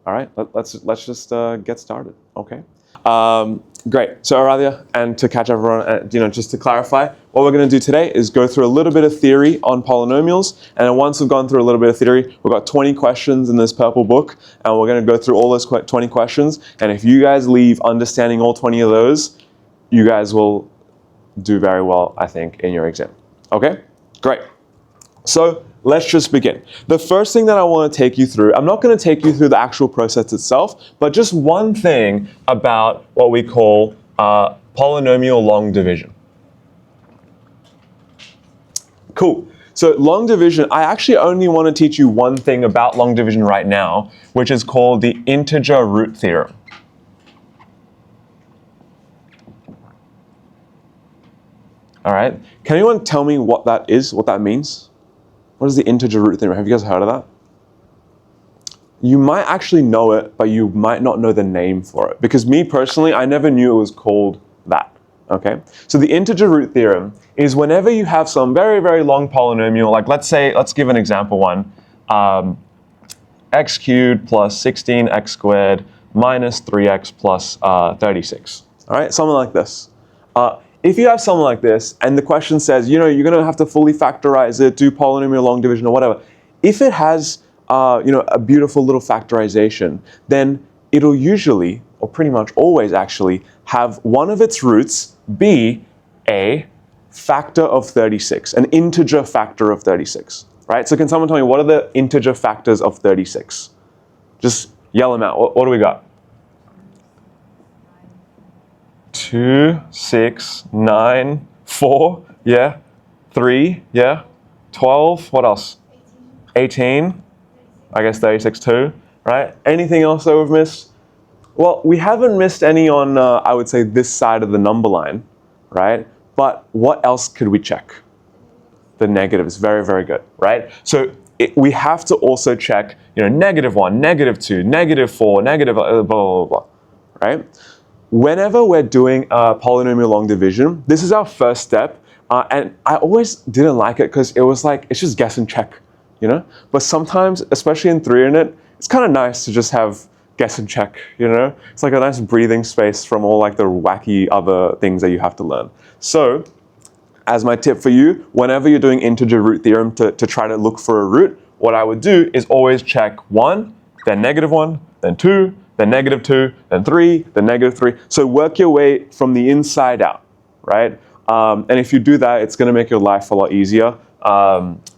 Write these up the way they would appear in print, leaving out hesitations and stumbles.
All right, let's just get started. Okay. Great. So Aradia, and to catch everyone, just to clarify, what we're going to do today is go through a little bit of theory on polynomials, and then once we've gone through a little bit of theory, we've got 20 questions in this purple book, and we're going to go through all those 20 questions. And if you guys leave understanding all 20 of those, you guys will do very well, I think, in your exam. Okay? Great. So let's just begin. The first thing that I want to take you through, I'm not going to take you through the actual process itself, but just one thing about what we call polynomial long division. Cool. So long division, I actually only want to teach you one thing about long division right now, which is called the integer root theorem. All right. Can anyone tell me what that is, what that means? What is the integer root theorem? Have you guys heard of that? You might actually know it, but you might not know the name for it. Because me personally, I never knew it was called that. Okay? So the integer root theorem is whenever you have some very, very long polynomial, like let's give an example one, x cubed plus 16x squared minus 3x plus 36. All right? Something like this. If you have something like this, and the question says, you're going to have to fully factorize it, do polynomial long division or whatever. If it has, a beautiful little factorization, then it'll usually, or pretty much always actually, have one of its roots be a factor of 36, an integer factor of 36, right? So can someone tell me what are the integer factors of 36? Just yell them out. What do we got? 2, 6, 9, 4, yeah. 3, yeah. 12, what else? 18, I guess 36 too, right? Anything else that we've missed? Well, we haven't missed any on, I would say, this side of the number line, right? But what else could we check? The negative is very, very good, right? So we have to also check, -1, -2, -4, negative blah, blah, blah, right? Whenever we're doing polynomial long division, this is our first step, and I always didn't like it because it was like, it's just guess and check, But sometimes, especially in TheoremIt, it's kind of nice to just have guess and check, It's like a nice breathing space from all like the wacky other things that you have to learn. So, as my tip for you, whenever you're doing integer root theorem to try to look for a root, what I would do is always check 1, then -1, then 2, then -2, then 3, then -3. So work your way from the inside out, right? And if you do that, it's going to make your life a lot easier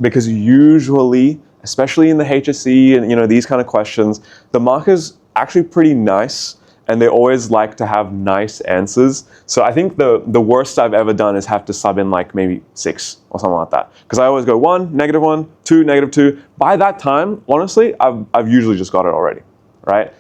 because usually, especially in the HSE and these kind of questions, the marker's actually pretty nice and they always like to have nice answers. So I think the worst I've ever done is have to sub in like maybe 6 or something like that. Because I always go 1, -1, 2, -2. By that time, honestly, I've usually just got it already, right?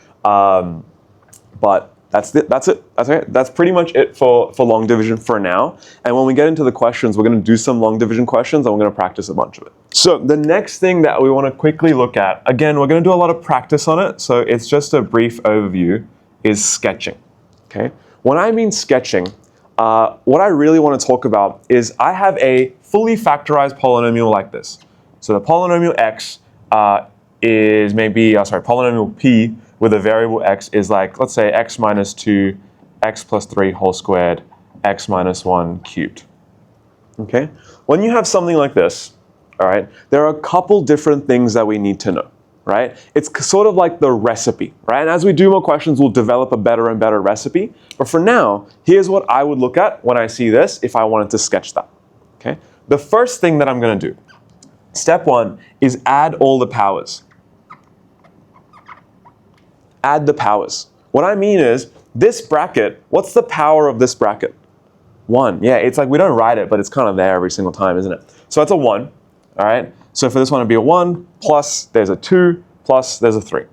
But that's it. That's okay. That's pretty much it for long division for now. And when we get into the questions, we're going to do some long division questions and we're going to practice a bunch of it. So the next thing that we want to quickly look at, again, we're going to do a lot of practice on it. So it's just a brief overview, is sketching. Okay. When I mean sketching, what I really want to talk about is I have a fully factorized polynomial like this. So the polynomial x is maybe, polynomial p with a variable x is like, let's say x minus 2, x plus 3 whole squared, x minus 1 cubed. Okay? When you have something like this, all right, there are a couple different things that we need to know, right? It's sort of like the recipe, right? And as we do more questions, we'll develop a better and better recipe. But for now, here's what I would look at when I see this if I wanted to sketch that, okay? The first thing that I'm going to do, step 1, is add all the powers. Add the powers. What I mean is, this bracket, what's the power of this bracket? 1. Yeah, it's like we don't write it, but it's kind of there every single time, isn't it? So that's a 1, all right? So for this one, it'd be a 1, plus there's a 2, plus there's a 3.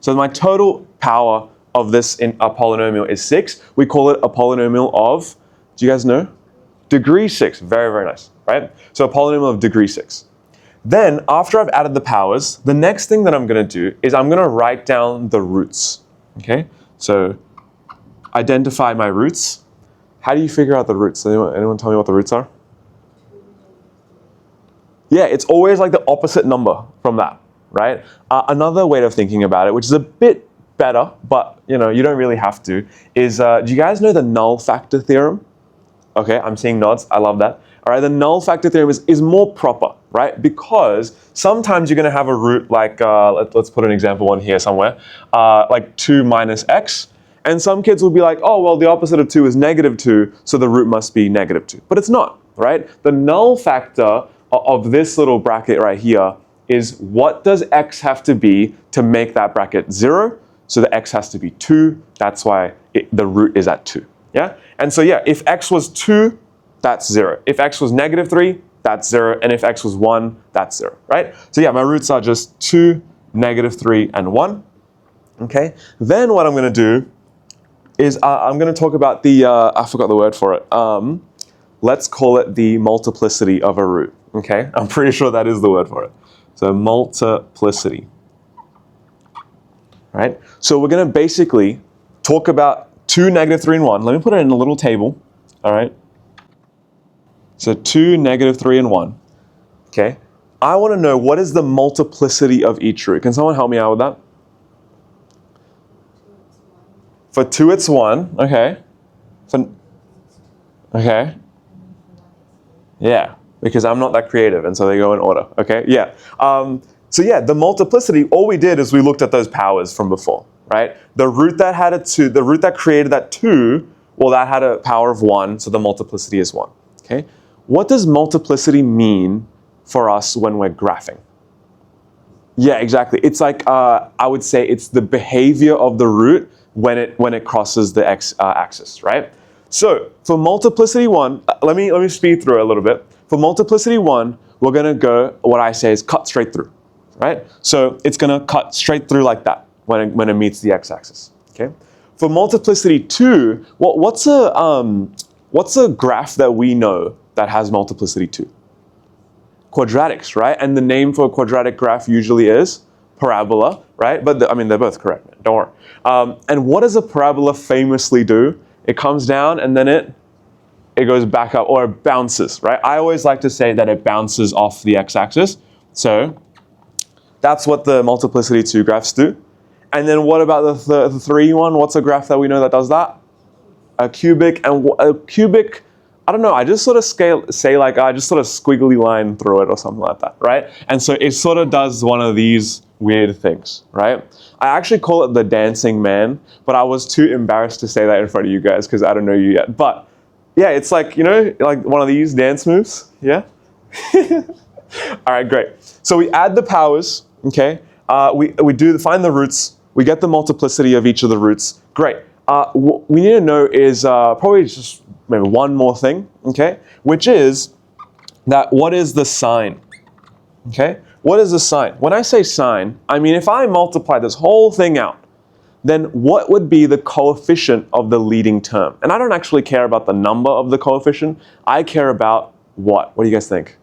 So my total power of this in a polynomial is 6. We call it a polynomial of, do you guys know? Degree 6. Very, very nice, right? So a polynomial of degree 6. Then, after I've added the powers, the next thing that I'm going to do is I'm going to write down the roots, okay? So, identify my roots. How do you figure out the roots? Anyone tell me what the roots are? Yeah, it's always like the opposite number from that, right? Another way of thinking about it, which is a bit better, but you don't really have to, is do you guys know the null factor theorem? Okay, I'm seeing nods. I love that. All right, the null factor theorem is more proper, right? Because sometimes you're going to have a root like, let's put an example on here somewhere, like 2 minus x. And some kids will be like, oh, well, the opposite of 2 is negative 2, so the root must be negative 2. But it's not, right? The null factor of this little bracket right here is what does x have to be to make that bracket 0? So the x has to be 2. That's why the root is at 2. Yeah? And so yeah, if x was 2, that's 0. If x was negative 3, that's 0. And if x was 1, that's 0, right? So yeah, my roots are just 2, negative 3, and 1. Okay? Then what I'm going to do is I'm going to talk about the, I forgot the word for it. Let's call it the multiplicity of a root. Okay? I'm pretty sure that is the word for it. So multiplicity. Right? So we're going to basically talk about 2, negative 3, and 1. Let me put it in a little table. All right? So 2, negative 3, and 1. Okay? I want to know what is the multiplicity of each root. Can someone help me out with that? For 2, it's 1. Okay. Okay. Yeah, because I'm not that creative, and so they go in order. Okay. Yeah. So yeah, the multiplicity. All we did is we looked at those powers from before, right? The root that had a 2, the root that created that 2, well, that had a power of 1, so the multiplicity is 1. Okay. What does multiplicity mean for us when we're graphing? Yeah, exactly. It's like I would say it's the behavior of the root when it crosses the x-axis, right? So for multiplicity 1, let me speed through it a little bit. For multiplicity 1, we're going to go, what I say is cut straight through, right? So it's going to cut straight through like that when it meets the x-axis, okay? For multiplicity 2, what's a graph that we know that has multiplicity 2? Quadratics, right? And the name for a quadratic graph usually is parabola, right? But I mean, they're both correct, man. Don't worry. And what does a parabola famously do? It comes down and then it goes back up, or it bounces, right? I always like to say that it bounces off the x-axis. So that's what the multiplicity 2 graphs do. And then what about the 3 one? What's a graph that we know that does that? A cubic. And a cubic, I don't know, I just sort of say like, I just sort of squiggly line through it or something like that, right? And so it sort of does one of these weird things, right? I actually call it the dancing man, but I was too embarrassed to say that in front of you guys because I don't know you yet. But yeah, it's like, like one of these dance moves, yeah? All right, great. So we add the powers, okay? We find the roots, we get the multiplicity of each of the roots, great. What we need to know is probably just maybe one more thing, okay? Which is that what is the sign, okay? What is the sign? When I say sign, I mean if I multiply this whole thing out, then what would be the coefficient of the leading term? And I don't actually care about the number of the coefficient. I care about what? What do you guys think?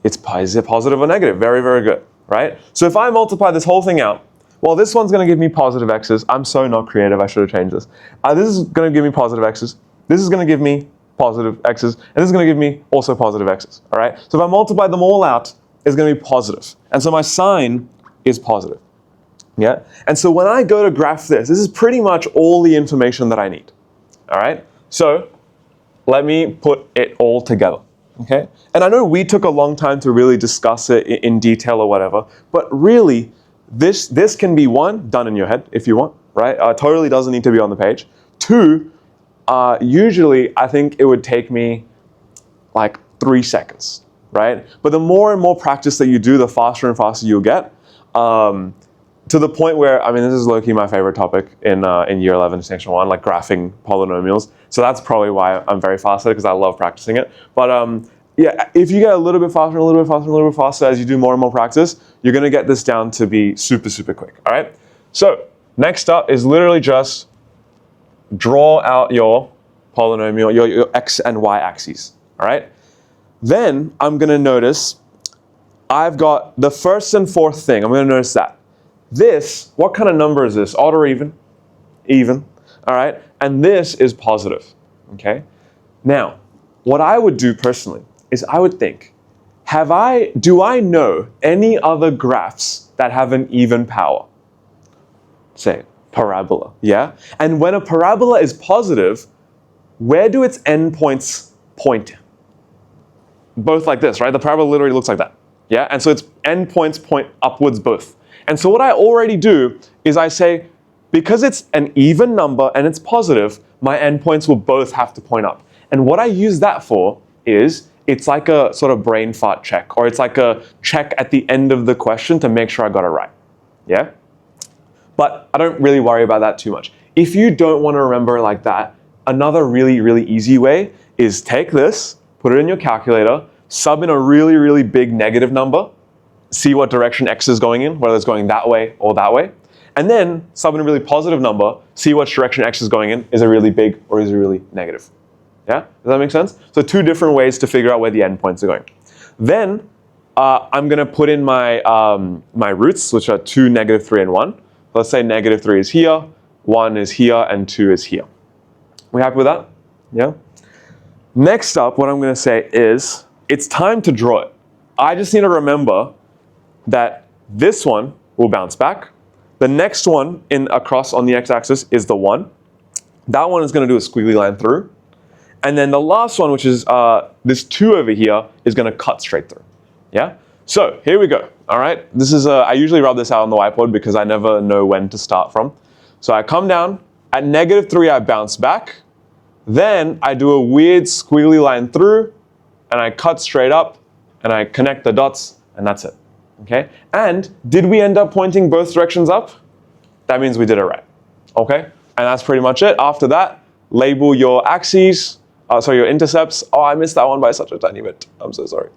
Is it positive or negative? Very, very good, right? So if I multiply this whole thing out, well, this one's going to give me positive x's. I'm so not creative. I should have changed this. This is going to give me positive x's. This is going to give me positive x's. And this is going to give me also positive x's, all right? So if I multiply them all out, it's going to be positive. And so my sign is positive, yeah? And so when I go to graph this is pretty much all the information that I need, all right? So let me put it all together, okay? And I know we took a long time to really discuss it in detail or whatever, but really, this can be, 1, done in your head if you want, right? Totally doesn't need to be on the page. 2, usually I think it would take me like 3 seconds, right? But the more and more practice that you do, the faster and faster you'll get. To the point where, I mean, this is low-key my favorite topic in year 11, section 1, like graphing polynomials. So that's probably why I'm very fast at it, because I love practicing it. But yeah, if you get a little bit faster, and a little bit faster, and a little bit faster as you do more and more practice, you're going to get this down to be super, super quick, all right? So next up is literally just draw out your polynomial, your x and y axes, all right? Then I'm going to notice I've got the first and fourth thing. I'm going to notice that. This, what kind of number is this? Odd or even? Even, all right? And this is positive, okay? Now, what I would do personally is I would think, do I know any other graphs that have an even power? Say, parabola, yeah? And when a parabola is positive, where do its endpoints point? Both like this, right? The parabola literally looks like that, yeah? And so its endpoints point upwards both. And so what I already do is I say, because it's an even number and it's positive, my endpoints will both have to point up. And what I use that for is, it's like a sort of brain fart check, or it's like a check at the end of the question to make sure I got it right, yeah? But I don't really worry about that too much. If you don't want to remember like that, another really, really easy way is take this, put it in your calculator, sub in a really, really big negative number, see what direction x is going in, whether it's going that way or that way, and then sub in a really positive number, see which direction x is going in, is it really big or is it really negative? Yeah, does that make sense? So two different ways to figure out where the endpoints are going. Then I'm gonna put in my, my roots, which are 2, -3, and 1. Let's say -3 is here, 1 is here, and 2 is here. We happy with that? Yeah? Next up, what I'm gonna say is, it's time to draw it. I just need to remember that this one will bounce back. The next one across on the x-axis is the 1. That one is gonna do a squiggly line through. And then the last one, which is this 2 over here, is gonna cut straight through, yeah? So here we go, all right? This is, I usually rub this out on the whiteboard because I never know when to start from. So I come down, at -3 I bounce back, then I do a weird squiggly line through, and I cut straight up, and I connect the dots, and that's it, okay? And did we end up pointing both directions up? That means we did it right, okay? And that's pretty much it. After that, label your axes, your intercepts. Oh, I missed that one by such a tiny bit. I'm so sorry.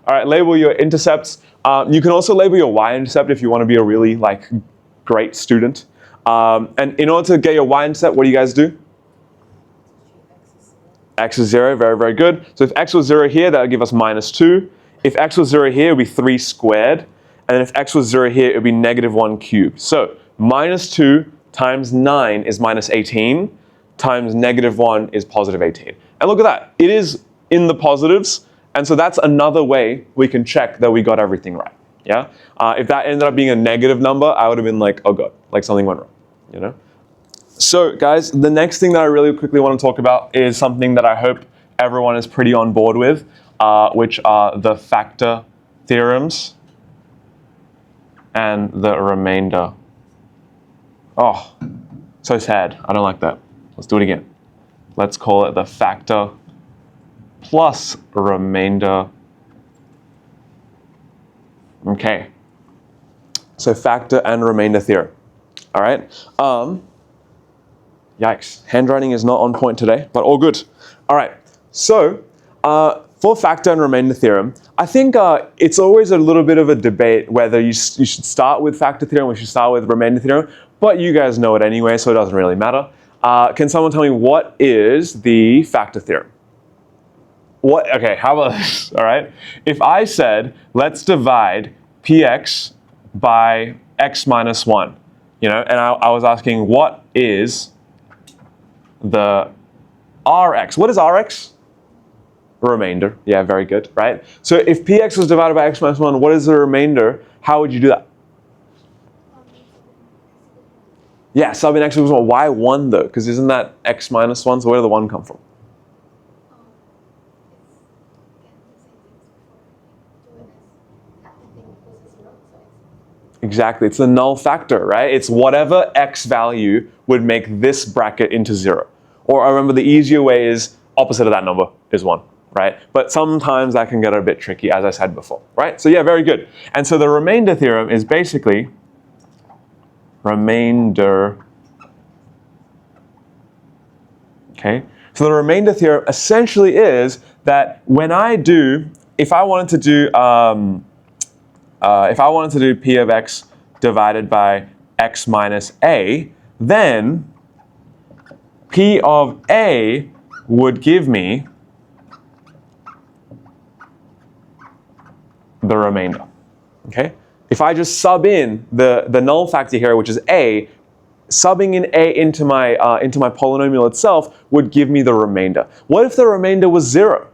All right, label your intercepts. You can also label your y-intercept if you want to be a really great student. And in order to get your y-intercept, what do you guys do? X is 0, very, very good. So if x was 0 here, that would give us -2. If x was 0 here, it would be 3 squared. And if x was 0 here, it would be -1 cubed. So -2 times 9 is -18. Times -1 is +18. And look at that, it is in the positives, and so that's another way we can check that we got everything right, yeah? If that ended up being a negative number, I would have been like, oh god, like something went wrong, you know? So guys, the next thing that I really quickly want to talk about is something that I hope everyone is pretty on board with, which are the factor theorems and the remainder. Oh, so sad, I don't like that. Let's do it again. Let's call it the factor plus remainder. Okay. So factor and remainder theorem. All right. Yikes. Handwriting is not on point today, but all good. All right. So for factor and remainder theorem, I think it's always a little bit of a debate whether you should start with factor theorem or you should start with remainder theorem, but you guys know it anyway, so it doesn't really matter. Can someone tell me what is the factor theorem? Okay, how about this, all right? If I said, let's divide px by x minus 1, you know, and I was asking what is the Rx? What is Rx? Remainder, yeah, very good, right? So if px was divided by x minus 1, what is the remainder? How would you do that? Yeah, sub in x equals 1. Why 1 though? Because isn't that x minus 1? So where did the 1 come from? Exactly, it's the null factor, right? It's whatever x value would make this bracket into 0. Or I remember the easier way is opposite of that number is 1, right? But sometimes that can get a bit tricky, as I said before, right? So yeah, very good. And so the remainder theorem is basically remainder. Okay, so the remainder theorem essentially is that when if I wanted to do p of x divided by x minus a, then p of a would give me the remainder. Okay, if I just sub in the null factor here, which is a, subbing in a into my polynomial itself would give me the remainder. What if the remainder was 0?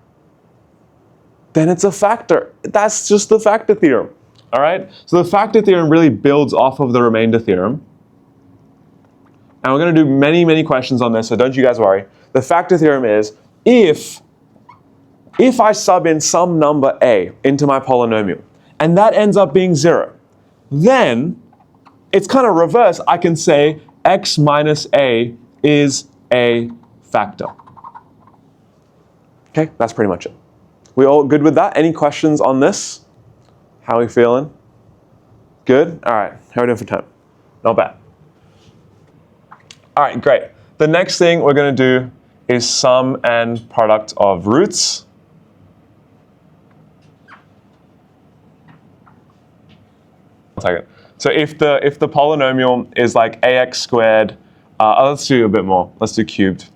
then it's a factor. That's just the factor theorem. All right? So the factor theorem really builds off of the remainder theorem. And we're going to do many, many questions on this, so don't you guys worry. The factor theorem is if I sub in some number a into my polynomial, and that ends up being 0, then it's kind of reverse. I can say x minus a is a factor. Okay, that's pretty much it. We all good with that? Any questions on this? How are we feeling? Good? All right, how are we doing for time? Not bad. All right, great. The next thing we're going to do is sum and product of roots. One second. So if the polynomial is like ax squared, let's do a bit more. Let's do cubed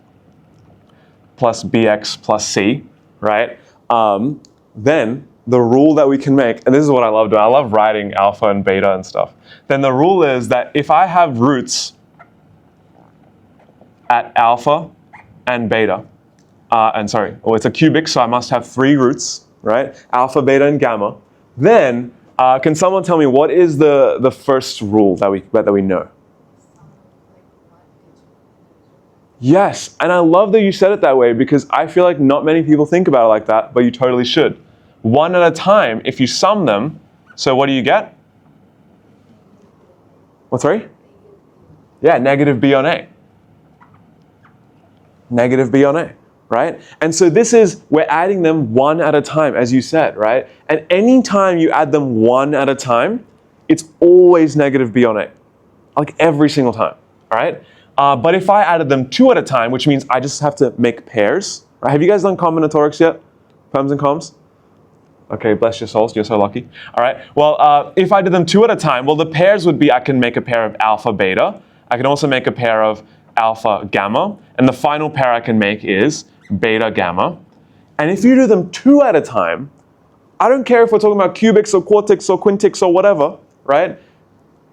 plus bx plus c, right? Then the rule that we can make, and this is what I love doing. I love writing alpha and beta and stuff. Then the rule is that if I have roots at alpha and beta, it's a cubic, so I must have 3 roots, right? Alpha, beta, and gamma. Then, can someone tell me what is the first rule that we know? Yes, and I love that you said it that way because I feel like not many people think about it like that, but you totally should. 1 at a time, if you sum them, so what do you get? What's right? Yeah, negative b on a. Negative b on a, right? And so this is, we're adding them 1 at a time, as you said, right? And any time you add them 1 at a time, it's always negative b on a, like every single time, all right? But if I added them 2 at a time, which means I just have to make pairs, right? Have you guys done combinatorics yet? Perms and coms? Okay, bless your souls, you're so lucky. All right, well, if I did them 2 at a time, well, the pairs would be, I can make a pair of alpha, beta. I can also make a pair of alpha, gamma. And the final pair I can make is beta, gamma. And if you do them 2 at a time, I don't care if we're talking about cubics or quartics or quintics or whatever, right?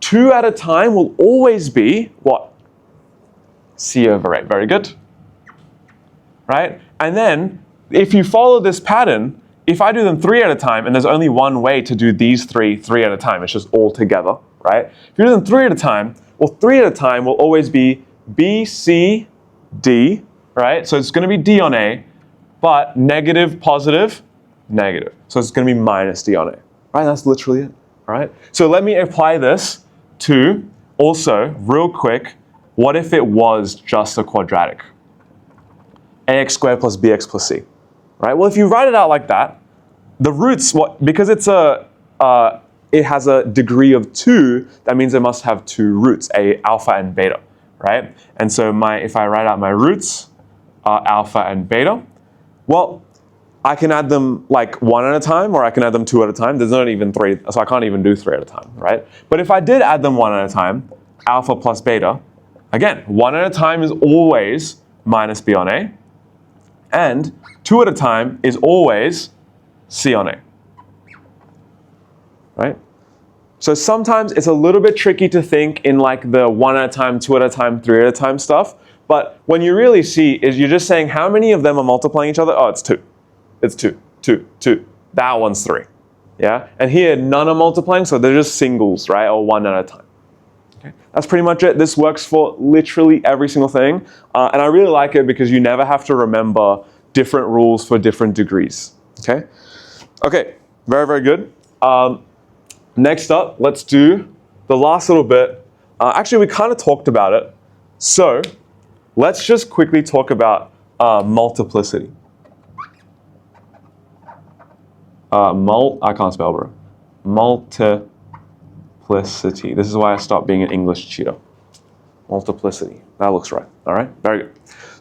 2 at a time will always be what? C over A. Very good. Right? And then, if you follow this pattern, if I do them 3 at a time, and there's only one way to do these 3 at a time, it's just all together, right? If you do them 3 at a time, well, 3 at a time will always be B, C, D, right? So it's going to be D on A, but negative, positive, negative. So it's going to be minus D on A, right? That's literally it, all right? So let me apply this to also, real quick, what if it was just a quadratic? Ax squared plus bx plus c, right? Well, if you write it out like that, the roots, because it has a degree of 2, that means it must have 2 roots, alpha and beta, right? And so if I write out my roots are alpha and beta, well, I can add them like 1 at a time, or I can add them 2 at a time. There's not even 3, so I can't even do 3 at a time, right? But if I did add them 1 at a time, alpha plus beta, again, 1 at a time is always minus b on a, and 2 at a time is always c on a, right? So sometimes it's a little bit tricky to think in like the 1 at a time, 2 at a time, 3 at a time stuff. But when you really see is you're just saying how many of them are multiplying each other? Oh, it's 2. It's 2, 2, 2. That one's 3. Yeah? And here none are multiplying, so they're just singles, right? Or 1 at a time. Okay? That's pretty much it. This works for literally every single thing. And I really like it because you never have to remember different rules for different degrees. Okay? Okay, very, very good. Next up, let's do the last little bit. Actually, we kind of talked about it. So let's just quickly talk about multiplicity. I can't spell, bro. Multiplicity. This is why I stopped being an English tutor. Multiplicity. That looks right. All right, very good.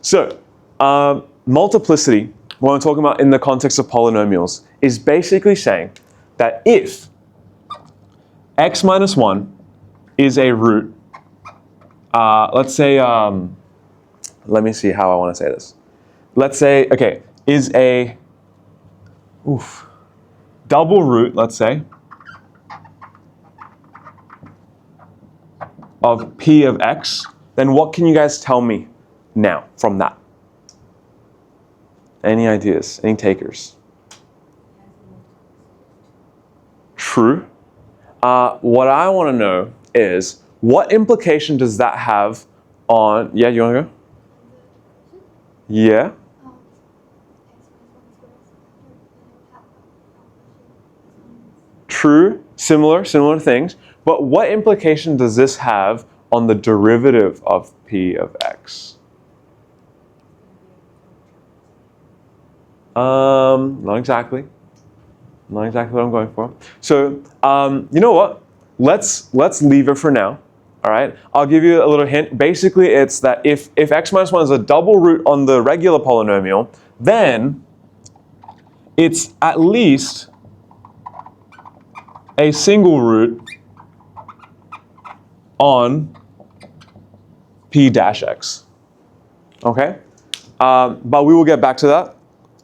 So multiplicity, when we're talking about in the context of polynomials, is basically saying that if x minus 1 is a root, let's say, let me see how I want to say this. Let's say, okay, is a double root, let's say, of p of x, then what can you guys tell me now from that? Any ideas? Any takers? True. What I want to know is, what implication does that have on, yeah, you want to go? Yeah. True, similar things. But what implication does this have on the derivative of p of x? Not exactly. Not exactly what I'm going for. So, you know what? Let's leave it for now. All right. I'll give you a little hint. Basically, it's that if x minus 1 is a double root on the regular polynomial, then it's at least a single root on p dash x. Okay? But we will get back to that.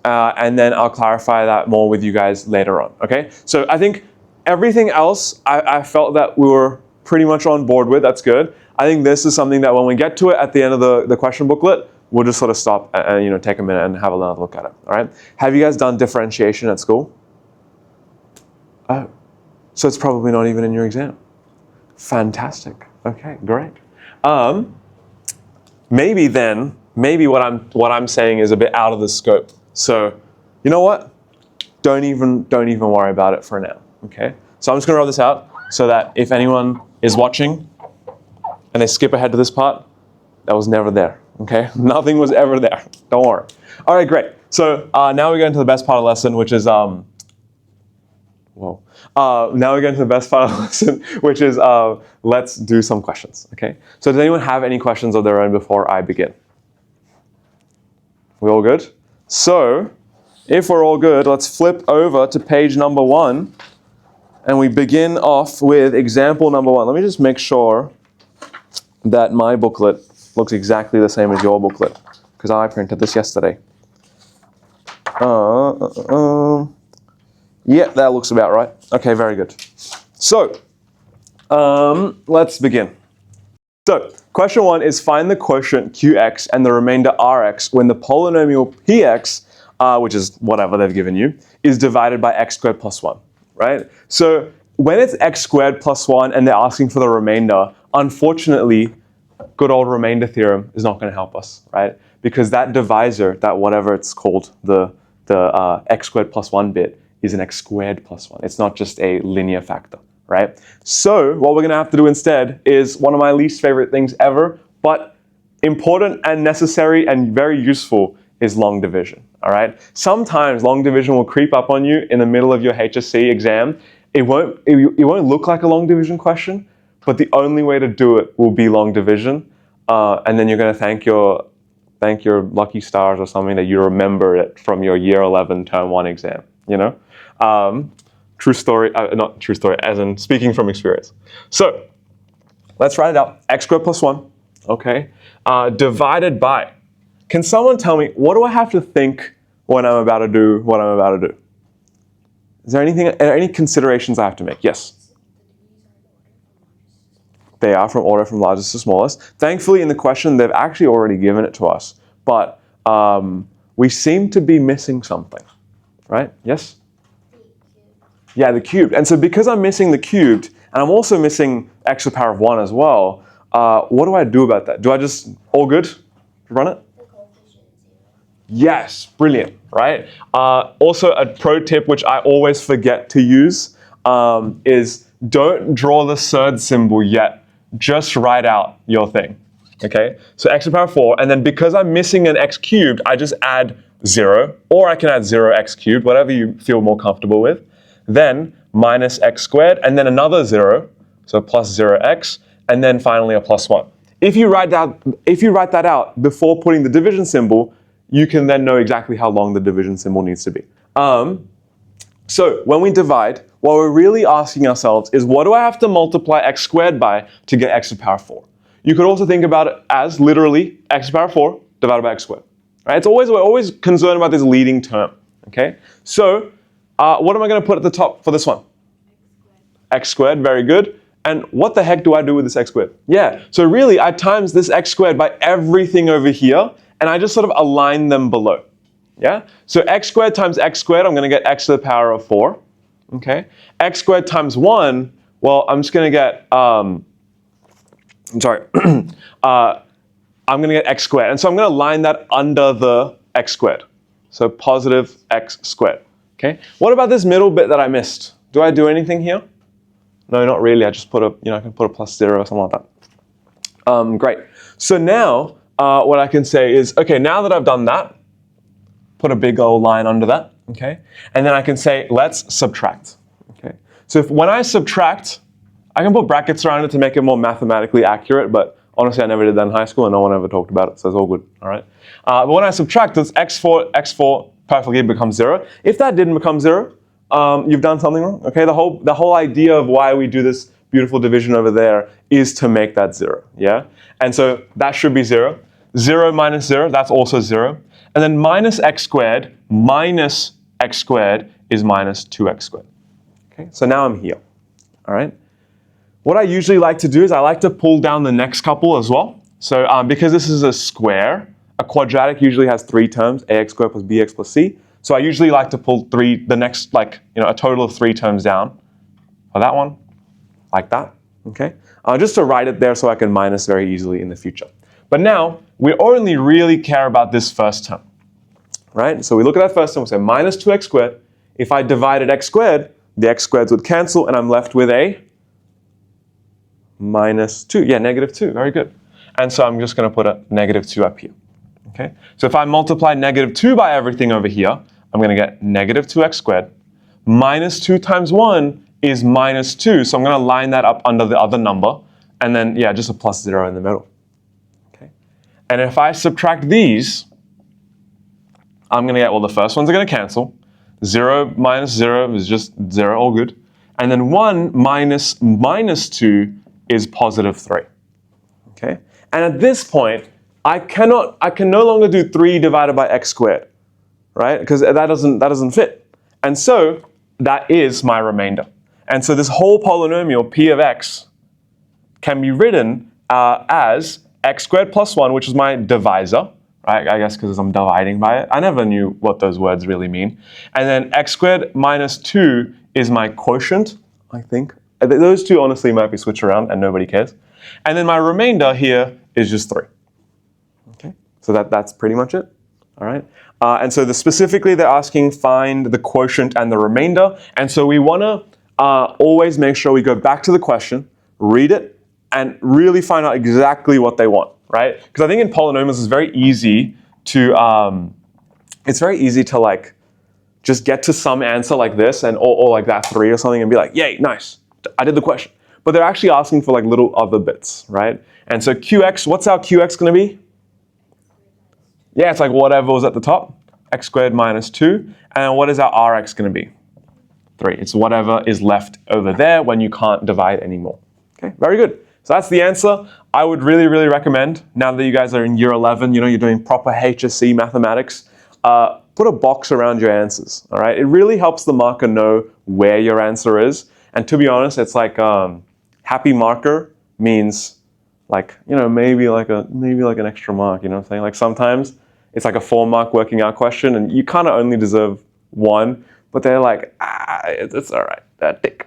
And then I'll clarify that more with you guys later on. Okay? So I think everything else I felt that we were pretty much on board with. That's good. I think this is something that when we get to it at the end of the question booklet, we'll just sort of stop and take a minute and have another look at it. All right? Have you guys done differentiation at school? Oh. So it's probably not even in your exam. Fantastic. Okay, great. Maybe what I'm saying is a bit out of the scope. So, you know what? Don't even worry about it for now. Okay. So I'm just gonna roll this out so that if anyone is watching and they skip ahead to this part, that was never there. Okay. Nothing was ever there. Don't worry. All right, great. So now we go into the best part of the lesson, which is now we get into the best part of the lesson, which is let's do some questions. Okay. So does anyone have any questions of their own before I begin? We all good? So if we're all good, let's flip over to page number 1, and we begin off with example number 1. Let me just make sure that my booklet looks exactly the same as your booklet, because I printed this yesterday. Yeah, that looks about right. Okay, very good. So, let's begin. So, question 1 is find the quotient qx and the remainder rx when the polynomial px, which is whatever they've given you, is divided by x squared plus 1, right? So, when it's x squared plus 1 and they're asking for the remainder, unfortunately, good old remainder theorem is not going to help us, right? Because that divisor, that whatever it's called, the x squared plus 1 bit, is an x squared plus 1. It's not just a linear factor, right? So what we're going to have to do instead is one of my least favorite things ever, but important and necessary and very useful, is long division, all right? Sometimes long division will creep up on you in the middle of your HSC exam. It won't look like a long division question, but the only way to do it will be long division, and then you're going to thank your lucky stars or something that you remember it from your year 11 term 1 exam, you know? True story, not true story, as in speaking from experience. So let's write it out. X squared plus 1, okay, divided by. Can someone tell me, what do I have to think when I'm about to do what I'm about to do? Is there any considerations I have to make? Yes? They are from order from largest to smallest. Thankfully, in the question, they've actually already given it to us, but we seem to be missing something, right? Yes? Yeah, the cubed. And so because I'm missing the cubed, and I'm also missing x to the power of 1 as well, what do I do about that? Do I just, all good, run it? Yes, brilliant, right? Also a pro tip which I always forget to use is don't draw the surd symbol yet. Just write out your thing, okay? So x to the power of 4, and then because I'm missing an x cubed, I just add 0, or I can add 0x cubed, whatever you feel more comfortable with. Then minus x squared, and then another 0, so plus 0x, and then finally a plus 1. If you write that out before putting the division symbol, you can then know exactly how long the division symbol needs to be. So when we divide, what we're really asking ourselves is, what do I have to multiply x squared by to get x to the power of 4? You could also think about it as literally x to the power of 4 divided by x squared. Right? We're always concerned about this leading term. Okay? So what am I going to put at the top for this one? X squared, very good. And what the heck do I do with this x squared? Yeah, so really I times this x squared by everything over here, and I just sort of align them below. Yeah? So x squared times x squared, I'm going to get x to the power of 4. okay? X squared times 1, well, I'm just going to get, I'm sorry, I'm going to get x squared. And so I'm going to line that under the x squared. So positive x squared, okay? What about this middle bit that I missed? Do I do anything here? No, not really. I just put a, I can put a plus 0 or something like that. Great. So now what I can say is, okay, now that I've done that, put a big old line under that, okay? And then I can say, let's subtract, okay? So when I subtract, I can put brackets around it to make it more mathematically accurate, but honestly, I never did that in high school and no one ever talked about it, so it's all good, all right? But when I subtract, this x4 perfectly becomes 0. If that didn't become 0, you've done something wrong, okay? The whole idea of why we do this beautiful division over there is to make that 0, yeah? And so that should be 0. 0 minus 0, that's also 0. And then minus x squared is minus 2x squared. Okay, so now I'm here, all right? What I usually like to do is I like to pull down the next couple as well. So because this is a square, a quadratic usually has 3 terms, ax squared plus bx plus c. So I usually like to pull the next, like, a total of 3 terms down for that one, like that, okay? Just to write it there so I can minus very easily in the future. But now, we only really care about this first term, right? So we look at that first term, we say minus 2x squared. If I divided x squared, the x squareds would cancel, and I'm left with a minus 2. Yeah, negative 2, very good. And so I'm just going to put a negative 2 up here, okay? So if I multiply negative 2 by everything over here, I'm going to get negative 2x squared. Minus 2 times 1 is minus 2, so I'm going to line that up under the other number, and then, yeah, just a plus 0 in the middle. And if I subtract these, I'm going to get, well, the first ones are going to cancel. 0 minus 0 is just 0, all good. And then 1 minus minus 2 is positive 3. Okay? And at this point, I can no longer do 3 divided by x squared, right? Because that doesn't fit. And so that is my remainder. And so this whole polynomial, p of x, can be written as x squared plus 1, which is my divisor, right? I guess because I'm dividing by it. I never knew what those words really mean. And then x squared minus 2 is my quotient, I think. Those two honestly might be switched around and nobody cares. And then my remainder here is just 3. Okay, so that's pretty much it, all right? And so specifically they're asking find the quotient and the remainder. And so we want to always make sure we go back to the question, read it, and really find out exactly what they want, right? Because I think in polynomials it's very easy to like just get to some answer like this and or like that 3 or something and be like, yay, nice, I did the question. But they're actually asking for like little other bits, right? And so qx, what's our qx going to be? Yeah, it's like whatever was at the top, x squared minus 2. And what is our rx going to be? 3. It's whatever is left over there when you can't divide anymore. Okay, very good. So that's the answer. I would really, really recommend, now that you guys are in year 11, you're doing proper HSC mathematics, put a box around your answers, all right? It really helps the marker know where your answer is. And to be honest, it's like happy marker means like, maybe like an extra mark, you know what I'm saying? Like sometimes it's like a 4-mark working out question and you kind of only deserve 1, but they're like, it's all right, that tick,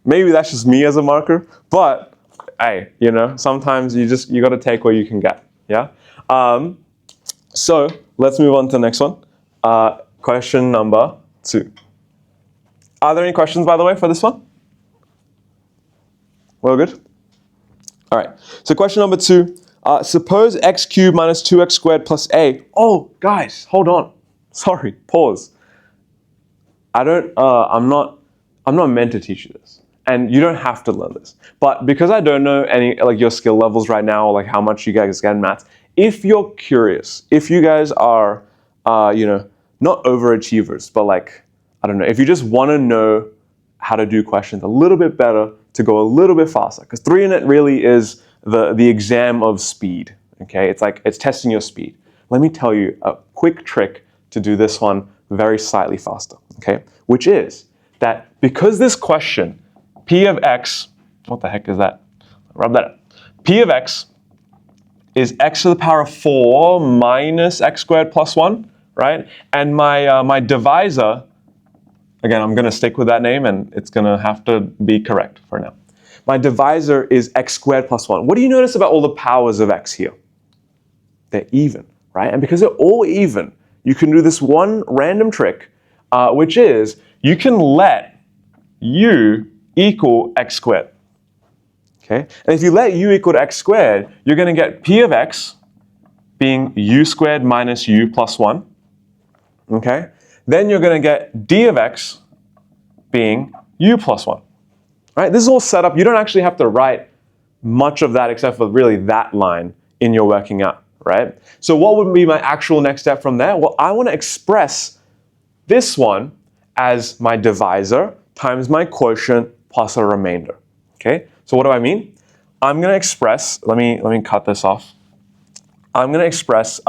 Maybe that's just me as a marker, but hey, sometimes you got to take what you can get, yeah? So let's move on to the next one. Question number 2. Are there any questions, by the way, for this one? Well, good? All right, so question number 2. Suppose x cubed minus 2x squared plus a. Oh, guys, hold on. Sorry, pause. I'm not meant to teach you this. And you don't have to learn this. But because I don't know any like your skill levels right now, or like how much you guys get in maths, if you're curious, if you guys are, not overachievers, but like, I don't know, if you just want to know how to do questions a little bit better to go a little bit faster, because 3 in it really is the exam of speed, okay? It's like, it's testing your speed. Let me tell you a quick trick to do this one very slightly faster, okay? Which is that because this question, p of x, what the heck is that? Rub that up. P of x is x to the power of 4 minus x squared plus 1, right? And my divisor again, I'm going to stick with that name, and it's going to have to be correct for now. My divisor is x squared plus 1. What do you notice about all the powers of x here? They're even, right? And because they're all even, you can do this one random trick, which is you can let u equal x squared. Okay? And if you let u equal to x squared, you're going to get p of x being u squared minus u plus 1. Okay? Then you're going to get d of x being u plus 1. Right? This is all set up. You don't actually have to write much of that except for really that line in your working out. Right? So what would be my actual next step from there? Well, I want to express this one as my divisor times my quotient plus a remainder. Okay? So what do I mean? I'm going to express, let me cut this off. I'm going to express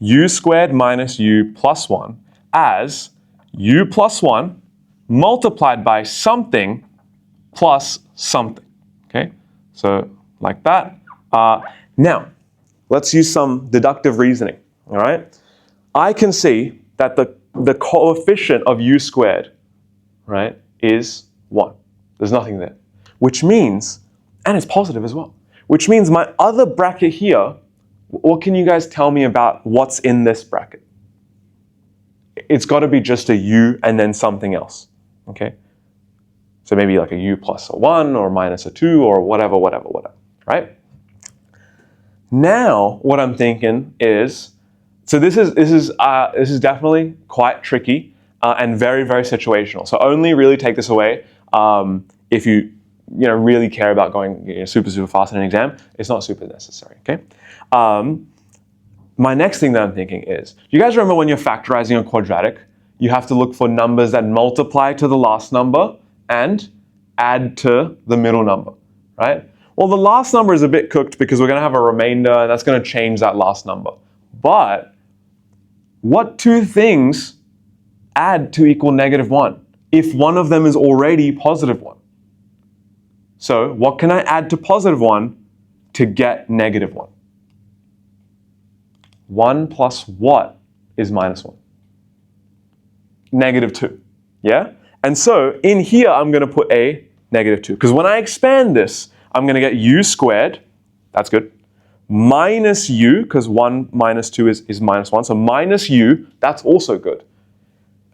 u squared minus u plus 1 as u plus 1 multiplied by something plus something. Okay? So like that. Now, let's use some deductive reasoning. All right? I can see that the coefficient of u squared, right, is 1. There's nothing there. Which means, and it's positive as well, which means my other bracket here, what can you guys tell me about what's in this bracket? It's got to be just a u and then something else. Okay? So maybe like a u plus a 1 or minus a 2 or whatever, right? Now, what I'm thinking is, so this is definitely quite tricky and very, very situational. So only really take this away if you really care about going super fast in an exam. It's not super necessary. Okay. My next thing that I'm thinking is, you guys remember when you're factorizing a quadratic, you have to look for numbers that multiply to the last number and add to the middle number, right? Well, the last number is a bit cooked because we're going to have a remainder, and that's going to change that last number. But what two things add to equal -1 if one of them is already +1? So what can I add to +1 to get -1? 1 plus what is -1? -2, yeah? And so in here, I'm going to put a -2. Because when I expand this, I'm going to get u squared, that's good, minus u, because 1 minus 2 is -1, so minus u, that's also good.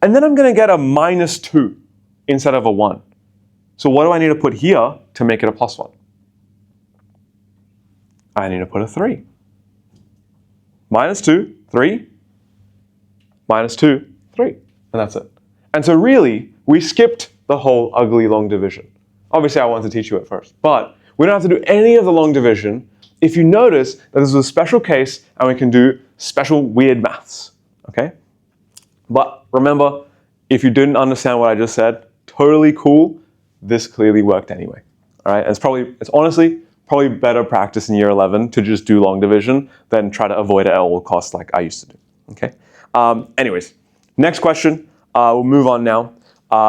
And then I'm going to get a -2 instead of a 1. So what do I need to put here to make it a +1? I need to put a 3. -2, 3, -2, 3, and that's it. And so really, we skipped the whole ugly long division. Obviously, I wanted to teach you it first, but we don't have to do any of the long division if you notice that this is a special case and we can do special weird maths, okay? But remember, if you didn't understand what I just said, totally cool, this clearly worked anyway, all right? And it's honestly probably better practice in year 11 to just do long division than try to avoid it at all costs like I used to do, okay? Anyways, next question, we'll move on now.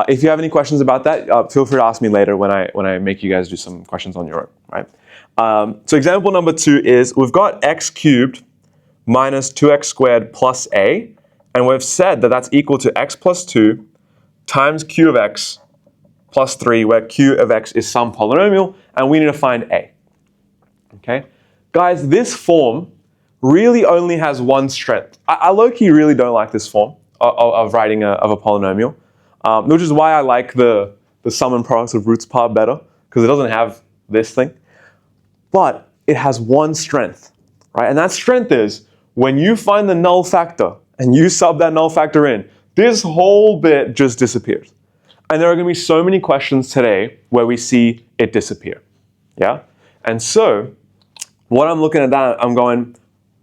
If you have any questions about that, feel free to ask me later when I make you guys do some questions on your own, right? So example number 2 is, we've got x cubed minus 2x squared plus a, and we've said that that's equal to x plus 2 times q of x plus 3, where q of x is some polynomial, and we need to find a. Okay? Guys, this form really only has one strength. I low-key really don't like this form of writing of a polynomial. Which is why I like the sum and products of roots part better, because it doesn't have this thing. But it has one strength, right? And that strength is, when you find the null factor and you sub that null factor in, this whole bit just disappears. And there are going to be so many questions today where we see it disappear, yeah? And so, what I'm looking at that, I'm going,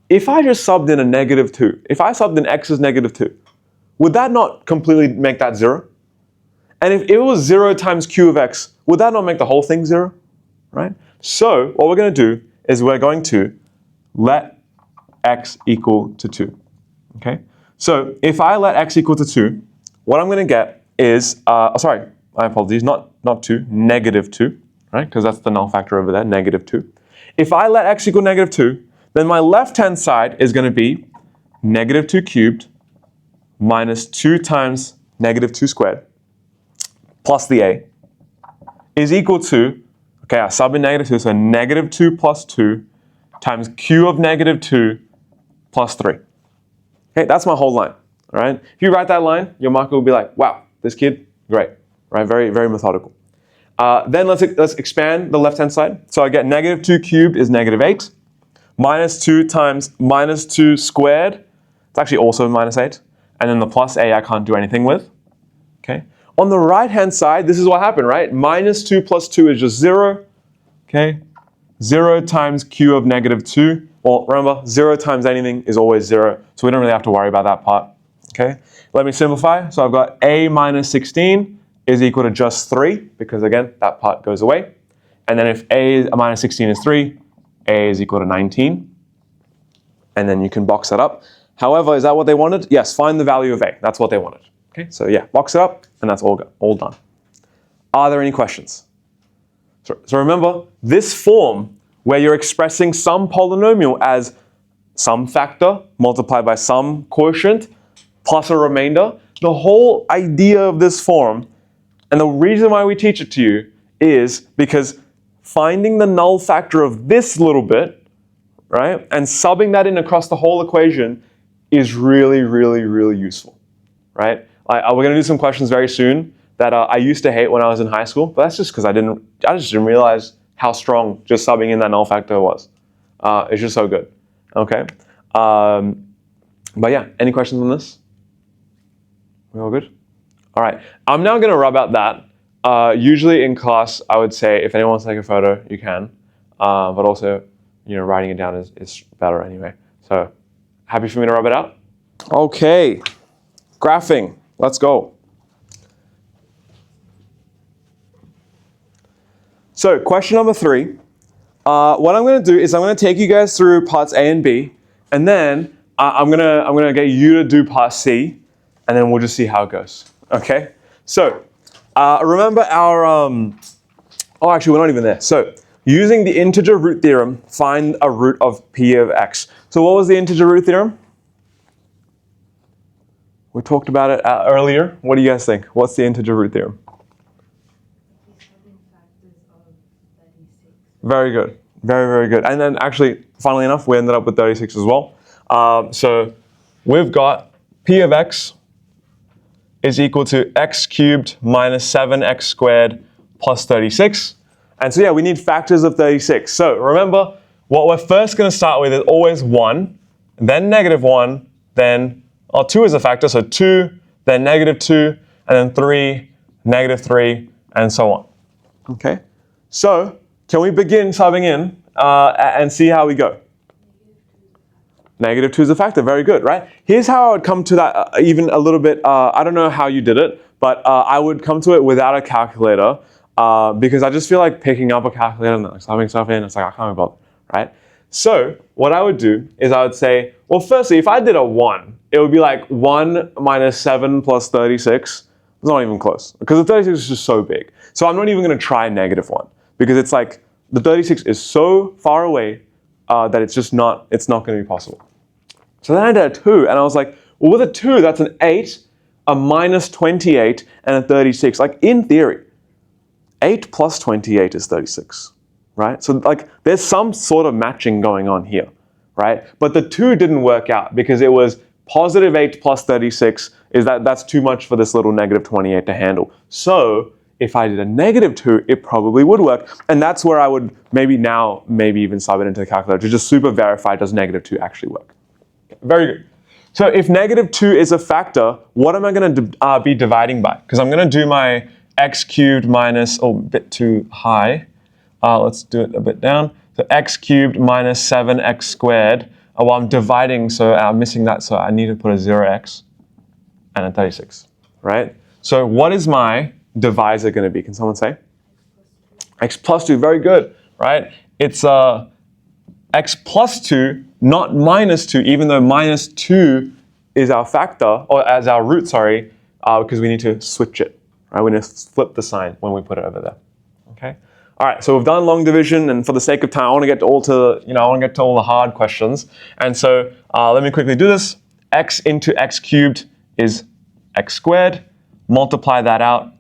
if I just subbed in a -2, if I subbed in x as -2, would that not completely make that 0? And if it was 0 times q of x, would that not make the whole thing 0? Right? So what we're going to do is we're going to let x equal to 2. Okay? So if I let x equal to 2, what I'm going to get is, sorry, my apologies, not 2, -2, right? Because that's the null factor over there, -2. If I let x equal -2, then my left-hand side is going to be -2 cubed minus 2 times -2 squared, plus the a is equal to, okay, I sub in -2, so -2 plus 2 times q of -2 plus 3. Okay, that's my whole line, all right? If you write that line, your marker will be like, wow, this kid, great, right? Very, very methodical. Then let's expand the left-hand side. So I get -2 cubed is -8. -2 times -2 squared, it's actually also -8. And then the plus a I can't do anything with, okay? On the right-hand side, this is what happened, right? -2 plus 2 is just 0, okay? 0 times q of -2. Well, remember, 0 times anything is always 0, so we don't really have to worry about that part, okay? Let me simplify. So I've got a minus 16 is equal to just 3, because again, that part goes away. And then if a minus 16 is 3, a is equal to 19. And then you can box that up. However, is that what they wanted? Yes, find the value of a. That's what they wanted. Okay, so yeah, box it up, and that's all done. Are there any questions? So remember, this form where you're expressing some polynomial as some factor multiplied by some quotient plus a remainder, the whole idea of this form, and the reason why we teach it to you is because finding the null factor of this little bit, right, and subbing that in across the whole equation is really, really, really useful, right? We're going to do some questions very soon that I used to hate when I was in high school, but that's just because I just didn't realize how strong just subbing in that null factor was. It's just so good, okay? But yeah, any questions on this? We all good? All right, I'm now going to rub out that. Usually in class, I would say if anyone wants to take a photo, you can, but also, you know, writing it down is better anyway. So, happy for me to rub it out? Okay, graphing, let's go. So question number 3, what I'm going to do is I'm going to take you guys through parts A and B, and then I'm gonna get you to do part C, and then we'll just see how it goes. Okay? So remember our oh, actually we're not even there. So using the integer root theorem, find a root of p of x. So what was the integer root theorem? We talked about it earlier. What do you guys think? What's the integer root theorem? Very good. Very, very good. And then actually, funnily enough, we ended up with 36 as well. So we've got p of x is equal to x cubed minus 7x squared plus 36. And so yeah, we need factors of 36. So remember, what we're first going to start with is always 1, then -1, then 2 is a factor, so 2, then -2, and then 3, -3, and so on. Okay? So can we begin subbing in and see how we go? -2 is a factor, very good, right? Here's how I would come to that even a little bit, I don't know how you did it, but I would come to it without a calculator because I just feel like picking up a calculator and like subbing stuff in, it's like I can't be bothered, right? So what I would do is I would say, well, firstly, if I did a 1, it would be like 1 minus 7 plus 36. It's not even close because the 36 is just so big. So I'm not even going to try -1 because it's like the 36 is so far away that it's not going to be possible. So then I did a 2, and I was like, well, with a 2, that's an 8, a minus 28, and a 36. Like, in theory, 8 plus 28 is 36, right? So, like, there's some sort of matching going on here, right? But the 2 didn't work out because it was positive 8 plus 36 that's too much for this little negative 28 to handle. So, if I did a -2, it probably would work. And that's where I would maybe even sub it into the calculator to just super verify, does -2 actually work? Very good. So if -2 is a factor, what am I going to be dividing by? Because I'm going to do my x cubed minus, oh, a bit too high. Let's do it a bit down. So x cubed minus 7x squared. Well, I'm dividing, so I'm missing that, so I need to put a 0x and a 36, right? So what is my divisor going to be? Can someone say? X plus 2, very good, right? It's x plus 2, not minus 2, even though minus 2 is our factor, or as our root, sorry, because we need to switch it, right? We need to flip the sign when we put it over there, okay? All right, so we've done long division, and for the sake of time, I want to get to all the hard questions. And so let me quickly do this. X into x cubed is x squared. Multiply that out.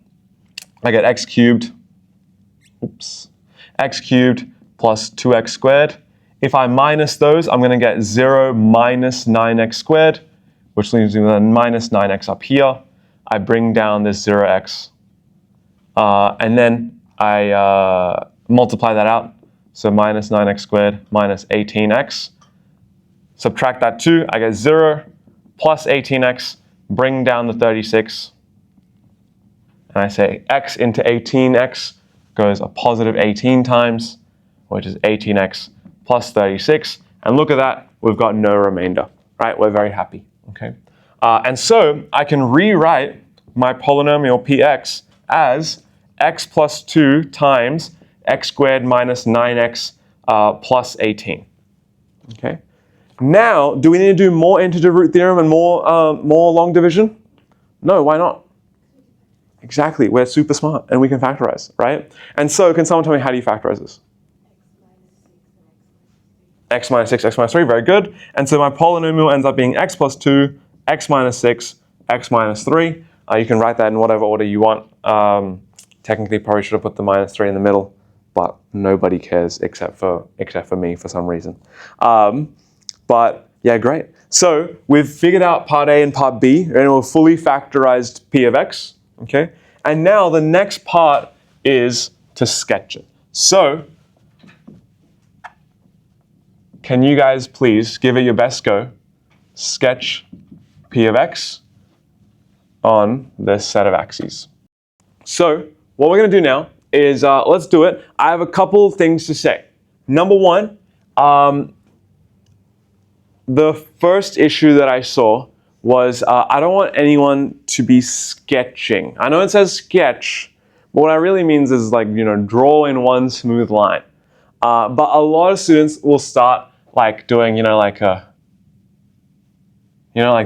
I get x cubed, x cubed plus 2x squared. If I minus those, I'm going to get 0 minus 9x squared, which leaves me with minus 9x up here. I bring down this 0x, and then I multiply that out. So minus 9x squared minus 18x. Subtract that 2, I get 0 plus 18x, bring down the 36. And I say x into 18x goes a positive 18 times, which is 18x plus 36. And look at that, we've got no remainder, right? We're very happy, okay? And so I can rewrite my polynomial px as x plus 2 times x squared minus 9x plus 18, okay? Now, do we need to do more integer root theorem and more long division? No, why not? Exactly, we're super smart and we can factorize, right? And so, can someone tell me how do you factorize this? X minus 6, x minus 3, very good. And so my polynomial ends up being x plus 2, x minus 6, x minus 3. You can write that in whatever order you want. Technically, probably should have put the minus 3 in the middle, but nobody cares except for me for some reason. But yeah, great. So we've figured out part A and part B, and we've fully factorized p of x, okay? And now the next part is to sketch it. So can you guys please give it your best go? Sketch p of x on this set of axes. So what we're going to do now is, let's do it. I have a couple things to say. Number one, the first issue that I saw was I don't want anyone to be sketching. I know it says sketch, but what I really means is like, you know, draw in one smooth line. But a lot of students will start like doing, like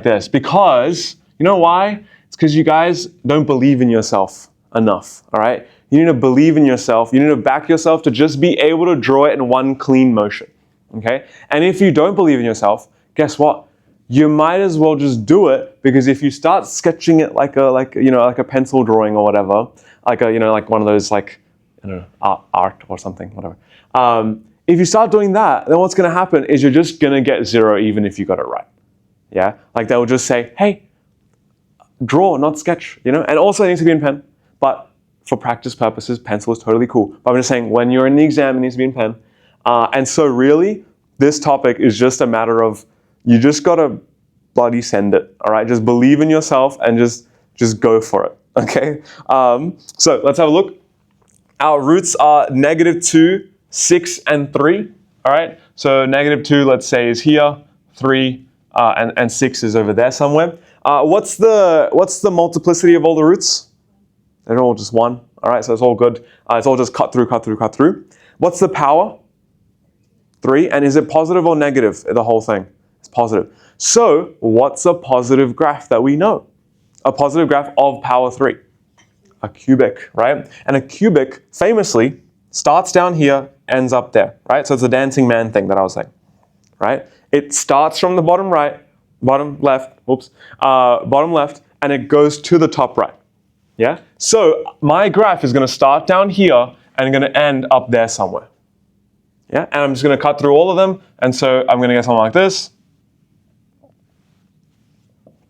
this. Because, you know why? It's because you guys don't believe in yourself enough, all right? You need to believe in yourself. You need to back yourself to just be able to draw it in one clean motion, okay? And if you don't believe in yourself, guess what? You might as well just do it, because if you start sketching it like a pencil drawing or whatever, like one of those art or something, whatever. If you start doing that, then what's going to happen is you're just going to get 0 even if you got it right. Yeah, like they'll just say, hey, draw, not sketch, and also it needs to be in pen. But for practice purposes, pencil is totally cool. But I'm just saying, when you're in the exam, it needs to be in pen. And so really, this topic is just a matter of, you just gotta bloody send it, all right? Just believe in yourself and just go for it, okay? So let's have a look. Our roots are -2, 6, and 3, all right? So -2, let's say, is here, 3, and 6 is over there somewhere. What's the multiplicity of all the roots? They're all just 1, all right? So it's all good. It's all just cut through, cut through, cut through. What's the power? 3, and is it positive or negative, the whole thing? It's positive. So what's a positive graph that we know? A positive graph of power 3. A cubic, right? And a cubic famously starts down here, ends up there, right? So it's the dancing man thing that I was saying, right? It starts from the bottom left, and it goes to the top right, yeah? So my graph is going to start down here and going to end up there somewhere, yeah? And I'm just going to cut through all of them, and so I'm going to get something like this.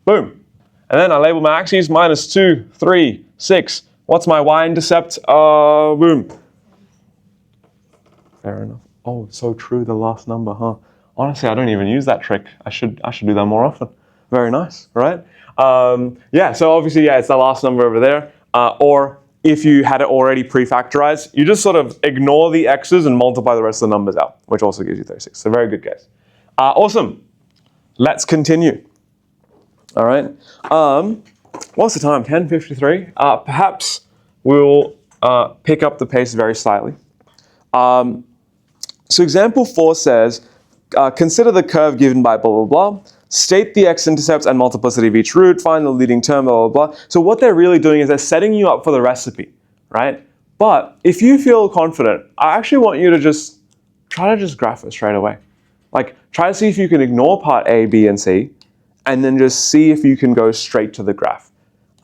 Boom. And then I label my axes, -2, 3, 6. What's my y-intercept? Boom. Fair enough. Oh, so true, the last number, huh? Honestly, I don't even use that trick. I should do that more often. Very nice, right? Yeah, so obviously, yeah, it's the last number over there. Or if you had it already pre-factorized, you just sort of ignore the x's and multiply the rest of the numbers out, which also gives you 36. So very good, guys. Awesome. Let's continue. All right. What's the time? 10:53. Perhaps we'll pick up the pace very slightly. So example 4 says, consider the curve given by blah, blah, blah. State the x-intercepts and multiplicity of each root. Find the leading term, blah, blah, blah. So what they're really doing is they're setting you up for the recipe, right? But if you feel confident, I actually want you to just try to just graph it straight away. Like, try to see if you can ignore part A, B, and C, and then just see if you can go straight to the graph.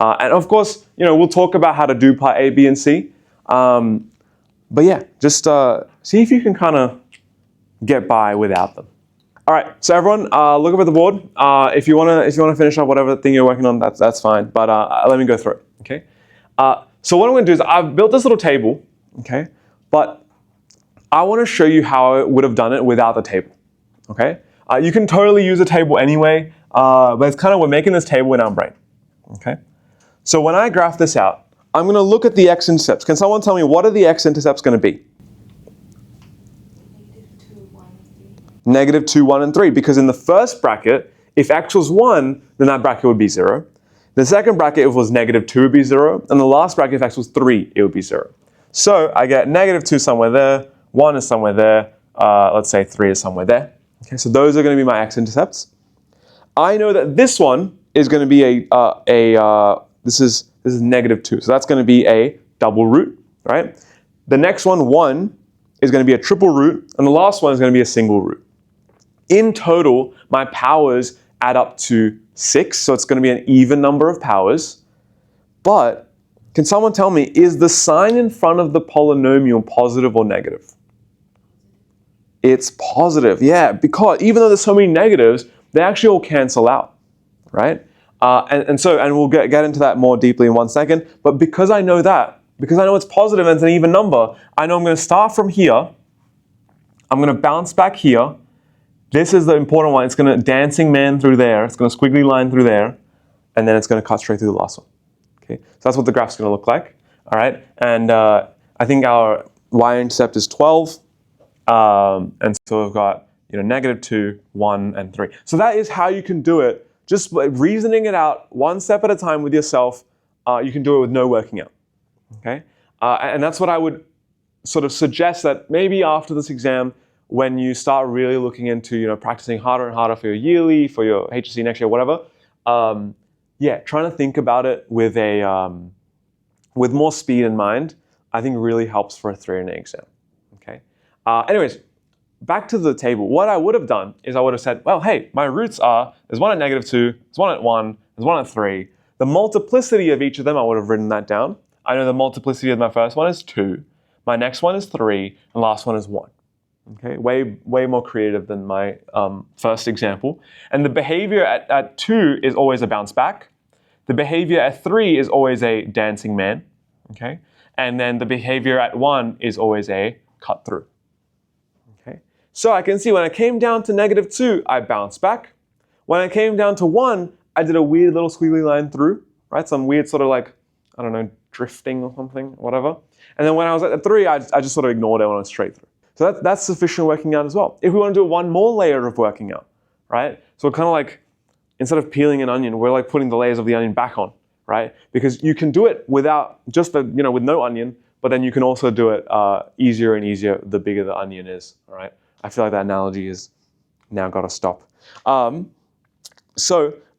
And of course, we'll talk about how to do part A, B, and C. But yeah, just see if you can kind of get by without them. All right, so everyone, look up at the board. If you wanna finish up whatever thing you're working on, that's fine. But let me go through it. Okay. So what I'm going to do is I've built this little table. Okay, but I want to show you how I would have done it without the table. Okay. You can totally use a table anyway, but it's kind of we're making this table in our brain. Okay. So when I graph this out, I'm going to look at the x-intercepts. Can someone tell me what are the x-intercepts going to be? -2, 1, and 3, because in the first bracket, if x was 1, then that bracket would be 0. The second bracket, if it was -2, it would be 0. And the last bracket, if x was 3, it would be 0. So I get -2 somewhere there, 1 is somewhere there, let's say 3 is somewhere there. Okay, so those are going to be my x-intercepts. I know that this one is going to be this is -2, so that's going to be a double root, right? The next one, 1, is going to be a triple root, and the last one is going to be a single root. In total, my powers add up to 6, so it's going to be an even number of powers. But can someone tell me, is the sign in front of the polynomial positive or negative? It's positive, yeah, because even though there's so many negatives, they actually all cancel out, right? And we'll get into that more deeply in 1 second. But because I know that, because I know it's positive and it's an even number, I know I'm going to start from here. I'm going to bounce back here. This is the important one. It's going to dancing man through there. It's going to squiggly line through there. And then it's going to cut straight through the last one. Okay, so that's what the graph's going to look like. All right, and I think our y-intercept is 12. And so we've got -2, 1, and 3. So that is how you can do it. Just reasoning it out one step at a time with yourself. You can do it with no working out. Okay, and that's what I would sort of suggest, that maybe after this exam, when you start really looking into practicing harder and harder for your yearly, for your HSC next year, whatever. Yeah, trying to think about it with with more speed in mind, I think really helps for a 3 in an exam. Okay. Anyways, back to the table. What I would have done is I would have said, well, hey, my roots are, there's one at -2, there's one at 1, there's one at 3. The multiplicity of each of them, I would have written that down. I know the multiplicity of my first one is 2, my next one is 3, and last one is 1. Okay, way more creative than my first example. And the behavior at 2 is always a bounce back. The behavior at 3 is always a dancing man. Okay, and then the behavior at 1 is always a cut through. Okay, so I can see when I came down to -2, I bounced back. When I came down to 1, I did a weird little squiggly line through, right? Some weird sort of like, I don't know, drifting or something, whatever. And then when I was at 3, I just sort of ignored it and went straight through. So that's sufficient working out as well. If we want to do one more layer of working out, right? So we're kind of like, instead of peeling an onion, we're like putting the layers of the onion back on, right? Because you can do it without just with no onion, but then you can also do it easier and easier the bigger the onion is, all right? I feel like that analogy is now got to stop.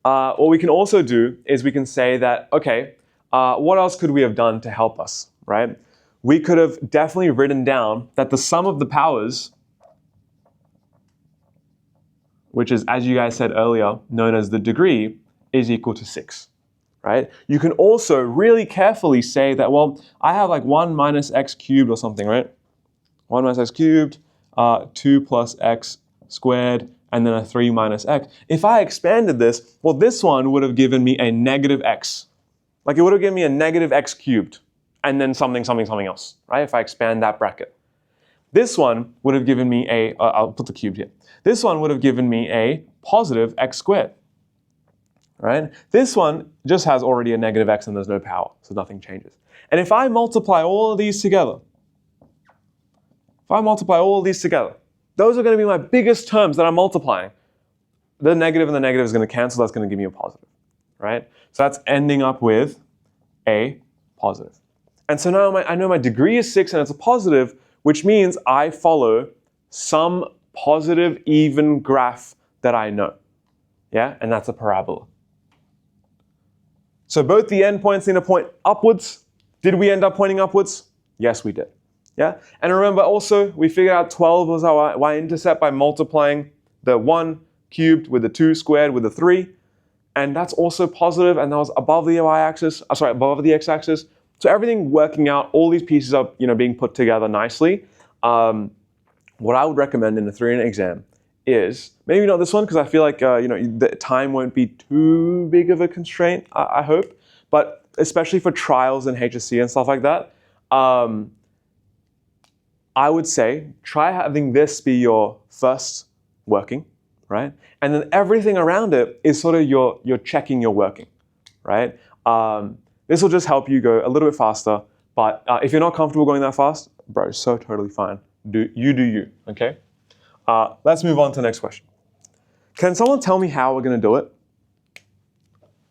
What we can also do is we can say that, okay, what else could we have done to help us, right? We could have definitely written down that the sum of the powers, which is, as you guys said earlier, known as the degree, is equal to 6, right? You can also really carefully say that, well, I have like 1 minus x cubed or something, right? 1 minus x cubed, 2 plus x squared, and then a 3 minus x. If I expanded this, well, this one would have given me a negative x. Like it would have given me a negative x cubed, and then something else, right? If I expand that bracket. This one would have given me I'll put the cubed here. This one would have given me a positive x squared, right? This one just has already a negative x and there's no power, so nothing changes. And if I multiply all of these together, those are going to be my biggest terms that I'm multiplying. The negative and the negative is going to cancel, that's going to give me a positive, right? So that's ending up with a positive. And so now I know my degree is 6 and it's a positive, which means I follow some positive even graph that I know. Yeah, and that's a parabola. So both the endpoints need to point upwards. Did we end up pointing upwards? Yes, we did. Yeah, and remember also, we figured out 12 was our y-intercept by multiplying the 1 cubed with the 2 squared with the 3. and that's also positive, and that was above the y-axis, above the x-axis. So everything working out, all these pieces are being put together nicely. What I would recommend in a 3-unit exam is, maybe not this one, because I feel like the time won't be too big of a constraint, I hope, but especially for trials in HSC and stuff like that, I would say try having this be your first working, right? And then everything around it is sort of you're checking your working, right? This will just help you go a little bit faster, but if you're not comfortable going that fast, bro, so totally fine. Do you, okay? Let's move on to the next question. Can someone tell me how we're going to do it?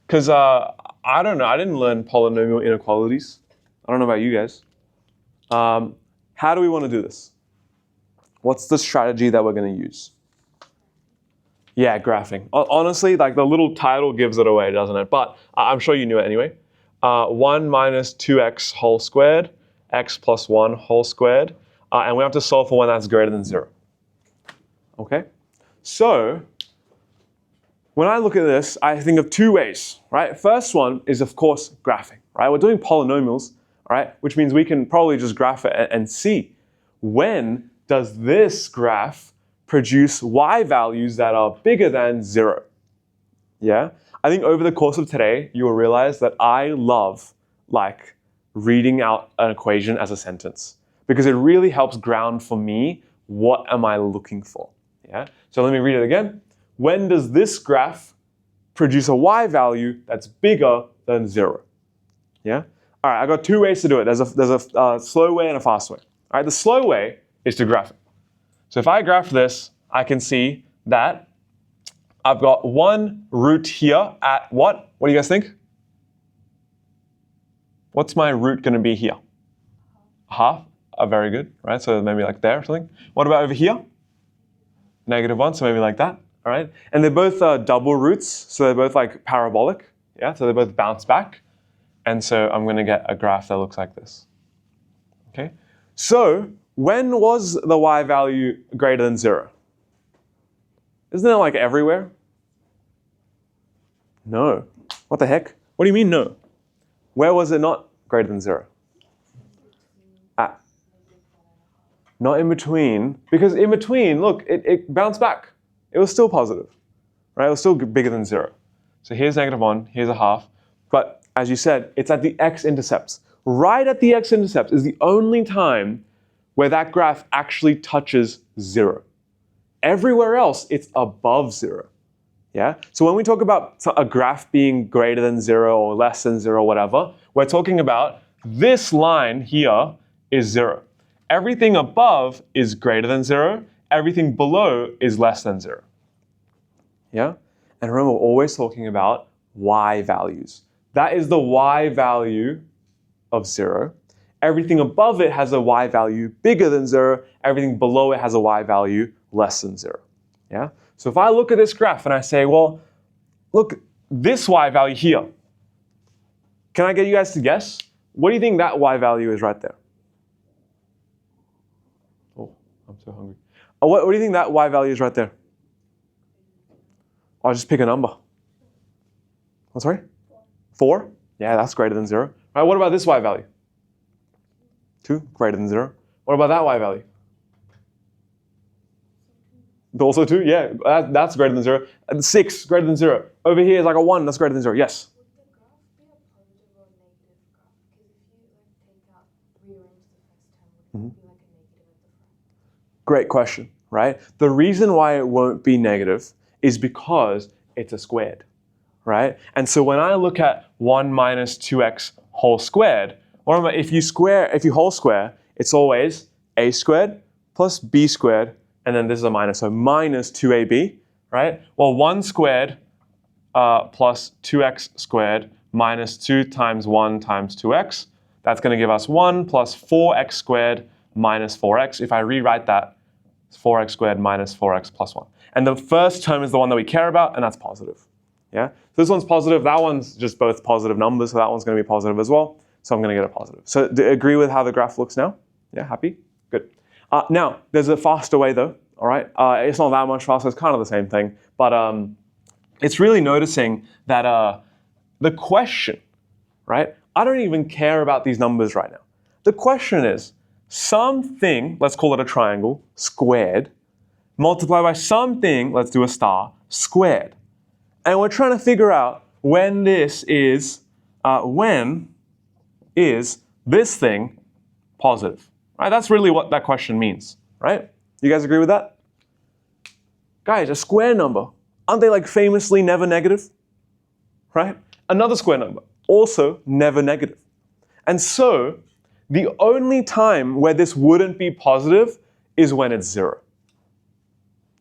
Because I don't know. I didn't learn polynomial inequalities. I don't know about you guys. How do we want to do this? What's the strategy that we're going to use? Yeah, graphing. Honestly, like the little title gives it away, doesn't it? But I'm sure you knew it anyway. 1 minus 2x whole squared, x plus 1 whole squared. And we have to solve for when that's greater than 0. Okay? So, when I look at this, I think of two ways, right? First one is, of course, graphing, right? We're doing polynomials, right? Which means we can probably just graph it and see when does this graph produce y values that are bigger than 0. Yeah? I think over the course of today, you will realize that I love like reading out an equation as a sentence because it really helps ground for me what am I looking for. Yeah? So let me read it again. When does this graph produce a y value that's bigger than 0? Yeah? All right, I got two ways to do it. There's a slow way and a fast way. All right, the slow way is to graph it. So if I graph this, I can see that I've got one root here at what? What do you guys think? What's my root going to be here? Half. Very good, right? So maybe like there or something. What about over here? -1, so maybe like that. All right, and they're both double roots, so they're both like parabolic. Yeah, so they both bounce back. And so I'm going to get a graph that looks like this. Okay, so when was the y value greater than 0? Isn't it like everywhere? No. What the heck? What do you mean no? Where was it not greater than 0? Not in between, because in between, look, it bounced back. It was still positive, right? It was still bigger than 0. So here's -1, here's a half. But as you said, it's at the x-intercepts. Right at the x-intercepts is the only time where that graph actually touches 0. Everywhere else, it's above 0. Yeah? So when we talk about a graph being greater than 0 or less than 0, whatever, we're talking about this line here is 0. Everything above is greater than 0. Everything below is less than 0. Yeah? And remember, we're always talking about y values. That is the y value of 0. Everything above it has a y value bigger than 0. Everything below it has a y value less than 0. Yeah? So if I look at this graph and I say, well, look, this y value here. Can I get you guys to guess? What do you think that y value is right there? Oh, I'm so hungry. What do you think that y value is right there? I'll just pick a number. Oh, sorry? 4? Yeah, that's greater than 0. All right, what about this y value? 2, greater than 0. What about that y value? Also 2? Yeah, that's greater than 0. And 6, greater than 0. Over here is like a 1, that's greater than 0. Yes? Would the graph be a positive or a negative graph? Because if you take out, rearrange the first term, would it be like a negative at the front? Great question, right? The reason why it won't be negative is because it's a squared, right? And so when I look at 1 minus 2x whole squared, remember if you whole square, it's always a squared plus b squared, and then this is a minus, so minus 2ab, right? Well, 1 squared plus 2x squared minus 2 times 1 times 2x, that's going to give us 1 plus 4x squared minus 4x. If I rewrite that, it's 4x squared minus 4x plus 1. And the first term is the one that we care about, and that's positive. Yeah? So this one's positive. That one's just both positive numbers, so that one's going to be positive as well. So I'm going to get a positive. So do you agree with how the graph looks now? Yeah, happy? Good. Now, there's a faster way though, all right? It's not that much faster. It's kind of the same thing. But it's really noticing that the question, right? I don't even care about these numbers right now. The question is something, let's call it a triangle, squared, multiplied by something, let's do a star, squared. And we're trying to figure out when this is this thing positive, right? That's really what that question means, right? You guys agree with that? Guys, a square number, aren't they like famously never negative, right? Another square number, also never negative. And so the only time where this wouldn't be positive is when it's 0.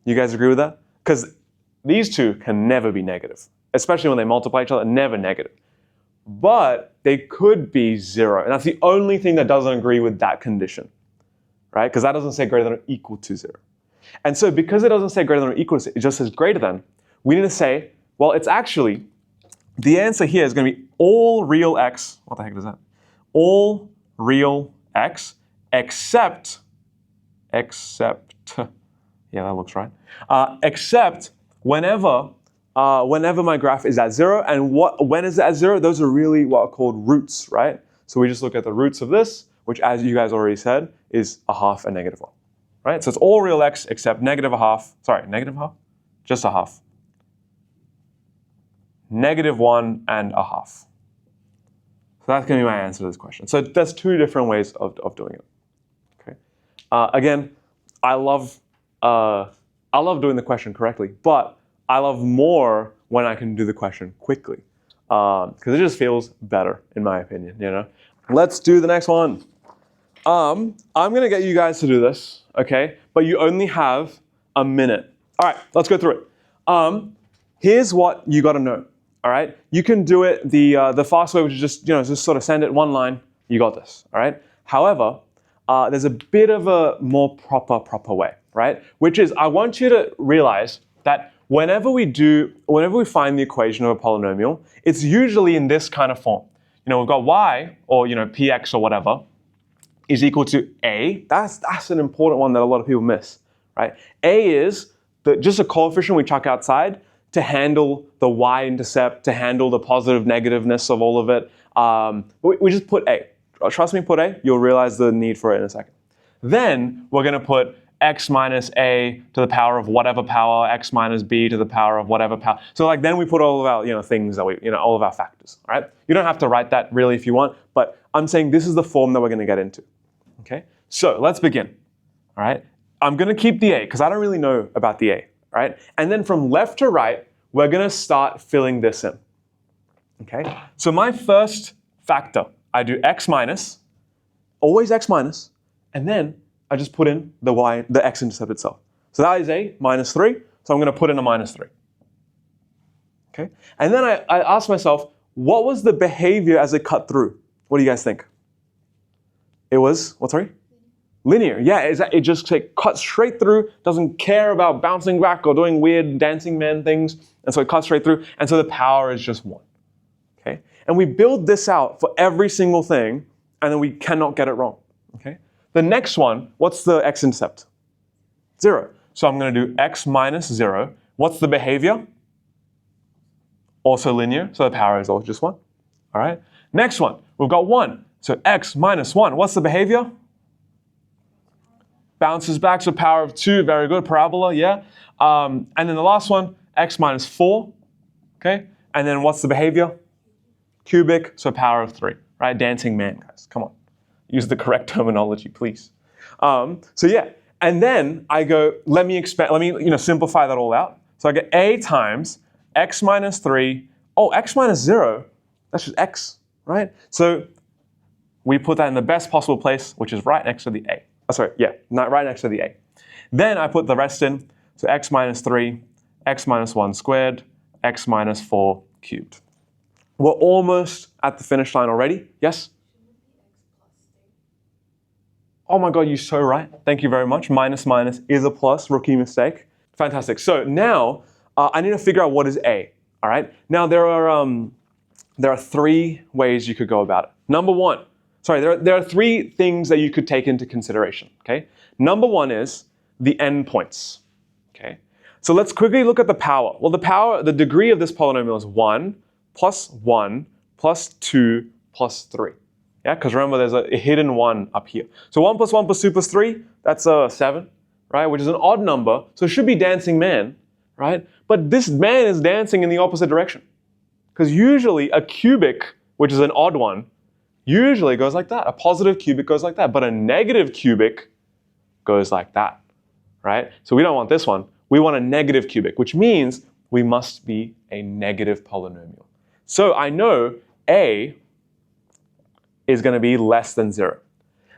You guys agree with that? Because these two can never be negative, especially when they multiply each other, never negative. But they could be 0, and that's the only thing that doesn't agree with that condition, right? Because that doesn't say greater than or equal to 0. And so because it doesn't say greater than or equal to, it just says greater than, we need to say, well, it's actually, the answer here is going to be all real x, what the heck is that? All real x except, yeah, that looks right, except whenever my graph is at 0, and when is it at 0? Those are really what are called roots, right? So we just look at the roots of this, which, as you guys already said, is a half and negative 1, right? So it's all real x except negative a half, just a half. Negative 1 and a half. So that's going to be my answer to this question. So there's two different ways of doing it. Okay. Again, I love doing the question correctly, but I love more when I can do the question quickly, because it just feels better, in my opinion. You know. Let's do the next one. I'm going to get you guys to do this, okay? But you only have a minute. All right, let's go through it. Here's what you got to know. All right, you can do it the fast way, which is just sort of send it one line. You got this. All right. However, there's a bit of a more proper way, right? Which is, I want you to realize that whenever we find the equation of a polynomial, it's usually in this kind of form. You know, we've got y, or px or whatever, is equal to a. That's an important one that a lot of people miss, right? A is just a coefficient we chuck outside to handle the y-intercept, to handle the positive negativeness of all of it. We just put a. Trust me, put a. You'll realize the need for it in a second. Then we're going to put x minus a to the power of whatever power, x minus b to the power of whatever power. So then we put all of our things that all of our factors. All right. You don't have to write that really if you want, but I'm saying this is the form that we're going to get into. Okay. So let's begin. All right. I'm going to keep the a because I don't really know about the a. Right? And then from left to right, we're going to start filling this in. Okay? So my first factor, I do x minus, always x minus, and then I just put in the x-intercept itself. So that is a minus 3, so I'm going to put in a minus 3. Okay? And then I ask myself, what was the behavior as it cut through? What do you guys think? It was, what, sorry? Linear, yeah, it just cuts straight through, doesn't care about bouncing back or doing weird dancing man things, and so it cuts straight through, and so the power is just 1, okay? And we build this out for every single thing, and then we cannot get it wrong, okay? The next one, what's the x-intercept? 0. So I'm going to do x minus 0. What's the behavior? Also linear, so the power is always just 1, all right? Next one, we've got 1, so x minus 1. What's the behavior? Bounces back, so power of 2, very good, parabola, yeah. And then the last one, x minus 4, okay? And then what's the behavior? Cubic, so power of 3, right? Dancing man, guys, come on. Use the correct terminology, please. So yeah, and then I go, let me simplify that all out. So I get a times x minus 3, x minus 0, that's just x, right? So we put that in the best possible place, which is right next to the a. Right next to the a. Then I put the rest in, so x minus 3, x minus 1 squared, x minus 4 cubed. We're almost at the finish line already. Yes? Oh my God, you're so right. Thank you very much. Minus is a plus, rookie mistake. Fantastic. So now I need to figure out what is a. All right. Now there are 3 ways you could go about it. Number 1. There are 3 things that you could take into consideration, okay? Number 1 is the endpoints, okay? So let's quickly look at the power. Well, the degree of this polynomial is 1 plus 1 plus 2 plus 3. Yeah, because remember there's a hidden 1 up here. So 1 plus 1 plus 2 plus 3, that's 7, right? Which is an odd number, so it should be dancing man, right? But this man is dancing in the opposite direction. Because usually a cubic, which is an odd one, usually goes like that. A positive cubic goes like that, but a negative cubic goes like that, right? So we don't want this one. We want a negative cubic, which means we must be a negative polynomial. So I know A is going to be less than 0.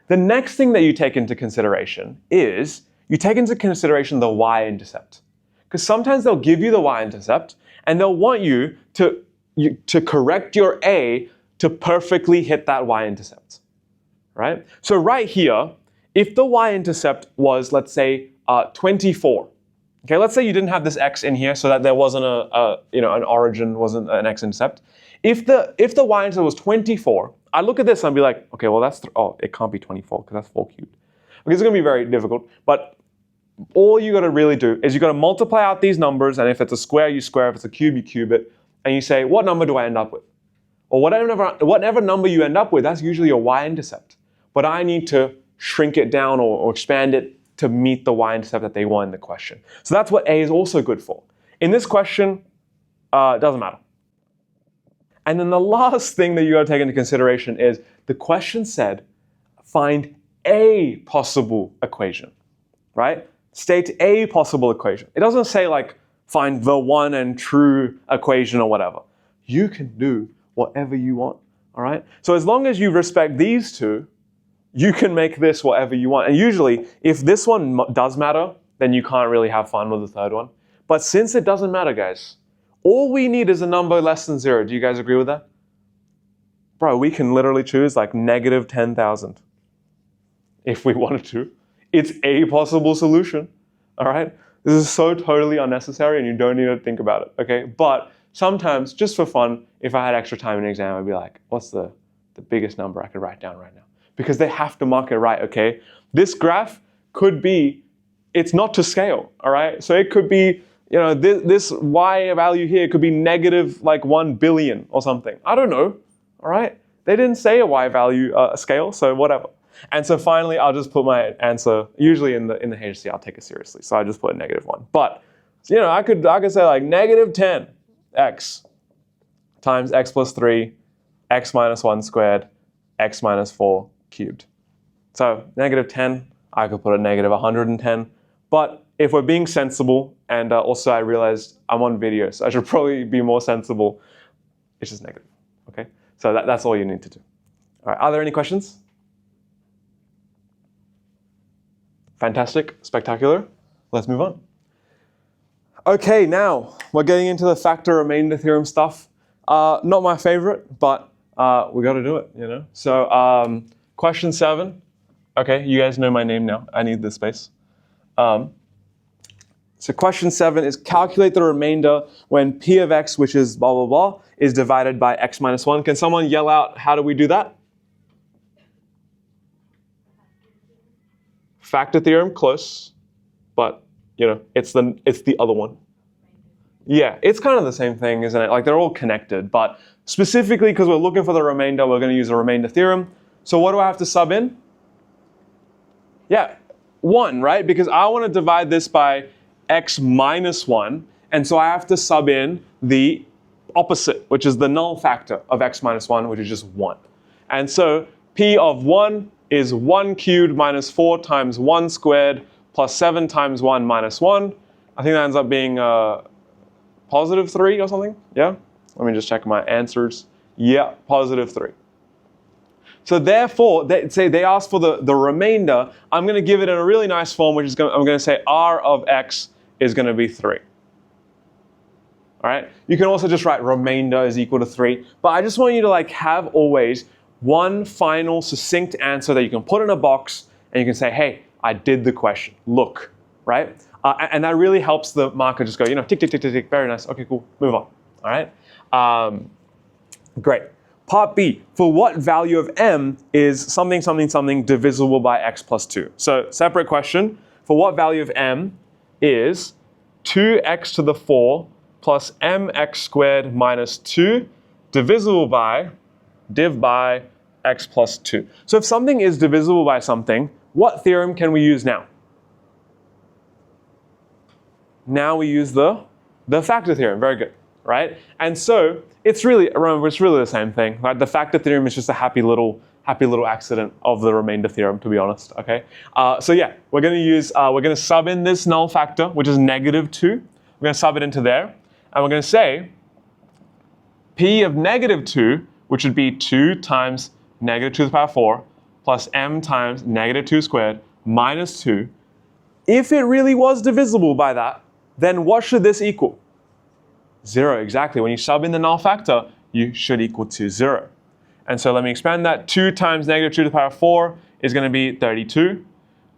The next thing that you take into consideration is you take into consideration the y-intercept. Because sometimes they'll give you the y-intercept and they'll want you to correct your A to perfectly hit that y-intercept, right? So right here, if the y-intercept was, let's say, 24, okay, let's say you didn't have this x in here so that there wasn't an origin, wasn't an x-intercept. If the y-intercept was 24, I look at this and I'd be like, okay, well that's, it can't be 24 because that's 4 cubed. Okay, it's gonna be very difficult, but all you gotta really do is you gotta multiply out these numbers, and if it's a square, you square, if it's a cube, you cube it, and you say, what number do I end up with? Or whatever number you end up with, that's usually your y-intercept. But I need to shrink it down or expand it to meet the y-intercept that they want in the question. So that's what A is also good for. In this question, it doesn't matter. And then the last thing that you got to take into consideration is the question said, find a possible equation, right? State a possible equation. It doesn't say like, find the one and true equation or whatever. You can do whatever you want, all right? So as long as you respect these two, you can make this whatever you want. And usually, if this one does matter, then you can't really have fun with the third one. But since it doesn't matter, guys, all we need is a number less than 0. Do you guys agree with that? Bro, we can literally choose like negative 10,000 if we wanted to. It's a possible solution, all right? This is so totally unnecessary and you don't need to think about it, okay? But sometimes, just for fun, if I had extra time in an exam, I'd be like, what's the biggest number I could write down right now? Because they have to mark it right, okay? This graph could be, it's not to scale, all right? So it could be, this y value here could be negative like 1 billion or something. I don't know, all right? They didn't say a y value scale, so whatever. And so finally, I'll just put my answer, usually in the HSC, I'll take it seriously. So I just put a -1. But, I could say like negative 10 x times x plus 3, x minus 1 squared, x minus 4 cubed. So negative 10, I could put a negative 110. But if we're being sensible, and also I realized I'm on video, so I should probably be more sensible, it's just negative, okay? So that's all you need to do. All right, are there any questions? Fantastic, spectacular. Let's move on. Okay, now we're getting into the factor remainder theorem stuff. Not my favorite, but we got to do it, So question 7. Okay, you guys know my name now. I need this space. So question 7 is calculate the remainder when p of x, which is blah, blah, blah, is divided by x minus 1. Can someone yell out, how do we do that? Factor theorem, close, but it's the other one. Yeah, it's kind of the same thing, isn't it? Like they're all connected, but specifically because we're looking for the remainder, we're going to use the remainder theorem. So what do I have to sub in? Yeah, 1, right? Because I want to divide this by x minus 1, and so I have to sub in the opposite, which is the null factor of x minus 1, which is just 1. And so p of 1 is 1 cubed minus 4 times 1 squared plus 7 times 1 minus 1. I think that ends up being positive 3 or something. Yeah? Let me just check my answers. Yeah, positive 3. So therefore, they ask for the remainder. I'm going to give it in a really nice form, which is I'm going to say r of x is going to be 3. All right? You can also just write remainder is equal to 3. But I just want you to have always one final succinct answer that you can put in a box and you can say, hey, I did the question. Look, right? And that really helps the marker just go, tick, tick, tick, tick, tick. Very nice. Okay, cool. Move on. All right? Great. Part B, for what value of m is something, something, something divisible by x plus 2? So separate question. For what value of m is 2x to the 4 plus mx squared minus 2 divisible by, div by, x plus 2. So if something is divisible by something, what theorem can we use now? Now we use the factor theorem. Very good, right? And so it's really, remember, it's really the same thing, right? The factor theorem is just a happy little accident of the remainder theorem, to be honest, okay? So yeah, we're gonna sub in this null factor, which is -2. We're gonna sub it into there, and we're gonna say p of -2, which would be 2 times -2 to the power 4 plus m times -2 squared minus 2. If it really was divisible by that, then what should this equal? 0, exactly. When you sub in the null factor, you should equal to 0. And so let me expand that. 2 times -2 to the power 4 is going to be 32.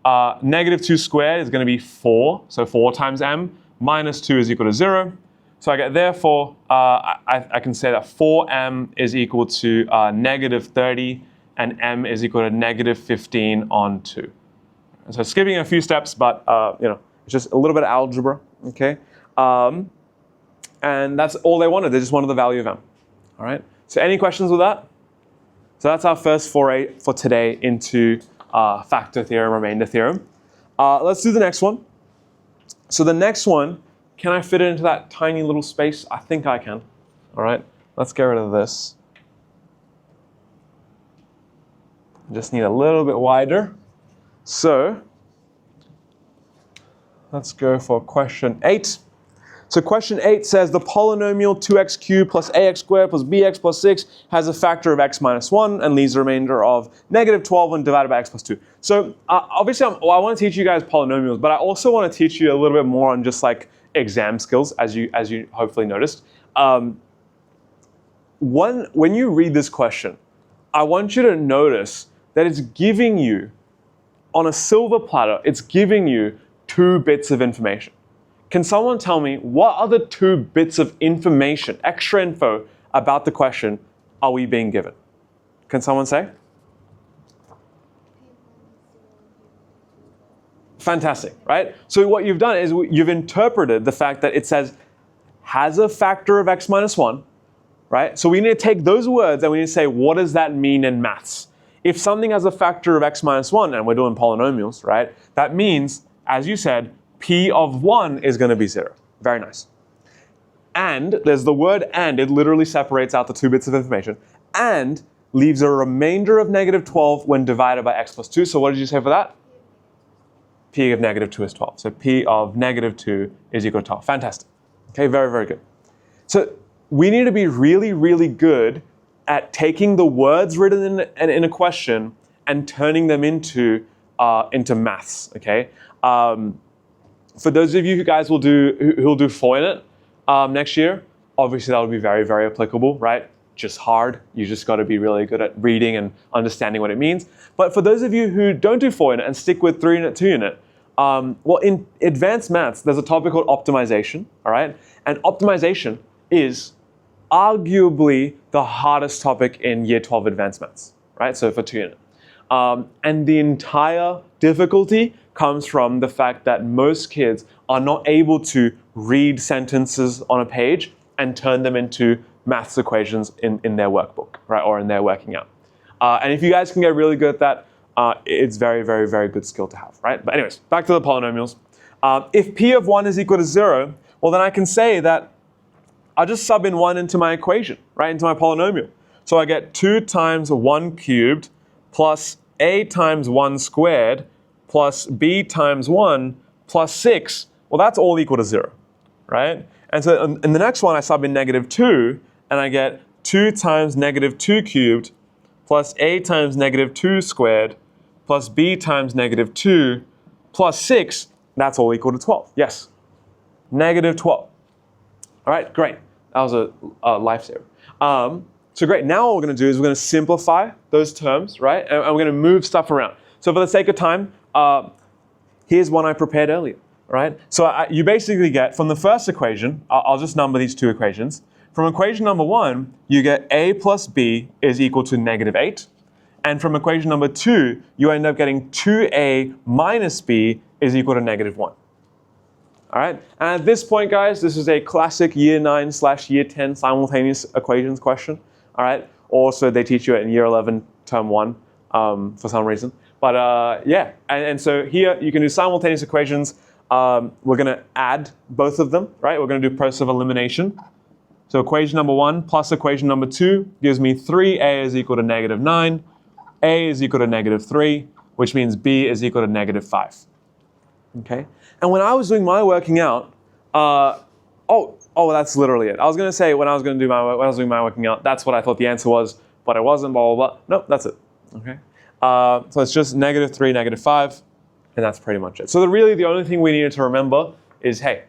-2 squared is going to be 4. So 4 times m minus 2 is equal to 0. So I get, therefore, I can say that 4m is equal to -30 and m is equal to -15 on 2. And so skipping a few steps, but it's just a little bit of algebra, okay? And that's all they wanted. They just wanted the value of m. All right. So any questions with that? So that's our first foray for today into factor theorem, remainder theorem. Let's do the next one. So the next one, can I fit it into that tiny little space? I think I can. All right. Let's get rid of this. Just need a little bit wider. So let's go for question 8. So question 8 says the polynomial 2x cubed plus ax squared plus bx plus 6 has a factor of x minus 1 and leaves a remainder of -12 when divided by x plus 2. So obviously I want to teach you guys polynomials, but I also want to teach you a little bit more on just like exam skills, as you hopefully noticed. When you read this question, I want you to notice that it's giving you, on a silver platter, it's giving you 2 bits of information. Can someone tell me what other 2 bits of information, extra info about the question are we being given? Can someone say? Fantastic, right? So what you've done is you've interpreted the fact that it says has a factor of x minus 1, right? So we need to take those words and we need to say, what does that mean in maths? If something has a factor of x minus 1, and we're doing polynomials, right? That means, as you said, p of 1 is going to be 0. Very nice. And there's the word and. It literally separates out the 2 bits of information. And leaves a remainder of -12 when divided by x plus 2. So what did you say for that? P of -2 is 12. So P of -2 is equal to 12. Fantastic. Okay, very, very good. So we need to be really, really good at taking the words written in a question and turning them into maths, okay? For those of you who guys will do FOINIT next year, obviously that will be very, very applicable, right? Just hard. You just got to be really good at reading and understanding what it means. But for those of you who don't do FOINIT and stick with 3-unit, 2-unit, well, in advanced maths, there's a topic called optimization, all right? And optimization is arguably the hardest topic in year 12 advanced maths, right? So for 2-unit. And the entire difficulty comes from the fact that most kids are not able to read sentences on a page and turn them into maths equations in their workbook, right, or in their working out. And if you guys can get really good at that, it's very, very, very good skill to have, right? But anyways, back to the polynomials. If p of 1 is equal to 0, well then I can say that I'll just sub in 1 into my equation, right, into my polynomial. So I get 2 times 1 cubed plus a times 1 squared plus b times 1 plus 6, well, that's all equal to 0, right? And so in the next one, I sub in -2, and I get 2 times -2 cubed plus a times -2 squared plus b times -2 plus 6, that's all equal to 12. Yes, -12. All right, great. That was a lifesaver. So great, now what we're going to do is we're going to simplify those terms, right? And we're going to move stuff around. So for the sake of time, here's one I prepared earlier, right? So you basically get, from the first equation, I'll just number these 2 equations. From equation number 1, you get a plus b is equal to -8. And from equation number 2, you end up getting 2a minus b is equal to -1. All right, and at this point, guys, this is a classic year 9/year 10 simultaneous equations question. All right, also they teach you it in year 11, term 1 for some reason. But yeah, and so here you can do simultaneous equations. We're going to add both of them, right? We're going to do process of elimination. So equation number 1 plus equation number 2 gives me 3a is equal to -9, a is equal to -3, which means b is equal to -5. Okay, and when I was doing my working out, that's literally it. I was going to say when I was doing my working out, that's what I thought the answer was, but it wasn't. Blah blah blah. Nope, that's it. Okay, so it's just -3, -5, and that's pretty much it. So really, the only thing we needed to remember is, hey,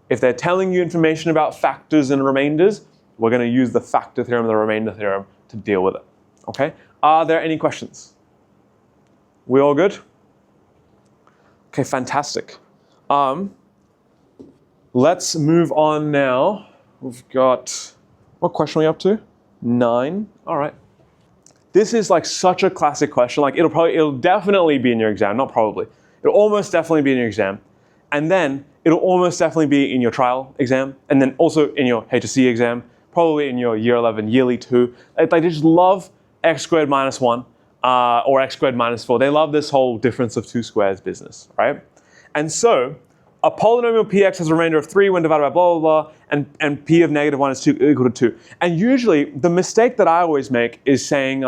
if they're telling you information about factors and remainders, we're going to use the factor theorem, the remainder theorem to deal with it. Okay? Are there any questions? We all good? Okay, fantastic. Let's move on now. We've got, what question are we up to? 9. All right. This is like such a classic question. Like it'll definitely be in your exam, not probably. It'll almost definitely be in your exam. And then it'll almost definitely be in your trial exam, and then also in your HSC exam, probably in your year 11 yearly 2. They just love x squared minus 1 or x squared minus 4. They love this whole difference of 2 squares business, right? And so a polynomial px has a remainder of 3 when divided by blah, blah, blah, and p of -1 is equal to 2. And usually the mistake that I always make is saying,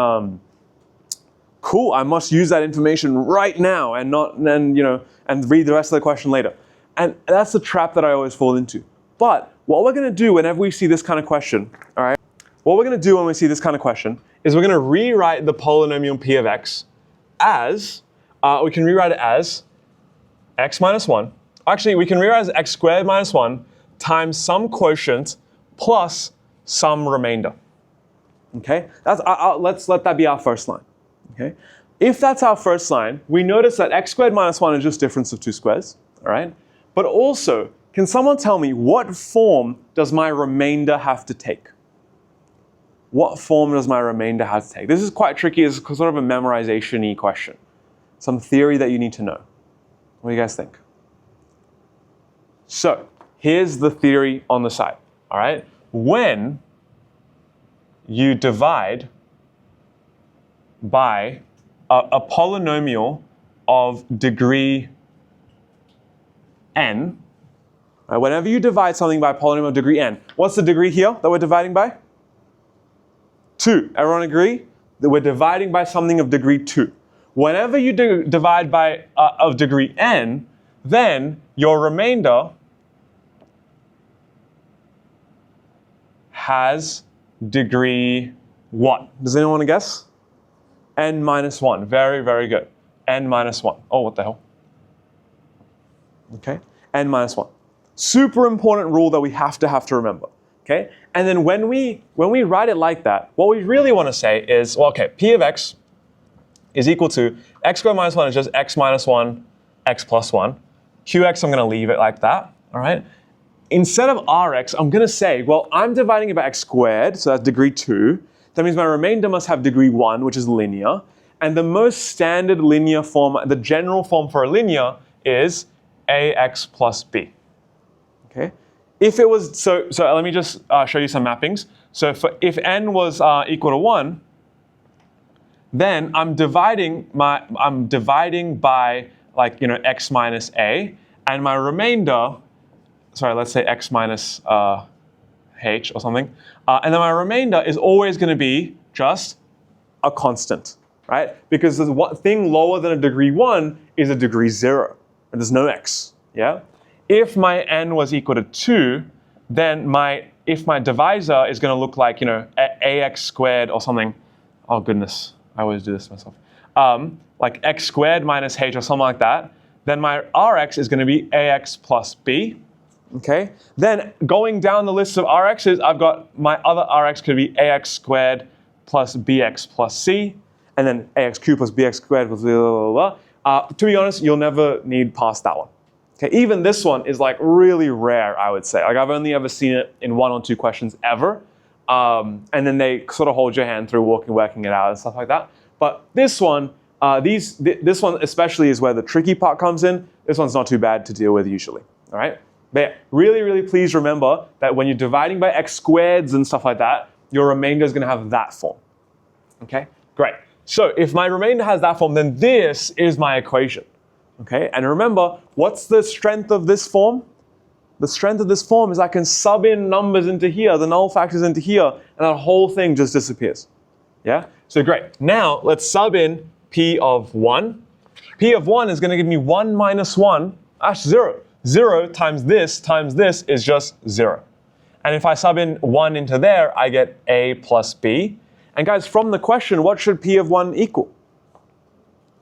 cool, I must use that information right now and and read the rest of the question later. And that's the trap that I always fall into. But what we're going to do whenever we see this kind of question, all right? What we're going to do when we see this kind of question is we're going to rewrite the polynomial p of x as, we can rewrite it as x minus 1. Actually, we can rewrite it as x squared minus 1 times some quotient plus some remainder. Okay? Let's let that be our first line. Okay? If that's our first line, we notice that x squared minus 1 is just difference of 2 squares. All right? But also, can someone tell me what form does my remainder have to take? What form does my remainder have to take? This is quite tricky. It's sort of a memorization-y question. Some theory that you need to know. What do you guys think? So, here's the theory on the side. All right? When you divide by a polynomial of degree n, right, whenever you divide something by a polynomial of degree n, what's the degree here that we're dividing by? 2. Everyone agree? That we're dividing by something of degree 2. Whenever you divide by of degree n, then your remainder has degree what? Does anyone want to guess? N minus 1. Very, very good. N minus 1. Oh, what the hell? Okay, n minus 1. Super important rule that we have to remember. Okay, and then when we write it like that, what we really want to say is, well, okay, p of x is equal to x squared minus 1 is just x minus 1, x plus 1. Qx, I'm going to leave it like that. All right. Instead of Rx, I'm going to say, well, I'm dividing it by x squared, so that's degree 2. That means my remainder must have degree 1, which is linear. And the most standard linear form, the general form for a linear is ax plus b. Okay? If it was, so let me just show you some mappings. So if n was equal to 1, then I'm dividing by x minus a, and my remainder, sorry, let's say x minus h or something. And then my remainder is always going to be just a constant, right? Because the thing lower than a degree 1 is a degree 0. And there's no x, yeah? If my n was equal to 2, then if my divisor is going to look like, ax squared or something. Oh, goodness. I always do this myself. Like x squared minus h or something like that. Then my Rx is going to be ax plus b. Okay, then going down the list of Rx's, I've got my other Rx could be ax squared plus bx plus c, and then ax cubed plus bx squared plus blah, blah, blah, blah. To be honest, you'll never need past that one. Okay, even this one is like really rare, I would say. Like I've only ever seen it in 1 or 2 questions ever, and then they sort of hold your hand through working it out and stuff like that. But this one, this one especially is where the tricky part comes in. This one's not too bad to deal with usually. All right. But yeah, really, really please remember that when you're dividing by x squareds and stuff like that, your remainder is going to have that form. Okay, great. So if my remainder has that form, then this is my equation. Okay, and remember, what's the strength of this form? The strength of this form is I can sub in numbers into here, the null factors into here, and that whole thing just disappears. Yeah, so great. Now let's sub in p of 1. P of 1 is going to give me 1 minus 1, that's 0. 0 times this is just 0. And if I sub in 1 into there, I get a plus b. And guys, from the question, what should p of 1 equal?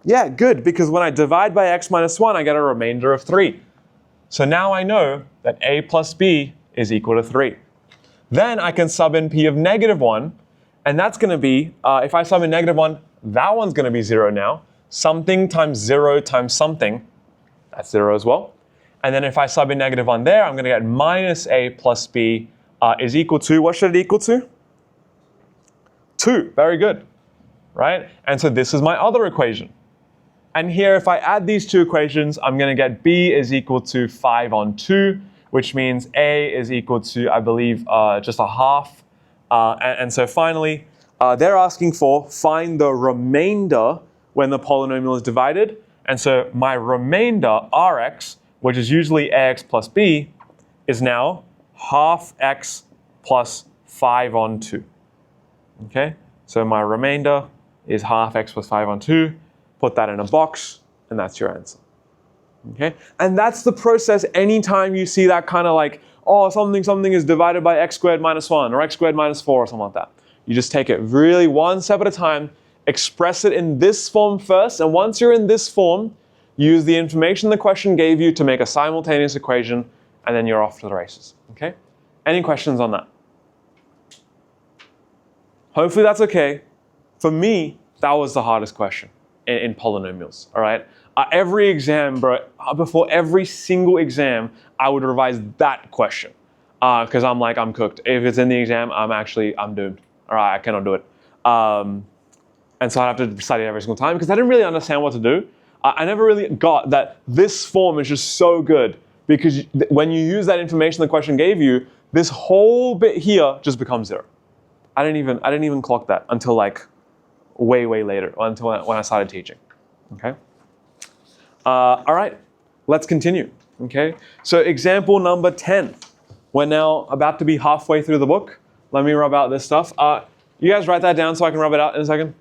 Yeah, good, because when I divide by x minus 1, I get a remainder of 3. So now I know that a plus b is equal to 3. Then I can sub in p of negative 1, and that's going to be, if I sub in negative 1, that one's going to be 0 now. Something times 0 times something, that's 0 as well. And then if I sub in negative 1 there, I'm going to get minus a plus b is equal to, what should it equal to? 2, very good, right? And so this is my other equation. And here, if I add these two equations, I'm going to get b is equal to 5 on 2, which means a is equal to, I believe, just a half. And so finally, they're asking for find the remainder when the polynomial is divided. And so my remainder, rx, which is usually ax plus b, is now half x plus 5 on 2. Okay, so my remainder is half x plus 5 on 2. Put that in a box, and that's your answer. Okay, and that's the process anytime you see that kind of like, oh, something is divided by x squared minus 1 or x squared minus 4 or something like that. You just take it really one step at a time, express it in this form first, and once you're in this form, use the information the question gave you to make a simultaneous equation, and then you're off to the races. Okay, any questions on that? Hopefully that's okay. For me, that was the hardest question in polynomials, all right? Every exam, bro, before every single exam, I would revise that question because I'm cooked. If it's in the exam, I'm doomed. All right, I cannot do it. And so I have to study it every single time because I didn't really understand what to do. I never really got that this form is just so good because when you use that information the question gave you, this whole bit here just becomes 0. I didn't even clock that until like way later, until when I started teaching. Okay. All right, let's continue. Okay. So example number 10. We're now about to be halfway through the book. Let me rub out this stuff. You guys write that down so I can rub it out in a second.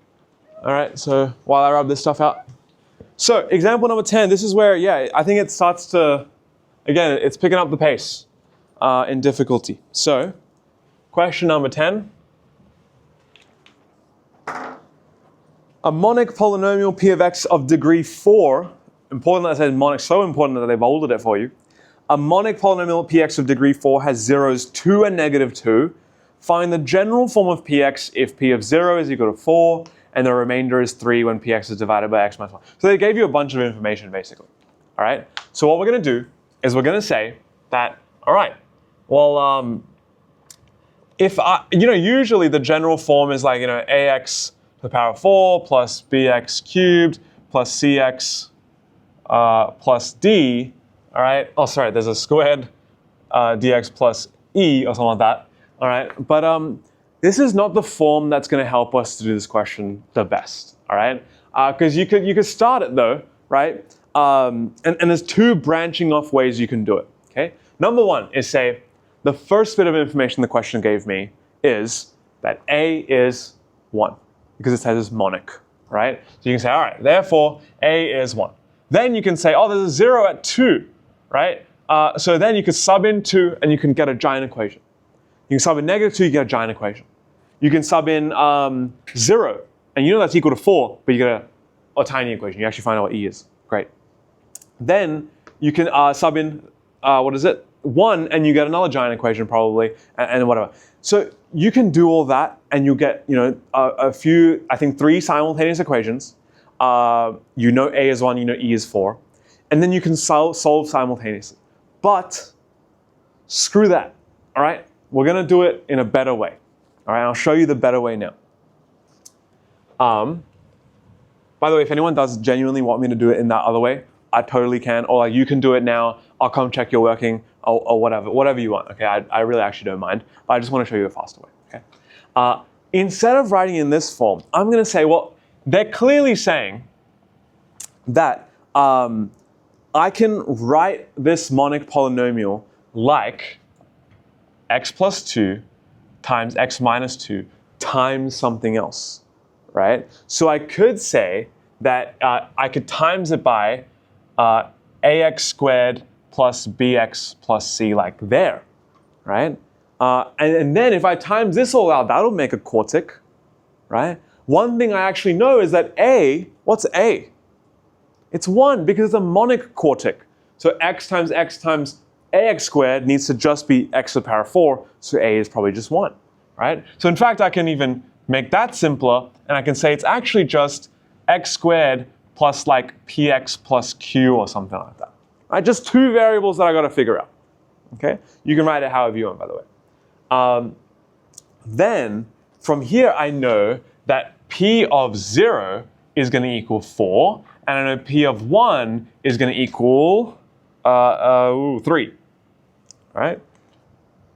All right. So while I rub this stuff out. So example number 10. This is where, yeah, I think it starts to, again, it's picking up the pace in difficulty. So question number 10. A monic polynomial p of x of degree 4, important that I said monic, so important that they bolded it for you. A monic polynomial px of degree 4 has zeros 2 and negative 2. Find the general form of px if p of 0 is equal to 4 and the remainder is 3 when px is divided by x minus 1. So they gave you a bunch of information basically. All right. So what we're going to do is we're going to say that, all right, well, if usually the general form is like, ax to the power of 4 plus bx cubed plus cx plus d, all right? Oh, sorry, there's a squared dx plus e or something like that, all right? But this is not the form that's going to help us to do this question the best, all right? Because you could start it though, right? And there's two branching off ways you can do it, okay? Number one is say, the first bit of information the question gave me is that a is 1. Because it says it's monic, right? So you can say, all right, therefore, a is 1. Then you can say, oh, there's a 0 at 2, right? So then you could sub in 2 and you can get a giant equation. You can sub in negative 2, you get a giant equation. You can sub in 0, and you know that's equal to 4, but you get a tiny equation. You actually find out what e is. Great. Then you can sub in, 1, and you get another giant equation probably, and whatever. So you can do all that, and you get, a few, I think 3 simultaneous equations. A is 1, e is 4, and then you can solve simultaneously. But screw that. All right, we're gonna do it in a better way. All right, I'll show you the better way now. By the way, if anyone does genuinely want me to do it in that other way, I totally can. Or like you can do it now. I'll come check you're working. or whatever you want. Okay, I really actually don't mind, but I just want to show you a faster way. Okay, instead of writing in this form, I'm going to say, well, they're clearly saying that I can write this monic polynomial like x plus 2 times x minus 2 times something else, right? So I could say that I could times it by ax squared plus bx plus c, like there, right? And then if I times this all out, that'll make a quartic, right? One thing I actually know is that a, what's a? It's 1 because it's a monic quartic. So x times ax squared needs to just be x to the power 4, so a is probably just 1, right? So in fact, I can even make that simpler, and I can say it's actually just x squared plus like px plus q or something like that. Right? Just 2 variables that I got to figure out. Okay? You can write it however you want, by the way. Then from here, I know that p of 0 is going to equal 4, and I know p of 1 is going to equal 3. Right?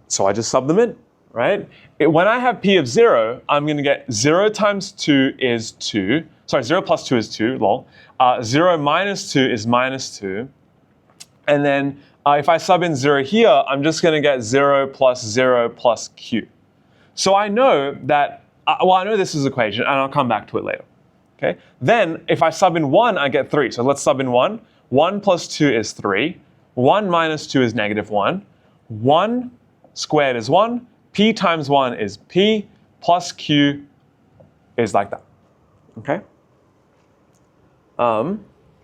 So I just sub them in, right? When I have p of 0, I'm going to get 0 times 2 is 2. Sorry, 0 plus 2 is 2, lol. 0 minus 2 is minus 2. And then if I sub in 0 here, I'm just going to get 0 plus q. So I know that, well, I know this is equation, and I'll come back to it later. Okay? Then if I sub in 1, I get 3. So let's sub in 1. 1 plus 2 is 3. 1 minus 2 is negative 1. 1 squared is 1. P times 1 is p plus q is like that. Okay?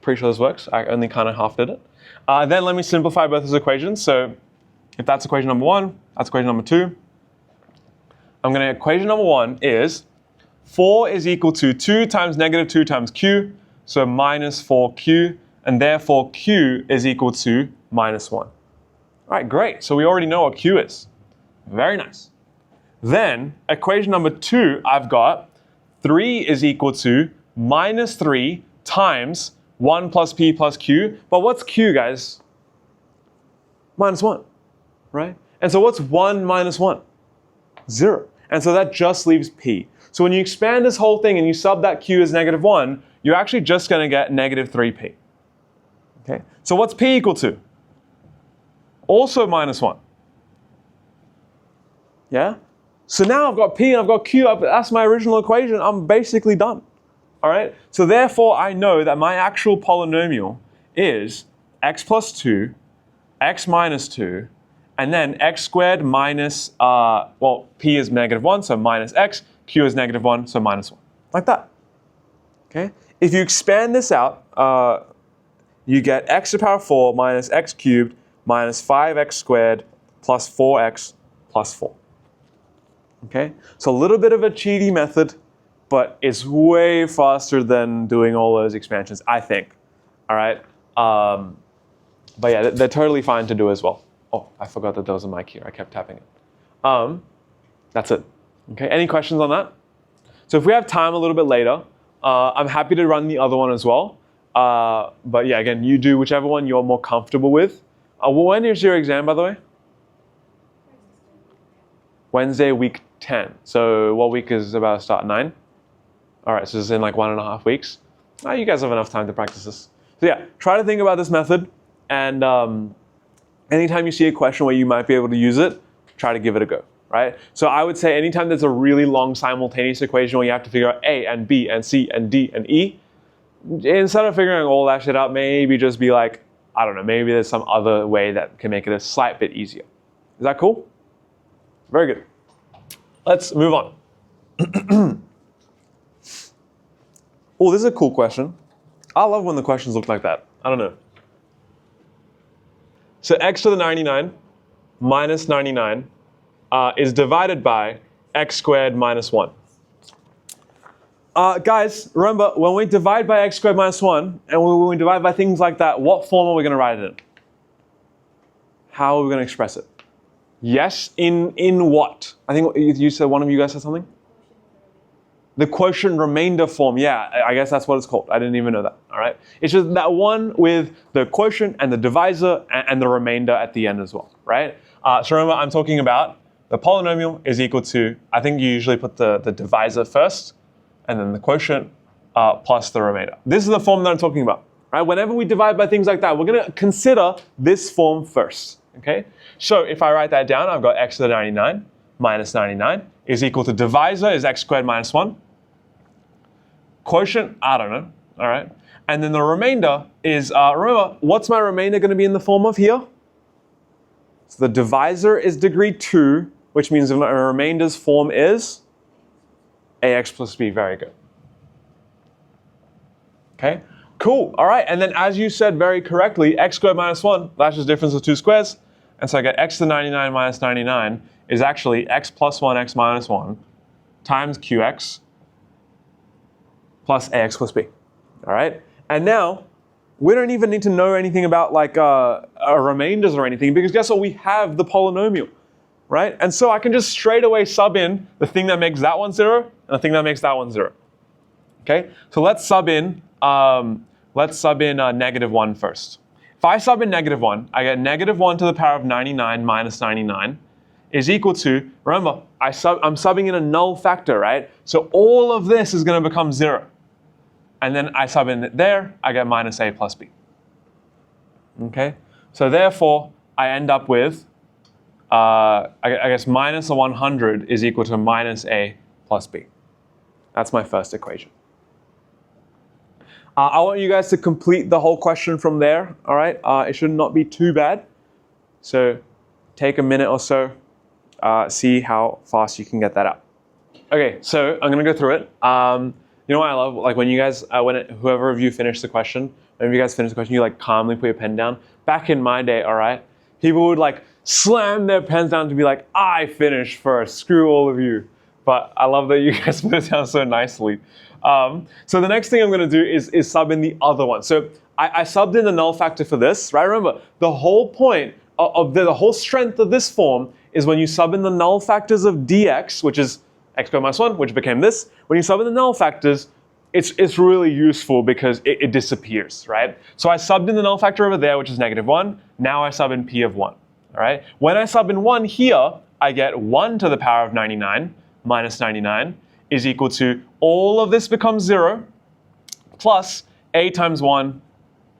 Pretty sure this works. I only kind of half did it. Then let me simplify both those equations. So if that's equation number 1, that's equation number 2. I'm going to, equation number 1 is 4 is equal to 2 times negative 2 times q, so minus 4q, and therefore q is equal to minus 1. All right, great. So we already know what q is. Very nice. Then equation number 2, I've got 3 is equal to minus 3 times 1 plus p plus q. But what's q, guys? Minus 1, right? And so what's 1 minus 1? 0. And so that just leaves p. So when you expand this whole thing and you sub that q as negative 1, you're actually just going to get negative 3p. Okay? So what's p equal to? Also minus 1. Yeah? So now I've got p and I've got q. That's my original equation. I'm basically done. All right? So therefore, I know that my actual polynomial is x plus 2, x minus 2, and then x squared minus, well, p is negative 1, so minus x. Q is negative 1, so minus 1. Like that. Okay? If you expand this out, you get x to the power 4 minus x cubed minus 5x squared plus 4x plus 4. Okay? So a little bit of a cheaty method, but it's way faster than doing all those expansions, I think. All right? But yeah, they're totally fine to do as well. Oh, I forgot that there was a mic here. I kept tapping it. That's it. Okay, any questions on that? So if we have time a little bit later, I'm happy to run the other one as well. But yeah, again, you do whichever one you're more comfortable with. When is your exam, by the way? Wednesday, week 10. So what week is about to start? 9? All right, so it's in like 1.5 weeks. You guys have enough time to practice this. So yeah, try to think about this method. And anytime you see a question where you might be able to use it, try to give it a go. Right? So I would say anytime there's a really long simultaneous equation where you have to figure out A and B and C and D and E, instead of figuring all that shit out, maybe just be like, I don't know, maybe there's some other way that can make it a slight bit easier. Is that cool? Very good. Let's move on. Oh, this is a cool question. I love when the questions look like that. I don't know. So x to the 99 minus 99 is divided by x squared minus 1. Guys, remember, when we divide by x squared minus 1, and when we divide by things like that, what form are we going to write it in? How are we going to express it? Yes, in what? I think you said one of you guys said something? The quotient remainder form, yeah, I guess that's what it's called. I didn't even know that, all right? It's just that one with the quotient and the divisor and the remainder at the end as well, right? So remember, I'm talking about the polynomial is equal to, I think you usually put the divisor first, and then the quotient plus the remainder. This is the form that I'm talking about, right? Whenever we divide by things like that, we're gonna consider this form first, okay? So if I write that down, I've got x to the 99 minus 99 is equal to divisor is x squared minus 1. Quotient, I don't know, all right? And then the remainder is, remember, what's my remainder going to be in the form of here? So the divisor is degree 2, which means my remainder's form is ax plus b. Very good. Okay, cool, all right. And then as you said very correctly, x squared minus 1, that's just difference of two squares. And so I get x to the 99 minus 99 is actually x plus 1, x minus 1 times qx plus ax plus b, all right? And now, we don't even need to know anything about like remainders or anything, because guess what? We have the polynomial, right? And so I can just straight away sub in the thing that makes that one 0 and the thing that makes that one 0, okay? So let's sub in -1 first. If I sub in -1, I get -1 to the power of 99 minus 99 is equal to, remember, I'm subbing in a null factor, right? So all of this is going to become 0. And then I sub in there, I get minus a plus b. Okay? So therefore, I end up with, I guess minus 100 is equal to minus a plus b. That's my first equation. I want you guys to complete the whole question from there, all right? It should not be too bad. So take a minute or so, see how fast you can get that out. Okay, so I'm gonna go through it. You know what I love? Like when you guys, whoever of you finished the question, whenever you guys finish the question, you like calmly put your pen down. Back in my day, all right, people would like slam their pens down to be like, I finished first, screw all of you. But I love that you guys put it down so nicely. So the next thing I'm gonna do is sub in the other one. So I subbed in the null factor for this, right? Remember, the whole point of the whole strength of this form is when you sub in the null factors of dx, which is x squared minus 1, which became this. When you sub in the null factors, it's really useful because it disappears, right? So I subbed in the null factor over there, which is -1. Now I sub in p of 1, all right? When I sub in 1 here, I get 1 to the power of 99 minus 99 is equal to, all of this becomes 0 plus a times 1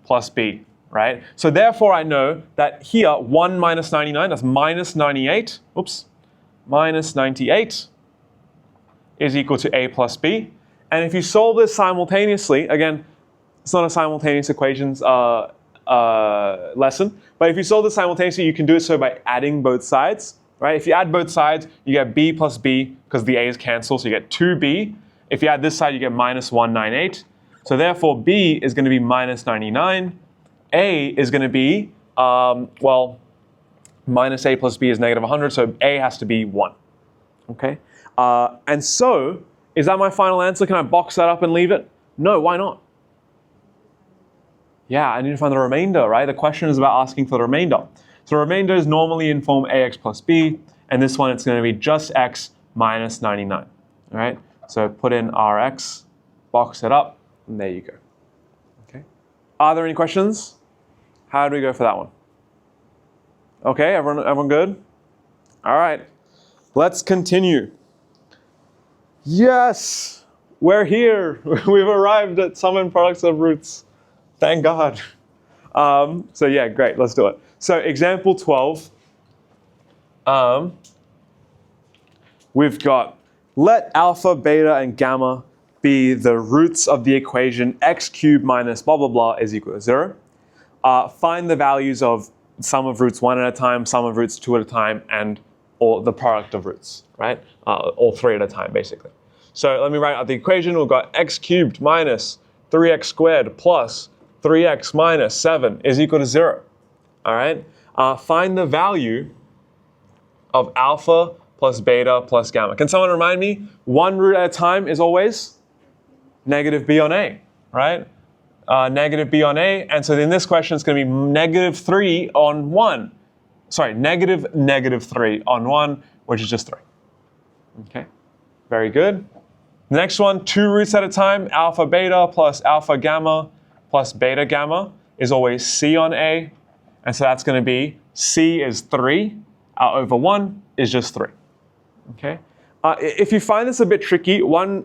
plus b, right? So therefore I know that here, 1 minus 99, that's minus 98, oops, minus 98 is equal to a plus b. And if you solve this simultaneously, again, it's not a simultaneous equations lesson, but if you solve this simultaneously, you can do it so by adding both sides, right? If you add both sides, you get b plus b, because the a's cancel, so you get 2b. If you add this side, you get minus 198. So therefore, b is going to be minus 99. A is going to be, well, minus a plus b is negative 100, so a has to be 1, okay? And so, is that my final answer? Can I box that up and leave it? No, why not? Yeah, I need to find the remainder, right? The question is about asking for the remainder. So the remainder is normally in form ax plus b, and this one it's going to be just x minus 99, all right? So put in rx, box it up, and there you go, okay? Are there any questions? How do we go for that one? Okay, everyone good? All right, let's continue. Yes, we're here. We've arrived at sum and products of roots. Thank God. So yeah, great, let's do it. So example 12, we've got, let alpha, beta, and gamma be the roots of the equation x cubed minus blah, blah, blah is equal to 0. Find the values of sum of roots 1 at a time, sum of roots 2 at a time, and or the product of roots, right? All 3 at a time, basically. So let me write out the equation. We've got x cubed minus 3x squared plus 3x minus 7 is equal to 0, all right? Find the value of alpha plus beta plus gamma. Can someone remind me? 1 root at a time is always negative b on a, right? Negative b on a, and so in this question it's going to be -3 on 1. Sorry, -3 on 1, which is just 3. Okay, very good. The next one, 2 roots at a time, alpha beta plus alpha gamma plus beta gamma is always C on A. And so that's going to be C is 3 over 1 is just 3. Okay. If you find this a bit tricky, one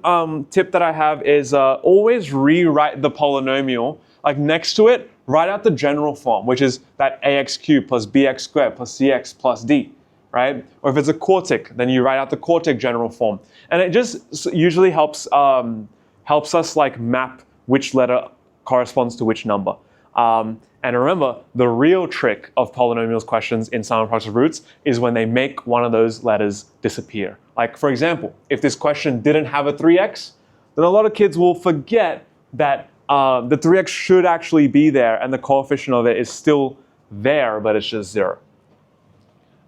tip that I have is always rewrite the polynomial. Like next to it, write out the general form, which is that ax cubed plus bx squared plus cx plus d, right? Or if it's a quartic, then you write out the quartic general form. And it just usually helps us like map which letter corresponds to which number. And remember, the real trick of polynomials questions in sum and products of roots is when they make one of those letters disappear. Like for example, if this question didn't have a 3x, then a lot of kids will forget that the 3x should actually be there and the coefficient of it is still there, but it's just 0.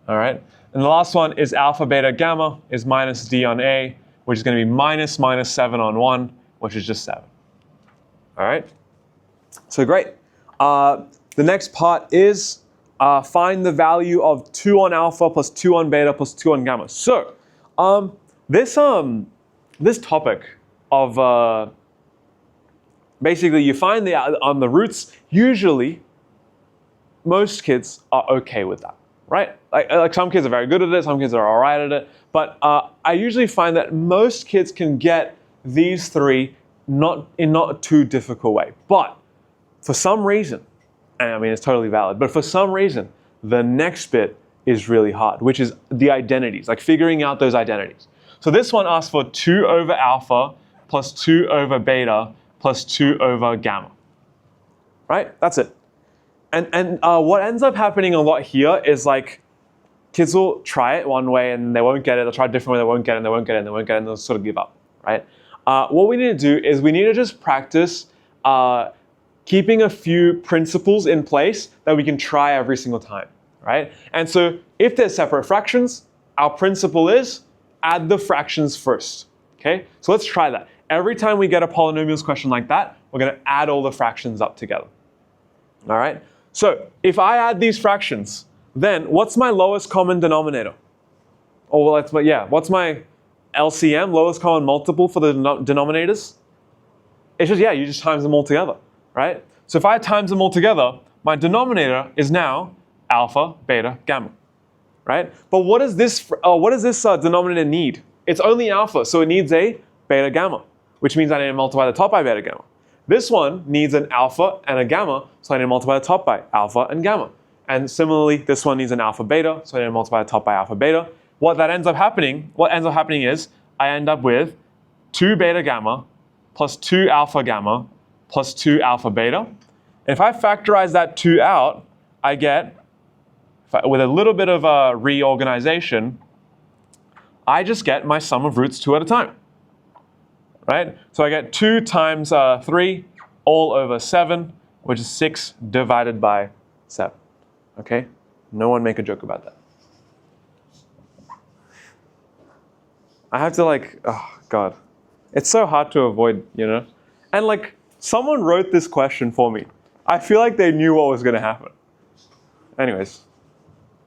All right, and the last one is alpha beta gamma is minus d on a, which is going to be minus 7 on 1, which is just 7. All right, so great. The next part is find the value of 2 on alpha plus 2 on beta plus 2 on gamma. So this topic of basically you find on the roots, usually most kids are okay with that, right? Like some kids are very good at it, some kids are all right at it, but I usually find that most kids can get these three not a too difficult way. But for some reason, and I mean it's totally valid, but for some reason, the next bit is really hard, which is the identities, like figuring out those identities. So this one asks for 2 over alpha plus 2 over beta plus 2 over gamma, right? That's it. And what ends up happening a lot here is like kids will try it one way and they won't get it. They'll try a different way, they won't get it, and they won't get it, and they won't get it, and they'll sort of give up, right? What we need to do is we need to just practice keeping a few principles in place that we can try every single time, right? And so if there's separate fractions, our principle is add the fractions first, okay? So let's try that. Every time we get a polynomials question like that, we're going to add all the fractions up together, all right? So if I add these fractions, then what's my lowest common denominator? Or what's my LCM, lowest common multiple for the denominators? It's just, you just times them all together, right? So if I times them all together, my denominator is now alpha, beta, gamma, right? But what does this denominator need? It's only alpha, so it needs a beta gamma, which means I need to multiply the top by beta gamma. This one needs an alpha and a gamma, so I need to multiply the top by alpha and gamma. And similarly, this one needs an alpha beta, so I need to multiply the top by alpha beta. What ends up happening is I end up with 2 beta gamma plus 2 alpha gamma plus 2 alpha beta. And if I factorize that 2 out, I get, with a little bit of reorganization, I just get my sum of roots 2 at a time, right? So I get 2 times 3 all over 7, which is 6 divided by 7, okay? No one make a joke about that. I have to oh God. It's so hard to avoid, you know? And someone wrote this question for me. I feel like they knew what was gonna happen. Anyways,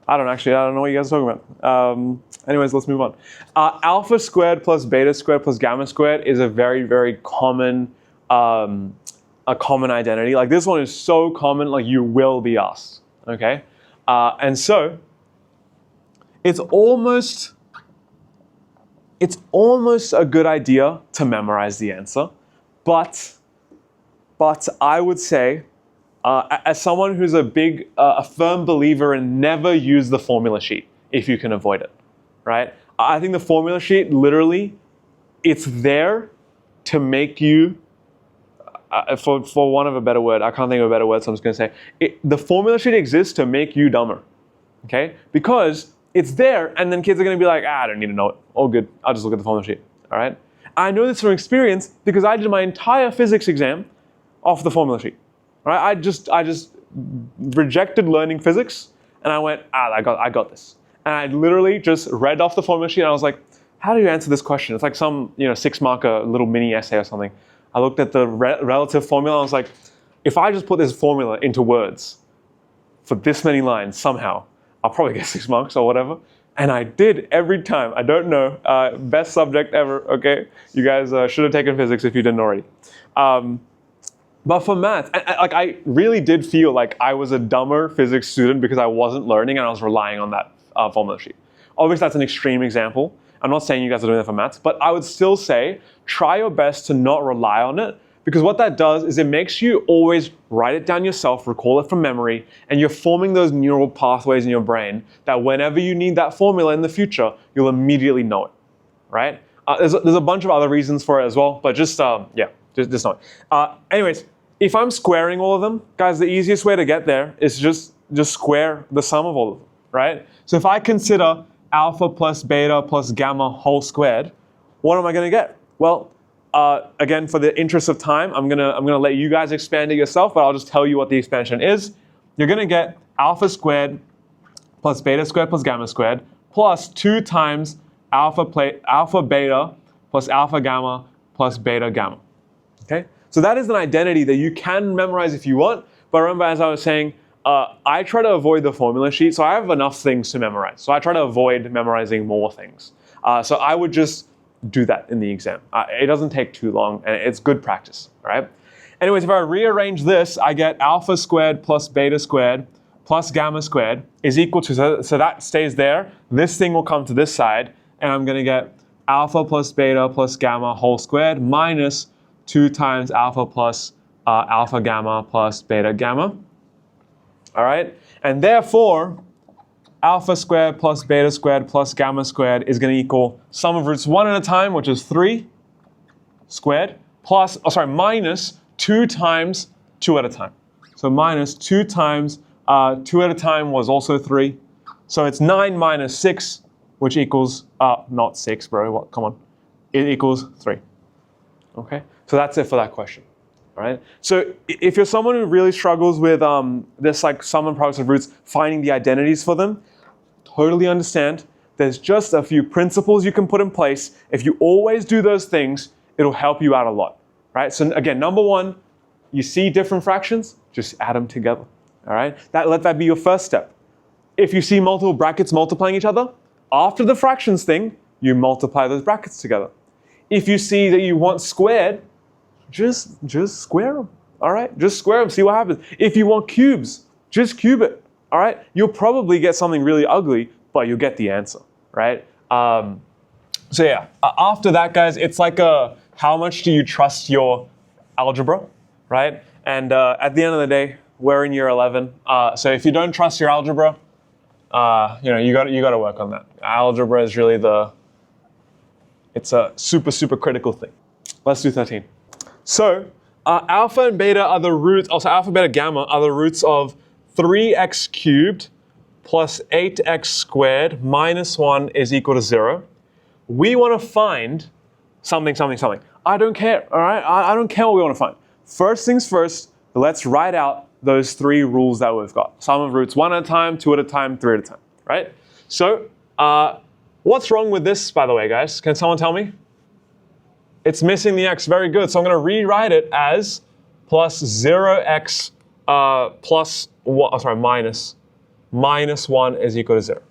I don't know what you guys are talking about. Anyways, let's move on. Alpha squared plus beta squared plus gamma squared is a very, very common, a common identity. Like this one is so common, like you will be asked, okay? And so, it's almost a good idea to memorize the answer, but I would say, as someone who's a firm believer in never use the formula sheet if you can avoid it, right? I think the formula sheet, literally, it's there to make you, for want of a better word, I can't think of a better word, so I'm just going to say, the formula sheet exists to make you dumber, okay? Because it's there, and then kids are going to be like, I don't need to know it. All good. I'll just look at the formula sheet. All right? I know this from experience because I did my entire physics exam off the formula sheet. All right? I just rejected learning physics, and I went, I got this. And I literally just read off the formula sheet, and I was like, how do you answer this question? It's like some 6-marker little mini essay or something. I looked at the relative formula, and I was like, if I just put this formula into words for this many lines somehow, I'll probably get 6 marks or whatever. And I did every time. I don't know. Best subject ever, okay? You guys should have taken physics if you didn't already. But for math, I really did feel like I was a dumber physics student because I wasn't learning and I was relying on that formula sheet. Obviously, that's an extreme example. I'm not saying you guys are doing that for maths, but I would still say try your best to not rely on it, because what that does is it makes you always write it down yourself, recall it from memory, and you're forming those neural pathways in your brain that whenever you need that formula in the future, you'll immediately know it, right? There's a bunch of other reasons for it as well, but just know it. Anyways, if I'm squaring all of them, guys, the easiest way to get there is just square the sum of all of them, right? So if I consider alpha plus beta plus gamma whole squared, what am I going to get? Well, again, for the interest of time, I'm gonna let you guys expand it yourself, but I'll just tell you what the expansion is. You're gonna get alpha squared plus beta squared plus gamma squared plus 2 times alpha beta plus alpha gamma plus beta gamma. Okay, so that is an identity that you can memorize if you want. But remember, as I was saying, I try to avoid the formula sheet, so I have enough things to memorize. So I try to avoid memorizing more things. So I would just do that in the exam. It doesn't take too long, and it's good practice, all right? Anyways, if I rearrange this, I get alpha squared plus beta squared plus gamma squared is equal to, so that stays there. This thing will come to this side, and I'm going to get alpha plus beta plus gamma whole squared minus 2 times alpha plus alpha gamma plus beta gamma. All right? And therefore, alpha squared plus beta squared plus gamma squared is going to equal sum of roots 1 at a time, which is 3 squared, plus, minus 2 times 2 at a time. So minus 2 times 2 at a time was also 3. So it's 9 minus 6, which equals, not 6, bro, what? Come on. It equals 3. Okay? So that's it for that question. All right? So if you're someone who really struggles with this like sum and products of roots, finding the identities for them, totally understand. There's just a few principles you can put in place. If you always do those things, it'll help you out a lot, right? So again, number 1, you see different fractions, just add them together, all right? Let that be your first step. If you see multiple brackets multiplying each other, after the fractions thing, you multiply those brackets together. If you see that you want squared, just square them, all right? Just square them, see what happens. If you want cubes, just cube it. All right, you'll probably get something really ugly, but you'll get the answer, right? So yeah, after that, guys, it's like how much do you trust your algebra, right? And at the end of the day, we're in year 11. So if you don't trust your algebra, you got to work on that. Algebra is really it's a super critical thing. Let's do 13. So alpha and beta are the roots. Also, alpha, beta, gamma are the roots of 3x cubed plus 8x squared minus 1 is equal to 0. We want to find something. I don't care, all right? I don't care what we want to find. First things first, let's write out those 3 rules that we've got. Sum of roots 1 at a time, 2 at a time, 3 at a time, right? So what's wrong with this, by the way, guys? Can someone tell me? It's missing the x. Very good. So I'm going to rewrite it as plus 0x plus minus 1 is equal to 0.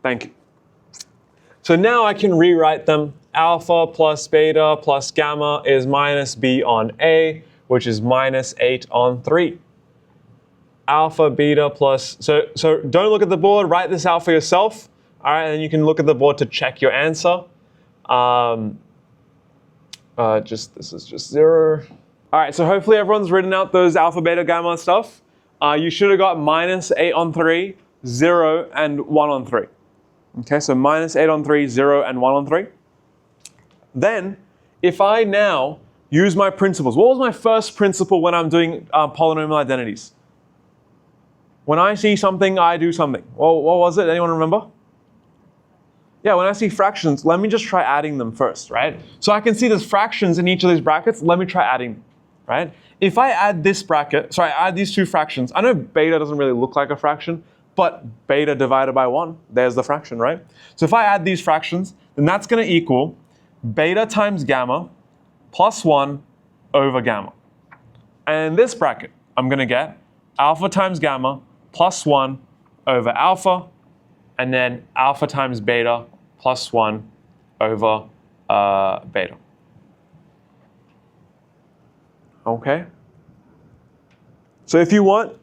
Thank you. So now I can rewrite them. Alpha plus beta plus gamma is minus b on a, which is minus 8 on 3. Alpha, beta plus, so don't look at the board, write this out for yourself. All right, and you can look at the board to check your answer. This is just 0. All right, so hopefully everyone's written out those alpha, beta, gamma stuff. You should have got minus 8 on 3, 0, and 1 on 3. Okay, so minus 8 on 3, 0, and 1 on 3. Then, if I now use my principles, what was my first principle when I'm doing polynomial identities? When I see something, I do something. Well, what was it? Anyone remember? Yeah, when I see fractions, let me just try adding them first, right? So I can see there's fractions in each of these brackets. Let me try adding them, right? If I add this bracket, add these 2 fractions. I know beta doesn't really look like a fraction, but beta divided by 1, there's the fraction, right? So if I add these fractions, then that's going to equal beta times gamma plus 1 over gamma. And in this bracket, I'm going to get alpha times gamma plus 1 over alpha. and then alpha times beta plus 1 over beta. Okay? So if you want,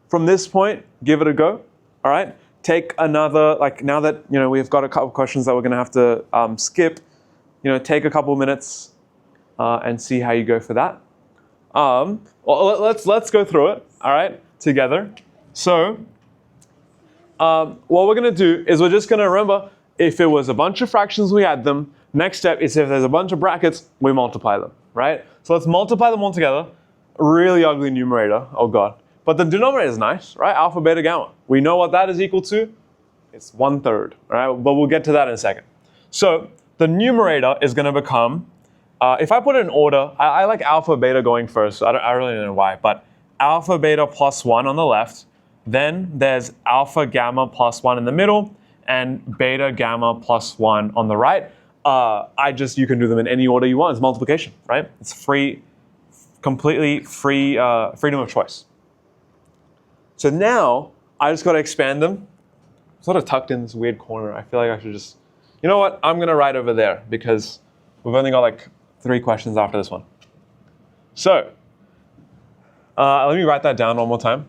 from this point, give it a go. All right? Take another, like now that we've got a couple of questions that we're going to have to skip, take a couple of minutes and see how you go for that. Well, let's go through it, all right, together. So what we're going to do is we're just going to remember, if it was a bunch of fractions, we add them. Next step is if there's a bunch of brackets, we multiply them, right? So let's multiply them all together. Really ugly numerator, oh God. But the denominator is nice, right? Alpha, beta, gamma. We know what that is equal to. It's 1/3, right? But we'll get to that in a second. So the numerator is going to become, if I put it in order, I like alpha, beta going first. I really don't know why, but alpha, beta plus 1 on the left. Then there's alpha, gamma plus 1 in the middle, and beta, gamma plus 1 on the right. You can do them in any order you want. It's multiplication, right? It's free, completely free, freedom of choice. So now I just got to expand them. Sort of tucked in this weird corner. I feel like I should just, you know what? I'm going to write over there because we've only got like 3 questions after this one. So let me write that down one more time.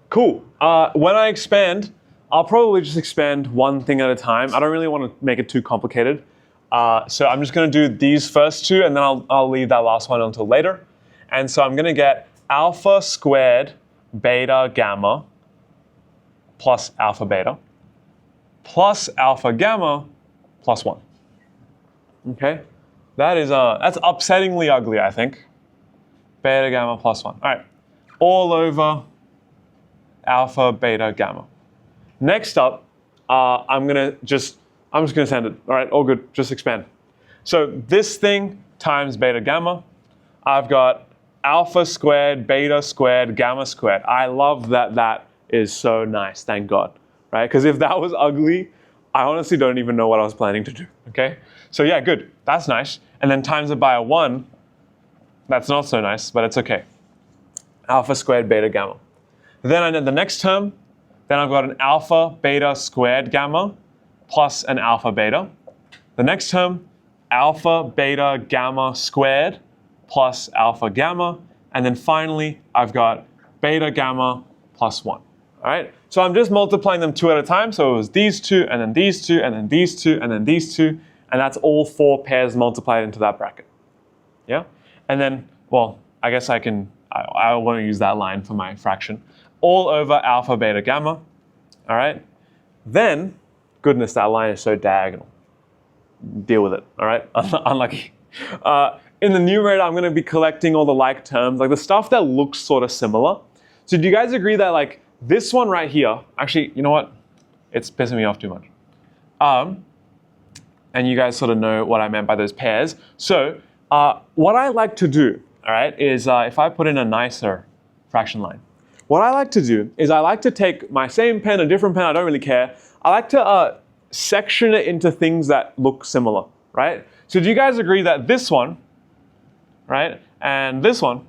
Cool. When I expand, I'll probably just expand one thing at a time. I don't really want to make it too complicated. So I'm just going to do these first 2, and then I'll leave that last one until later. And so I'm going to get alpha squared beta gamma plus alpha beta plus alpha gamma plus 1. Okay? That's upsettingly ugly, I think. Beta gamma plus 1. All right. All over alpha beta gamma. Next up, I'm just going to send it. All right, all good, just expand. So this thing times beta gamma, I've got alpha squared, beta squared, gamma squared. I love that is so nice, thank God, right? Because if that was ugly, I honestly don't even know what I was planning to do, okay? So yeah, good, that's nice. And then times it by a 1, that's not so nice, but it's okay. Alpha squared, beta gamma. Then I need the next term, then I've got an alpha beta squared gamma plus an alpha beta. The next term, alpha beta gamma squared plus alpha gamma. And then finally, I've got beta gamma plus 1. All right? So I'm just multiplying them 2 at a time. So it was these 2, and then these 2, and then these 2, and then these 2. And that's all 4 pairs multiplied into that bracket. Yeah? And then, well, I guess I want to use that line for my fraction. All over alpha beta gamma. All right? Then, goodness, that line is so diagonal. Deal with it, all right? Unlucky. In the numerator, I'm going to be collecting all the like terms, like the stuff that looks sort of similar. So do you guys agree that like this one right here, actually, you know what? It's pissing me off too much. And you guys sort of know what I meant by those pairs. So what I like to do, all right, is if I put in a nicer fraction line, what I like to do is I like to take my same pen, a different pen, I don't really care. I like to section it into things that look similar, right? So do you guys agree that this one, right, and this one,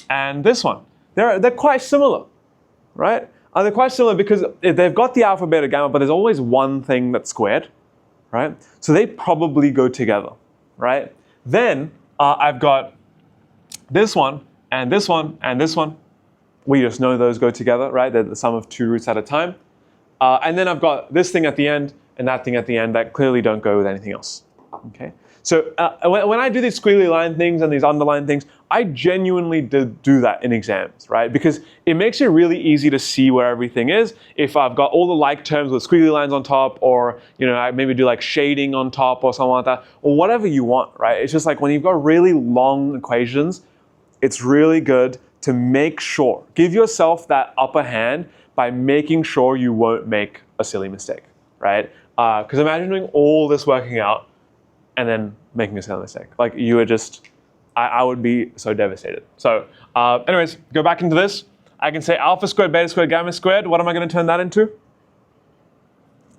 they're quite similar, right? They're quite similar because they've got the alpha, beta, gamma, but there's always one thing that's squared, right? So they probably go together, right? Then I've got this one, and this one, and this one. We just know those go together, right? They're the sum of 2 roots at a time. And then I've got this thing at the end and that thing at the end that clearly don't go with anything else. Okay. So when I do these squiggly line things and these underlined things, I genuinely do that in exams, right? Because it makes it really easy to see where everything is. If I've got all the like terms with squiggly lines on top, or I maybe do like shading on top or something like that, or whatever you want, right? It's just like when you've got really long equations, it's really good to make sure, give yourself that upper hand by making sure you won't make a silly mistake, right? Because imagine doing all this working out and then making a silly mistake. Like you would just, I would be so devastated. So anyways, go back into this. I can say alpha squared, beta squared, gamma squared. What am I going to turn that into?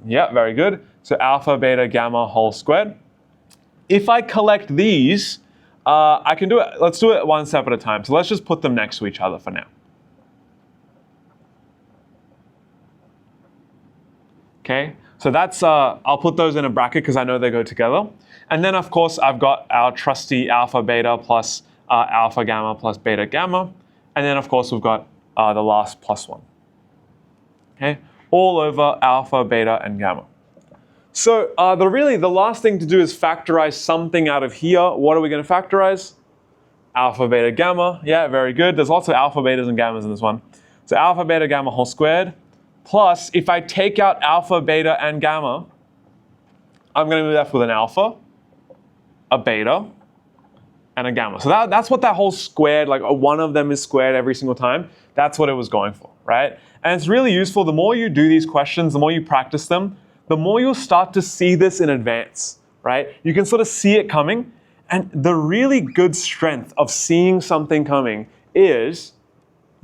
Yeah, very good. So alpha, beta, gamma whole squared if I collect these, I can do it. Let's do it one step at a time. So let's just put them next to each other for now. Okay, so that's, I'll put those in a bracket because I know they go together. And then of course I've got our trusty alpha beta plus alpha gamma plus beta gamma. And then of course we've got the last plus one. Okay, all over alpha, beta, and gamma. So the last thing to do is factorize something out of here. What are we going to factorize? Alpha, beta, gamma. Yeah, very good. There's lots of alpha, betas, and gammas in this one. So alpha, beta, gamma whole squared. Plus, if I take out alpha, beta, and gamma, I'm going to be left with an alpha, a beta, and a gamma. So that's what that whole squared, like one of them is squared every single time. That's what it was going for, right? And it's really useful. The more you do these questions, the more you practice them, the more you'll start to see this in advance, right? You can sort of see it coming. And the really good strength of seeing something coming is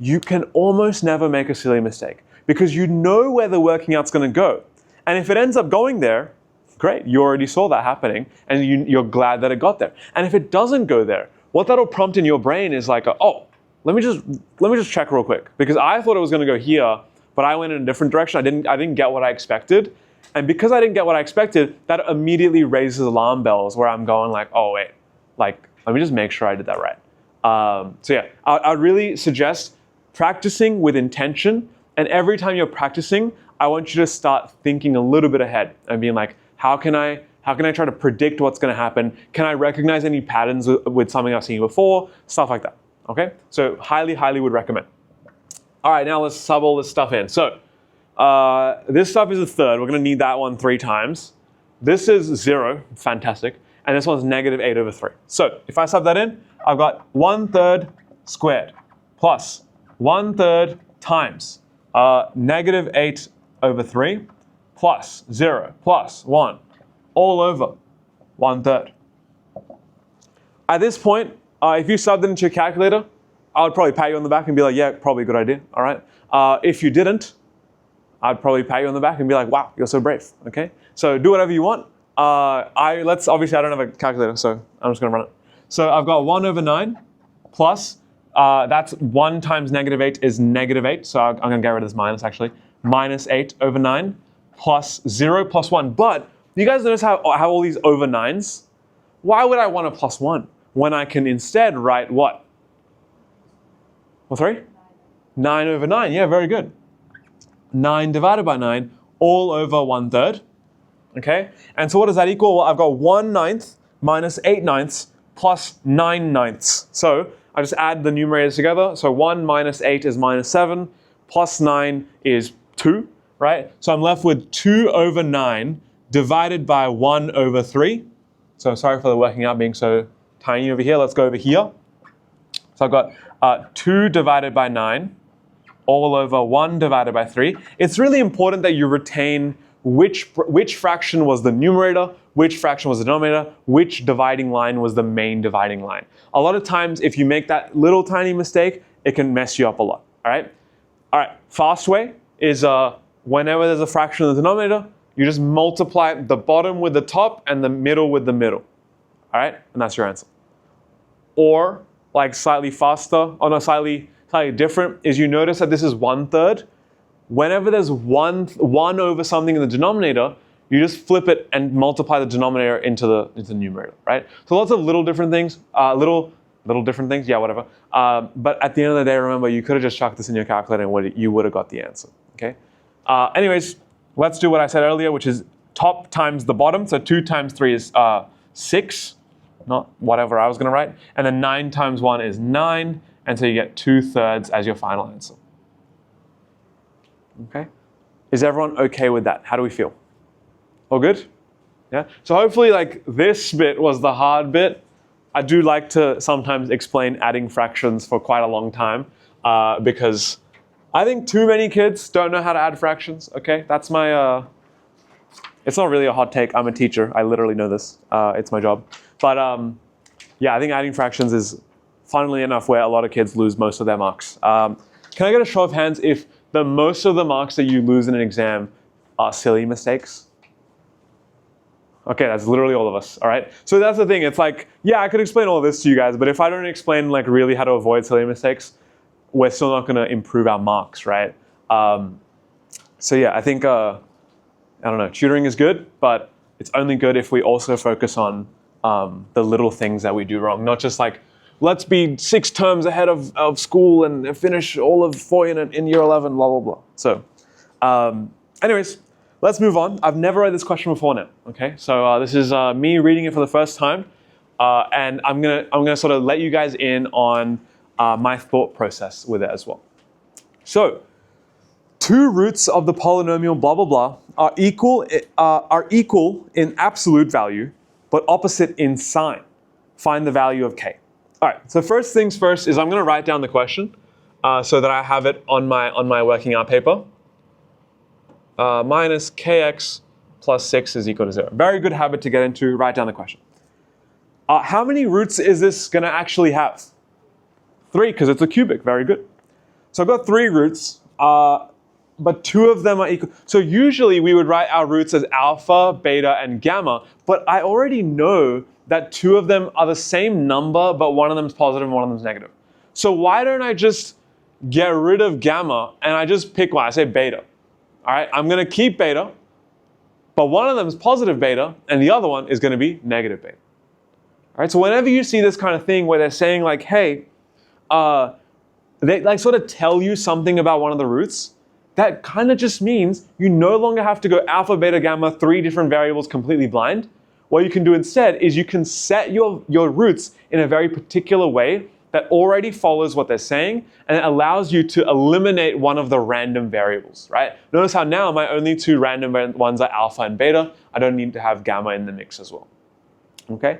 you can almost never make a silly mistake because you know where the working out's going to go. And if it ends up going there, great, you already saw that happening and you're glad that it got there. And if it doesn't go there, what that'll prompt in your brain is like, oh, let me just check real quick because I thought it was going to go here, but I went in a different direction. I didn't get what I expected. And because I didn't get what I expected, that immediately raises alarm bells where I'm going like, oh wait, like let me just make sure I did that right. So yeah, I'd really suggest practicing with intention. And every time you're practicing, I want you to start thinking a little bit ahead and being like, how can I try to predict what's going to happen? Can I recognize any patterns with something I've seen before? Stuff like that. Okay, so highly, highly would recommend. All right, now let's sub all this stuff in. So this stuff is a third. We're going to need that one 3 times. This is 0, fantastic. And this one's negative 8 over 3. So if I sub that in, I've got 1/3 squared plus 1/3 times negative 8 over 3 plus 0 plus 1 all over 1/3. At this point, if you subbed it into your calculator, I would probably pat you on the back and be like, yeah, probably a good idea, all right? If you didn't, I'd probably pat you on the back and be like, wow, you're so brave, okay? So do whatever you want. Obviously I don't have a calculator, so I'm just gonna run it. So I've got 1 over 9 plus, that's 1 times negative 8 is negative 8, so I'm gonna get rid of this minus actually. Minus 8 over 9 plus 0 plus 1. But you guys notice how all these over 9s? Why would I want a plus 1 when I can instead write what? Well, 3? 9 over 9, yeah, very good. 9 divided by 9, all over 1/3, okay? And so what does that equal? Well, I've got 1/9 minus 8/9 plus 9/9. So I just add the numerators together. So 1 minus 8 is minus 7, plus 9 is 2, right? So I'm left with 2 over 9 divided by 1 over 3. So sorry for the working out being so tiny over here. Let's go over here. So I've got 2 divided by 9 all over 1 divided by 3. It's really important that you retain which fraction was the numerator, which fraction was the denominator, which dividing line was the main dividing line. A lot of times, if you make that little tiny mistake, it can mess you up a lot, all right? All right, fast way is whenever there's a fraction in the denominator, you just multiply the bottom with the top and the middle with the middle, all right? And that's your answer. Or like slightly faster, or no, slightly different, is you notice that this is 1/3. Whenever there's one over something in the denominator, you just flip it and multiply the denominator into the numerator, right? So lots of little different things, little different things, yeah, whatever. But at the end of the day, remember, you could have just chucked this in your calculator and you would have got the answer, okay? Anyways, let's do what I said earlier, which is top times the bottom. So 2 times 3 is 6, not whatever I was gonna write. And then 9 times 1 is 9. And so you get 2/3 as your final answer. Okay? Is everyone okay with that? How do we feel? All good? Yeah? So hopefully like this bit was the hard bit. I do like to sometimes explain adding fractions for quite a long time because I think too many kids don't know how to add fractions, okay? That's my, it's not really a hot take. I'm a teacher. I literally know this. It's my job. But yeah, I think adding fractions is funnily enough where a lot of kids lose most of their marks. Can I get a show of hands if most of the marks that you lose in an exam are silly mistakes? Okay, that's literally all of us, all right? So that's the thing, it's like, yeah, I could explain all this to you guys, but if I don't explain like really how to avoid silly mistakes, we're still not gonna improve our marks, right? So yeah, I think, I don't know, tutoring is good, but it's only good if we also focus on the little things that we do wrong, not just like, let's be 6 terms ahead of school and finish all of 4 in year 11, blah, blah, blah. So anyways, let's move on. I've never read this question before now, okay? So this is me reading it for the first time, and I'm gonna sort of let you guys in on my thought process with it as well. So, 2 roots of the polynomial blah blah blah are equal in absolute value, but opposite in sign. Find the value of k. All right. So first things first is I'm going to write down the question so that I have it on my working out paper. Minus kx plus 6 is equal to 0. Very good habit to get into. Write down the question. How many roots is this going to actually have? 3, because it's a cubic. Very good. So I've got 3 roots, but 2 of them are equal. So usually we would write our roots as alpha, beta, and gamma, but I already know that 2 of them are the same number, but one of them is positive and one of them is negative. So why don't I just get rid of gamma and I just pick one? I say beta. All right, I'm going to keep beta, but one of them is positive beta and the other one is going to be negative beta. All right, so whenever you see this kind of thing where they're saying like, hey, they like sort of tell you something about one of the roots, that kind of just means you no longer have to go alpha, beta, gamma, 3 different variables completely blind. What you can do instead is you can set your roots in a very particular way that already follows what they're saying, and it allows you to eliminate one of the random variables, right? Notice how now my only 2 random ones are alpha and beta. I don't need to have gamma in the mix as well, okay?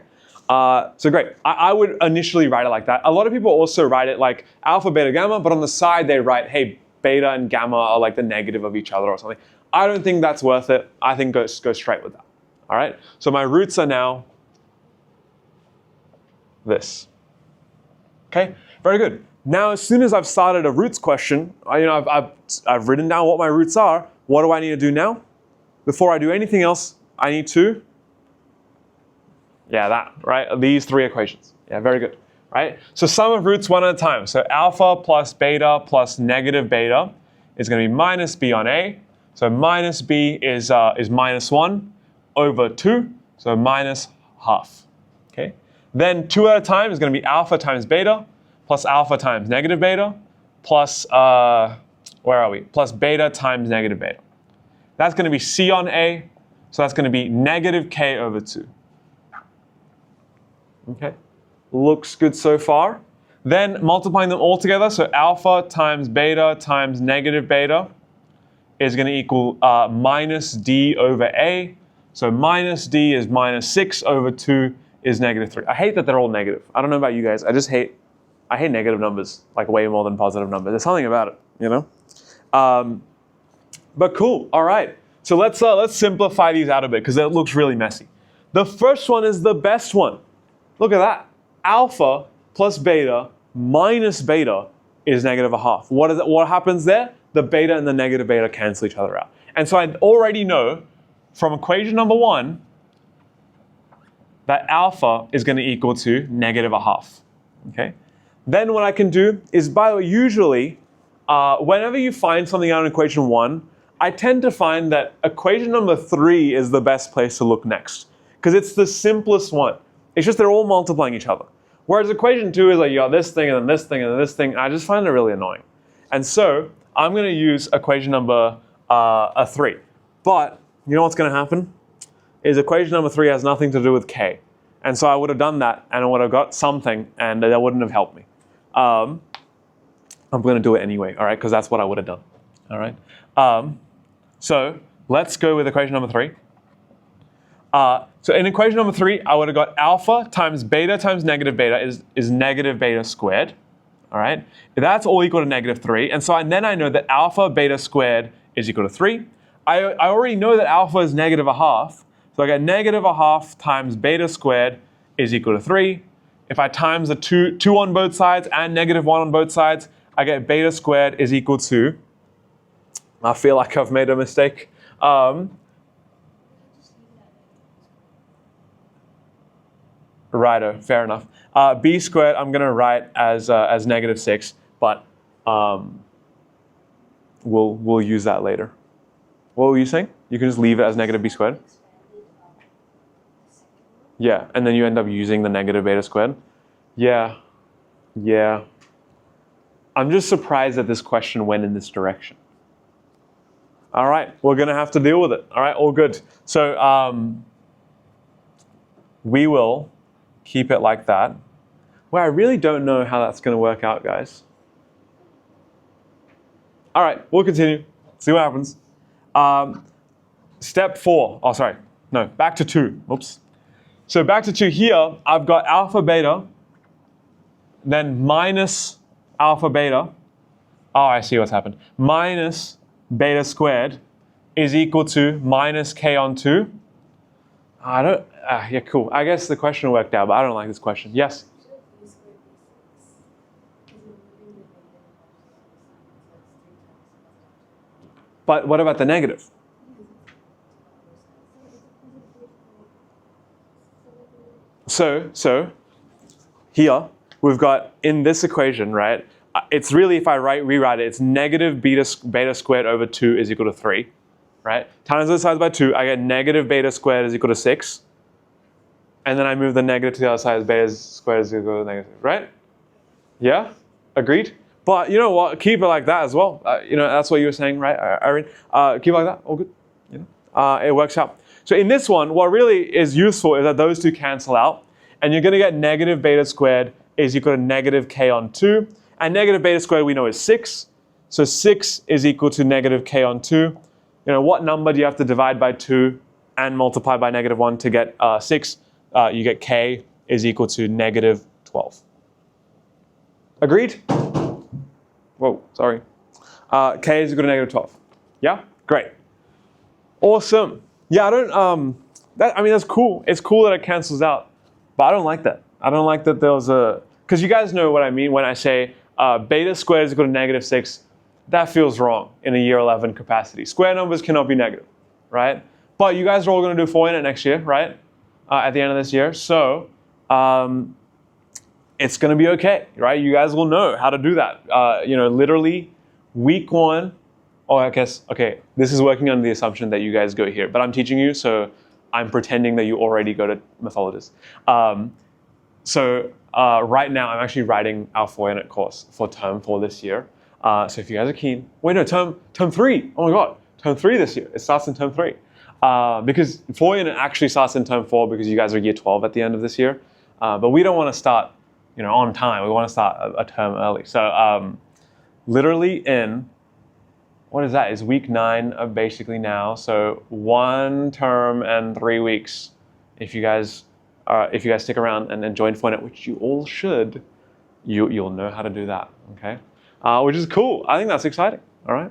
So great. I would initially write it like that. A lot of people also write it like alpha, beta, gamma, but on the side they write, hey, beta and gamma are like the negative of each other or something. I don't think that's worth it. I think go straight with that. All right. So my roots are now this. Okay. Very good. Now, as soon as I've started a roots question, I've written down what my roots are. What do I need to do now? Before I do anything else, I need to, right? These 3 equations. Yeah, very good. Right? So sum of roots one at a time. So alpha plus beta plus negative beta is going to be minus b on a. So minus b is minus 1 over 2. So minus half. Okay. Then 2 at a time is going to be alpha times beta plus alpha times negative beta plus, where are we? Plus beta times negative beta. That's going to be c on a. So that's going to be negative k over 2. Okay. Looks good so far. Then multiplying them all together, so alpha times beta times negative beta is going to equal minus d over a. So minus d is minus 6 over 2 is negative 3. I hate that they're all negative. I don't know about you guys. I hate negative numbers like way more than positive numbers. There's something about it, you know? But cool. All right. So let's simplify these out a bit because it looks really messy. The first one is the best one. Look at that. Alpha plus beta minus beta is negative a half. What happens there? The beta and the negative beta cancel each other out. And so I already know from equation number 1 that alpha is going to equal to negative a half. Okay. Then what I can do is, by the way, usually whenever you find something out in equation 1, I tend to find that equation number 3 is the best place to look next because it's the simplest one. It's just they're all multiplying each other. Whereas equation 2 is like, you got this thing and then this thing and then this thing. And I just find it really annoying. And so I'm going to use equation number 3. But you know what's going to happen? Is equation number 3 has nothing to do with k. And so I would have done that and I would have got something and that wouldn't have helped me. I'm going to do it anyway, all right? Because that's what I would have done, all right? So let's go with equation number 3. So in equation number 3, I would have got alpha times beta times negative beta is negative beta squared. All right, that's all equal to negative 3. And so then I know that alpha beta squared is equal to 3. I already know that alpha is negative a half. So I get negative a half times beta squared is equal to 3. If I times the 2 on both sides and negative 1 on both sides, I get beta squared is equal to, I feel like I've made a mistake. Righto, fair enough. B squared I'm going to write as -6, but we'll use that later. What were you saying? You can just leave it as negative b squared? Yeah, and then you end up using the negative beta squared. Yeah. I'm just surprised that this question went in this direction. All right, we're going to have to deal with it. All right, all good. So we will keep it like that. Well, I really don't know how that's going to work out, guys. All right, we'll continue. See what happens. Step 4. Oh, sorry. No, back to 2. Oops. So back to 2 here, I've got alpha beta, then minus alpha beta. Oh, I see what's happened. Minus beta squared is equal to minus k on 2. Yeah, cool. I guess the question worked out, but I don't like this question. Yes? But what about the negative? So here we've got in this equation, right? It's really, if I rewrite it, it's negative beta squared over 2 is equal to 3, right? Times the sides by 2, I get negative beta squared is equal to 6. And then I move the negative to the other side, beta squared is equal to negative, right? Yeah? Agreed? But you know what? Keep it like that as well. That's what you were saying, right, Irene? Keep it like that. All good. It works out. So in this one, what really is useful is that those two cancel out, and you're going to get negative beta squared is equal to negative k on 2, and negative beta squared we know is 6. So 6 is equal to negative k on 2. What number do you have to divide by 2 and multiply by -1 to get 6? You get k is equal to negative 12. Agreed? Whoa, sorry. K is equal to negative 12. Yeah? Great. Awesome. Yeah, that's cool. It's cool that it cancels out, but I don't like that. I don't like that there was because you guys know what I mean when I say beta squared is equal to -6. That feels wrong in a year 11 capacity. Square numbers cannot be negative, right? But you guys are all going to do 4 unit next year, right? At the end of this year. So it's going to be okay, right? You guys will know how to do that. Literally week 1. Oh, I guess, okay, this is working on the assumption that you guys go here, but I'm teaching you, so I'm pretending that you already go to Mathologists. Right now, I'm actually writing our 4 unit course for term 4 this year. So if you guys are keen, wait, no, term 3, oh my God, term 3 this year, it starts in term 3. Because 4 unit actually starts in term 4 because you guys are year 12 at the end of this year. But we don't want to start, on time, we want to start a term early. So literally in, what is that? It's week 9 of basically now. So 1 term and 3 weeks. If you guys stick around and join 4 unit, which you all should, you'll know how to do that. Okay, which is cool. I think that's exciting. All right.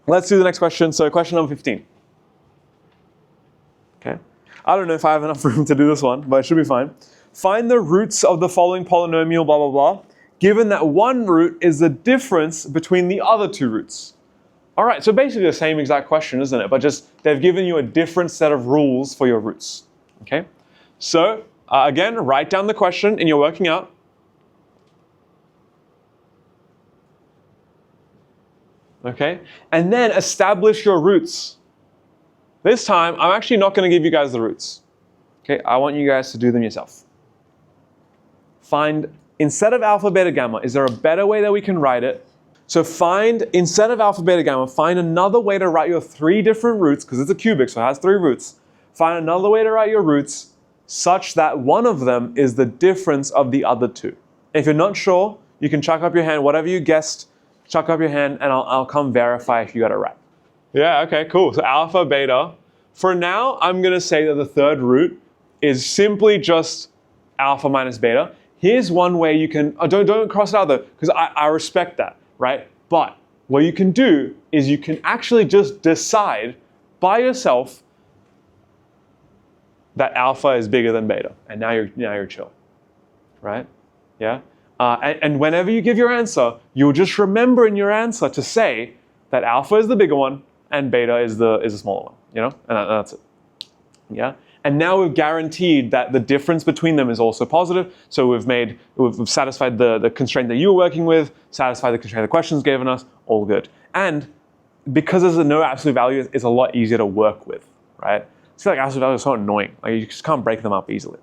Let's do the next question. So question number 15. Okay. I don't know if I have enough room to do this one, but it should be fine. Find the roots of the following polynomial, blah blah blah, given that one root is the difference between the other 2 roots. All right, so basically the same exact question, isn't it? But just they've given you a different set of rules for your roots. Okay, so again, write down the question in your working out. Okay, and then establish your roots. This time, I'm actually not going to give you guys the roots. Okay, I want you guys to do them yourself. Find, instead of alpha, beta, gamma, is there a better way that we can write it? So instead of alpha, beta, gamma, find another way to write your 3 different roots, because it's a cubic, so it has 3 roots. Find another way to write your roots such that one of them is the difference of the other 2. If you're not sure, you can chuck up your hand, whatever you guessed, chuck up your hand, and I'll come verify if you got it right. Yeah, okay, cool. So alpha, beta. For now, I'm going to say that the 3rd root is simply just alpha minus beta. Here's one way you can, don't cross it out though, because I respect that, right? But what you can do is you can actually just decide by yourself that alpha is bigger than beta, and now you're chill, right? Yeah. And whenever you give your answer, you'll just remember in your answer to say that alpha is the bigger one and beta is the smaller one, and that's it. Yeah. And now we've guaranteed that the difference between them is also positive. So we've satisfied the constraint that you were working with, satisfied the constraint the question's given us, all good. And because there's no absolute value, it's a lot easier to work with, right? I feel like absolute values are so annoying. Like you just can't break them up easily.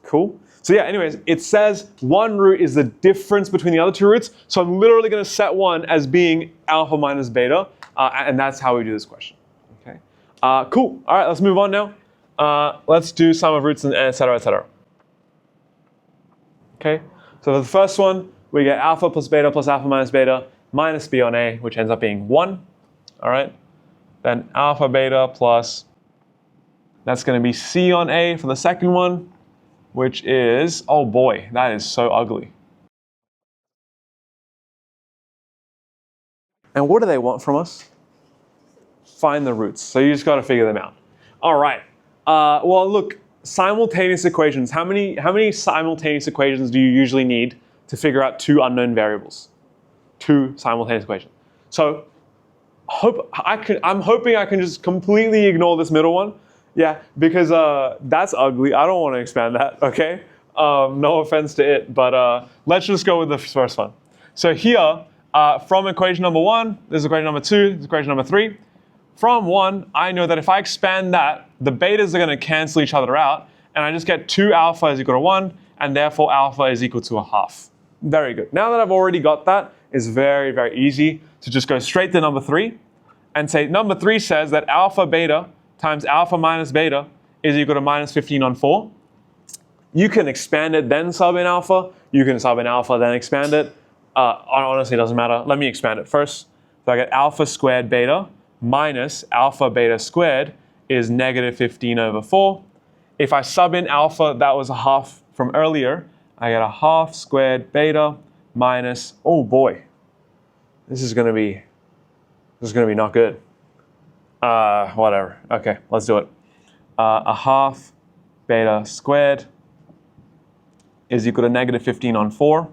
Cool. So yeah, anyways, it says one root is the difference between the other two roots. So I'm literally going to set one as being alpha minus beta. And that's how we do this question. Okay. Cool. All right, let's move on now. Let's do sum of roots and et cetera, et cetera. Okay. So for the first one, we get alpha plus beta plus alpha minus beta minus b on a, which ends up being 1. All right. Then alpha beta plus, that's going to be c on a for the second one, which is, oh boy, that is so ugly. And what do they want from us? Find the roots. So you just got to figure them out. All right. Well, look, simultaneous equations. How many simultaneous equations do you usually need to figure out two unknown variables? Two simultaneous equations. So I'm hoping I can just completely ignore this middle one. Yeah, because that's ugly. I don't want to expand that, okay? No offense to it, but let's just go with the first one. So here, from equation number 1, this is equation number 2, this is equation number 3. From 1, I know that if I expand that, the betas are going to cancel each other out, and I just get 2 alpha is equal to 1, and therefore alpha is equal to a half. Very good. Now that I've already got that, it's very, very easy to just go straight to number 3 and say number 3 says that alpha beta times alpha minus beta is equal to minus 15 on 4. You can expand it, then sub in alpha. You can sub in alpha, then expand it. Honestly, it doesn't matter. Let me expand it first. So I get alpha squared beta minus alpha beta squared is negative 15 over 4. If I sub in alpha, that was a half from earlier. I get a half squared beta minus, oh boy, this is gonna be not good. Whatever. Okay, let's do it. A half beta squared is equal to negative 15 on 4.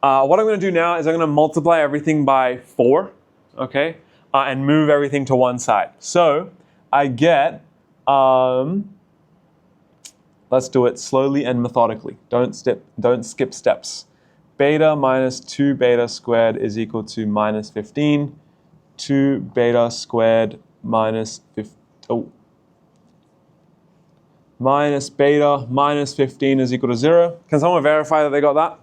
What I'm going to do now is I'm going to multiply everything by 4, okay, and move everything to one side. So I get, let's do it slowly and methodically. Don't skip steps. Beta minus 2 beta squared is equal to minus 15. 2 beta squared minus 15. Oh. Minus beta minus 15 is equal to 0. Can someone verify that they got that?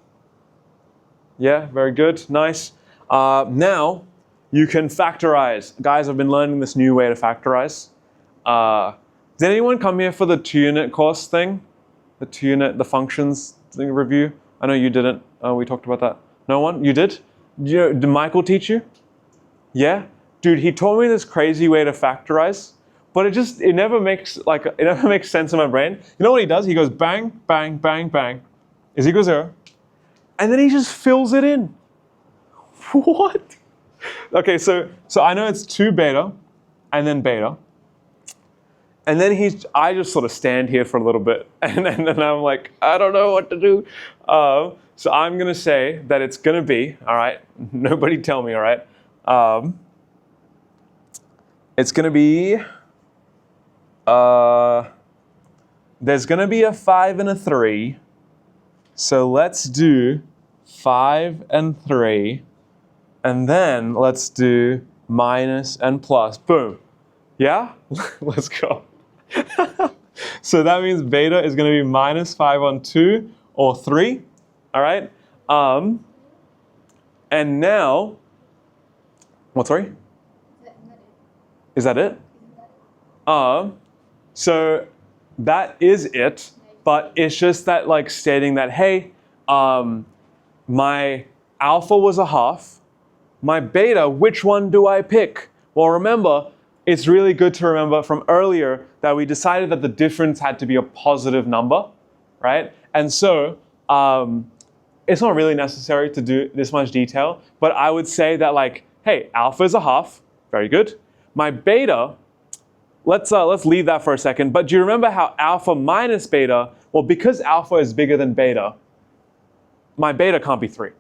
Yeah, very good, nice. Now you can factorize. Guys, I've been learning this new way to factorize. Did anyone come here for the 2-unit course thing? The 2-unit, the functions thing review? I know you didn't. We talked about that. No one? You did? Did Michael teach you? Yeah? Dude, he taught me this crazy way to factorize, but it never makes sense in my brain. You know what he does? He goes bang, bang, bang, bang is equal to 0. And then he just fills it in. What? Okay, so I know it's 2 beta and then beta. And then I just sort of stand here for a little bit. And then I'm like, I don't know what to do. So I'm going to say that it's going to be, all right, nobody tell me, all right. It's going to be, there's going to be a 5 and a 3. So let's do 5 and 3. And then let's do minus and plus. Boom. Yeah? Let's go. So that means beta is going to be minus 5 on 2 or 3. All right? And now, what, sorry? Is that it? So that is it, but it's just that like stating that, hey, my alpha was a half, my beta, which one do I pick? Well, remember, it's really good to remember from earlier that we decided that the difference had to be a positive number, right? And so it's not really necessary to do this much detail, but I would say that like, hey, alpha is a half, very good. My beta, let's leave that for a second, but do you remember how alpha minus beta, well, because alpha is bigger than beta, my beta can't be 3,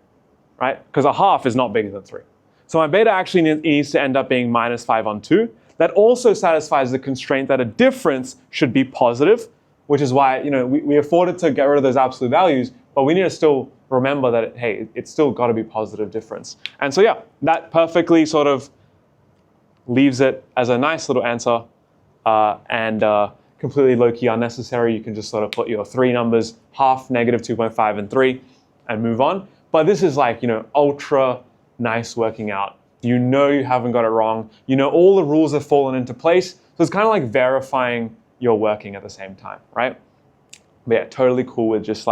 right? Because a half is not bigger than 3. So my beta actually needs to end up being minus 5 on 2. that also satisfies the constraint that a difference should be positive, which is why, you know, we afforded to get rid of those absolute values, but we need to still remember that, hey, it's still got to be positive difference. And so yeah, that perfectly sort of leaves it as a nice little answer and completely low-key unnecessary. You can just sort of put your three numbers, half, negative 2.5, and 3, and move on. But this is like, you know, ultra nice working out. You know you haven't got it wrong. You know all the rules have fallen into place. So it's kind of like verifying you're working at the same time, right? But yeah, totally cool with just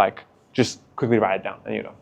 quickly write it down and you know.